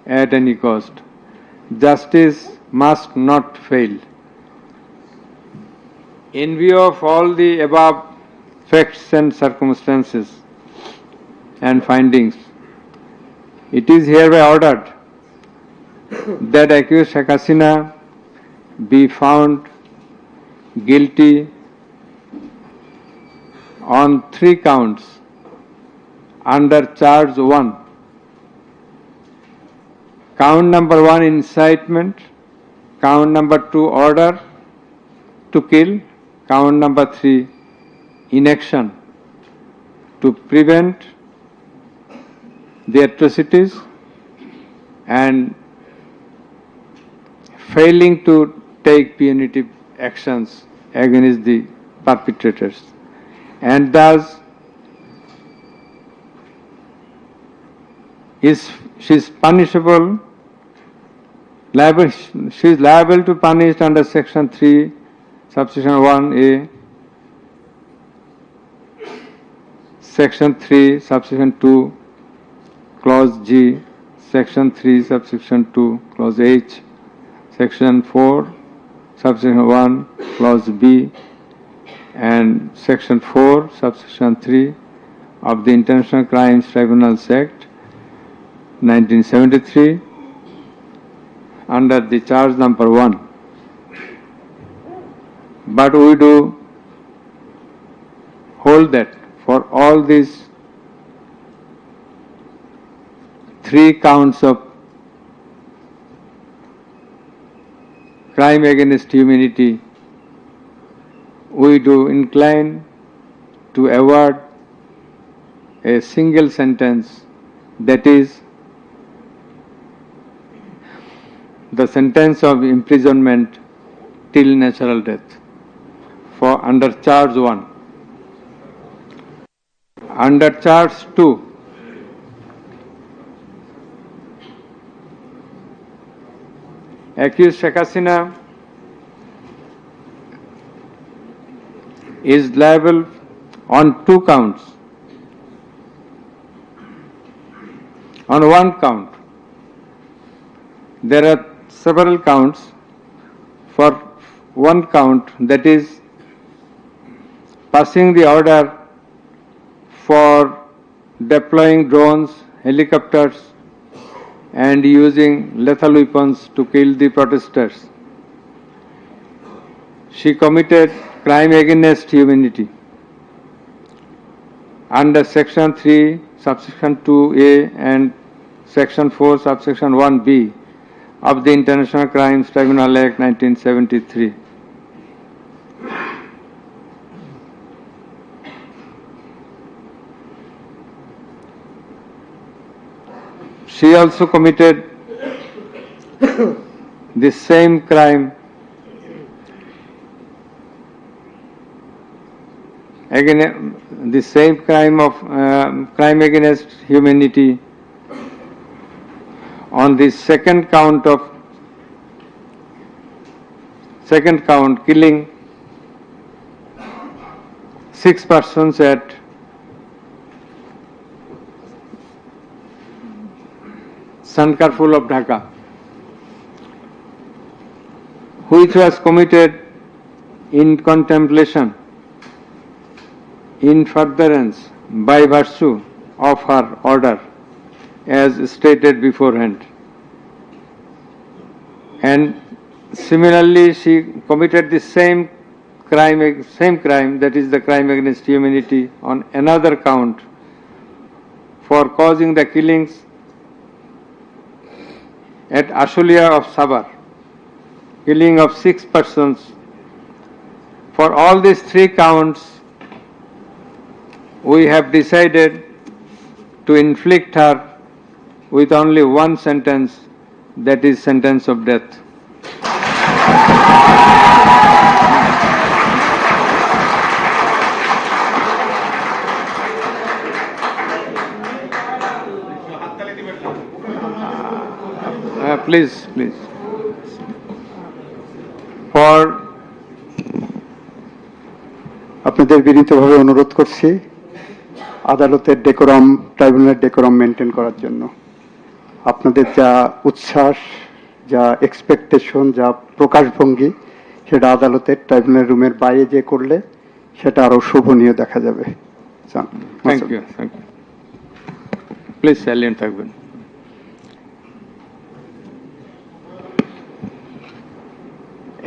at any cost. Justice must not fail. In view of all the above facts and circumstances and findings, it is hereby ordered that accused Sheikh Hasina be found guilty on 3 counts under charge 1. Count number 1, incitement. Count number 2, order to kill. Count number 3, inaction to prevent the atrocities and failing to take punitive actions against the perpetrators, and thus she is punishable, she is liable to punish under section 3, subsection 1A, section 3, subsection 2, clause G, section 3, subsection 2, clause H, section 4, subsection 1, clause B, and section 4, subsection 3 of the International Crimes Tribunals Act 1973 under the charge number 1. But we do hold that for all these 3 counts of crime against humanity, we do incline to award a single sentence, that is the sentence of imprisonment till natural death for under charge 1. Under charge 2, accused Sheikh Hasina is liable on 2 counts. On 1 count, there are several counts. For 1 count, that is passing the order for deploying drones, helicopters, and using lethal weapons to kill the protesters. She committed crime against humanity under section 3, subsection 2A and section 4, subsection 1B of the International Crimes Tribunal Act 1973. She also committed the same crime again, the same crime against humanity. On the second count, killing 6 persons at Sankarpur of Dhaka, which was committed in contemplation, in furtherance, by virtue of her order, as stated beforehand. And similarly, she committed the same crime, that is the crime against humanity, on another count for causing the killings at Ashulia of Sabar, killing of 6 persons. For all these 3 counts, we have decided to inflict her with only one sentence, that is sentence of death. Please. For আপনাদের বিনীতভাবে অনুরোধ করছি আদালতের decorum, ট্রাইব্যুনালের decorum maintain করার জন্য। আপনাদের যা উচ্ছ্বাস, যা এক্সপেকটেশন, যা প্রকাশভঙ্গি, সেটা আদালতের ট্রাইব্যুনাল রুমের বাইরে যে করলে সেটা আরো শোভনীয় দেখা যাবে। Thank you. প্লিজ সাইলেন্ট থাকবেন।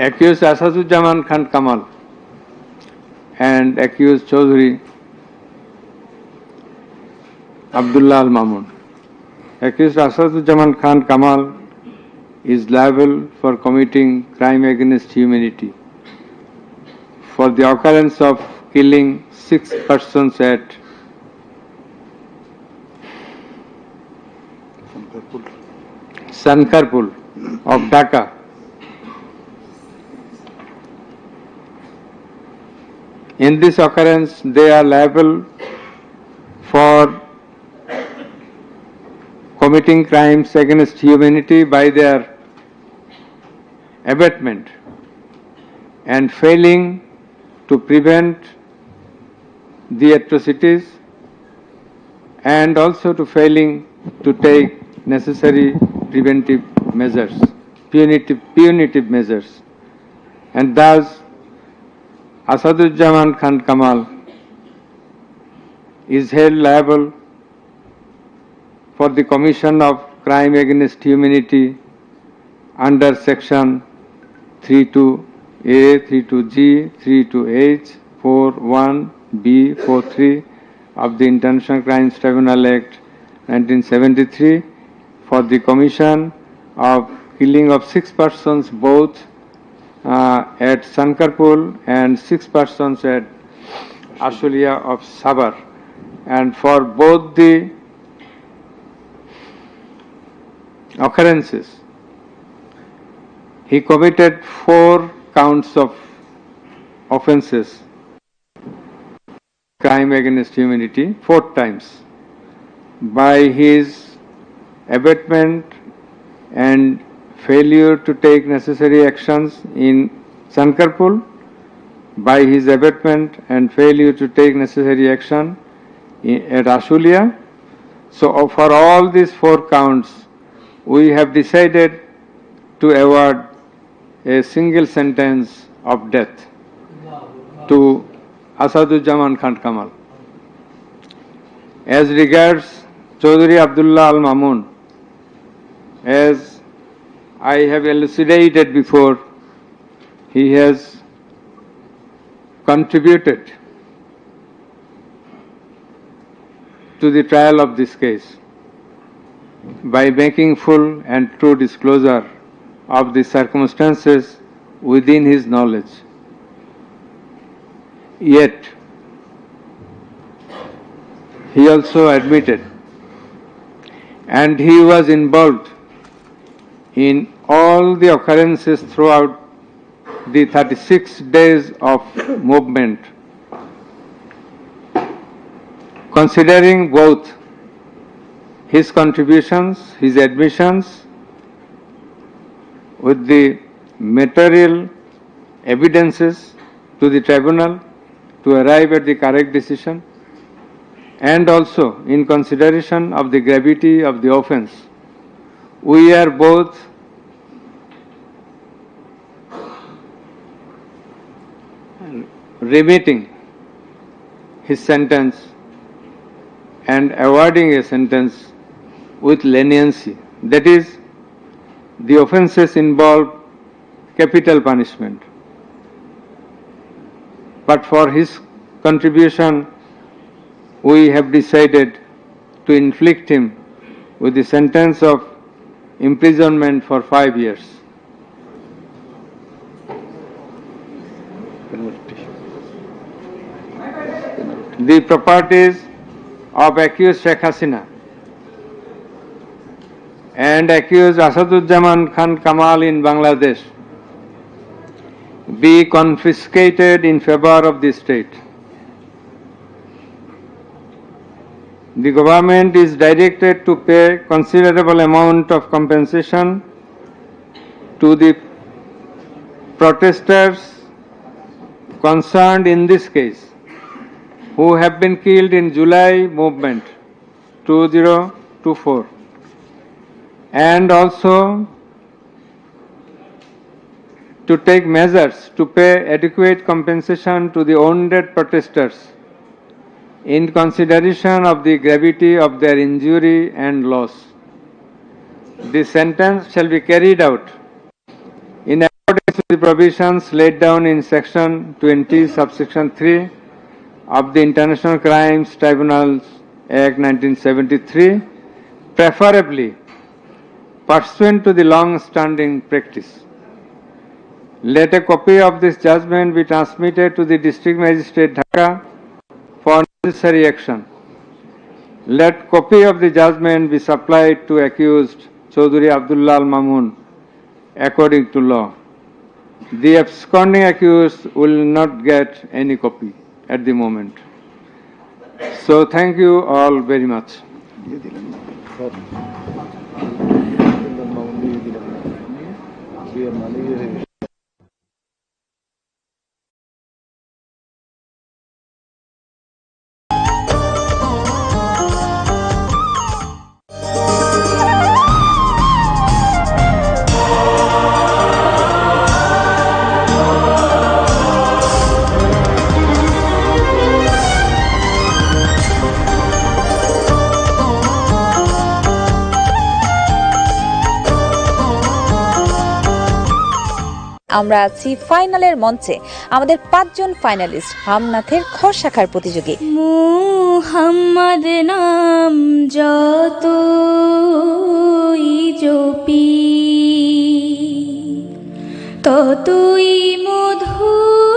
Accused Asaduzzaman Khan Kamal and accused Chaudhry Abdullah Al Mamun. Accused Asaduzzaman Khan Kamal is liable for committing crime against humanity for the occurrence of killing 6 persons at Sankarpur of Dhaka. In this occurrence, they are liable for committing crimes against humanity by their abatement and failing to prevent the atrocities, and also to failing to take necessary preventive measures, punitive measures, and thus Asaduzzaman Khan Kamal is held liable for the commission of crime against humanity under section 32A, 32G, 32H, 41B, 43 of the International Crimes Tribunal Act 1973 for the commission of killing of 6 persons both at Sankarpur and 6 persons at Ashulia of Sabar, and for both the occurrences he committed 4 counts of offences, crime against humanity, 4 times, by his abatement and failure to take necessary actions in Sankarpur, by his abatement and failure to take necessary action at Ashulia. So for all these 4 counts, we have decided to award a single sentence of death to Asaduzzaman Khan Kamal. As regards Chaudhry Abdullah Al Mamun, as I have elucidated before, he has contributed to the trial of this case by making full and true disclosure of the circumstances within his knowledge. Yet, he also admitted, and he was involved in all the occurrences throughout the 36 days of movement considering both his contributions, his admissions, with the material evidences to the tribunal to arrive at the correct decision, and also in consideration of the gravity of the offence, we are both remitting his sentence and awarding a sentence with leniency. That is, the offences involve capital punishment. But for his contribution, we have decided to inflict him with the sentence of imprisonment for 5 years. The properties of accused Sheikh Hasina and accused Asaduzzaman Khan Kamal in Bangladesh be confiscated in favor of the state. The government is directed to pay considerable amount of compensation to the protesters concerned in this case, who have been killed in July movement 2024, and also to take measures to pay adequate compensation to the wounded protesters in consideration of the gravity of their injury and loss. The sentence shall be carried out in accordance with the provisions laid down in Section 20, subsection 3 of the International Crimes Tribunals Act 1973, preferably pursuant to the long-standing practice. Let a copy of this judgment be transmitted to the District Magistrate Dhaka for necessary action. Let copy of the judgment be supplied to accused Chaudhry Abdullah Al Mamun according to law. The absconding accused will not get any copy at the moment. So thank you all very much. আমরা আছি ফাইনালের মঞ্চে আমাদের 5 জন finalist হামনাথের খ শাখার প্রতিযোগী। মুহাম্মদ নাম যতই জপি ততই মধুর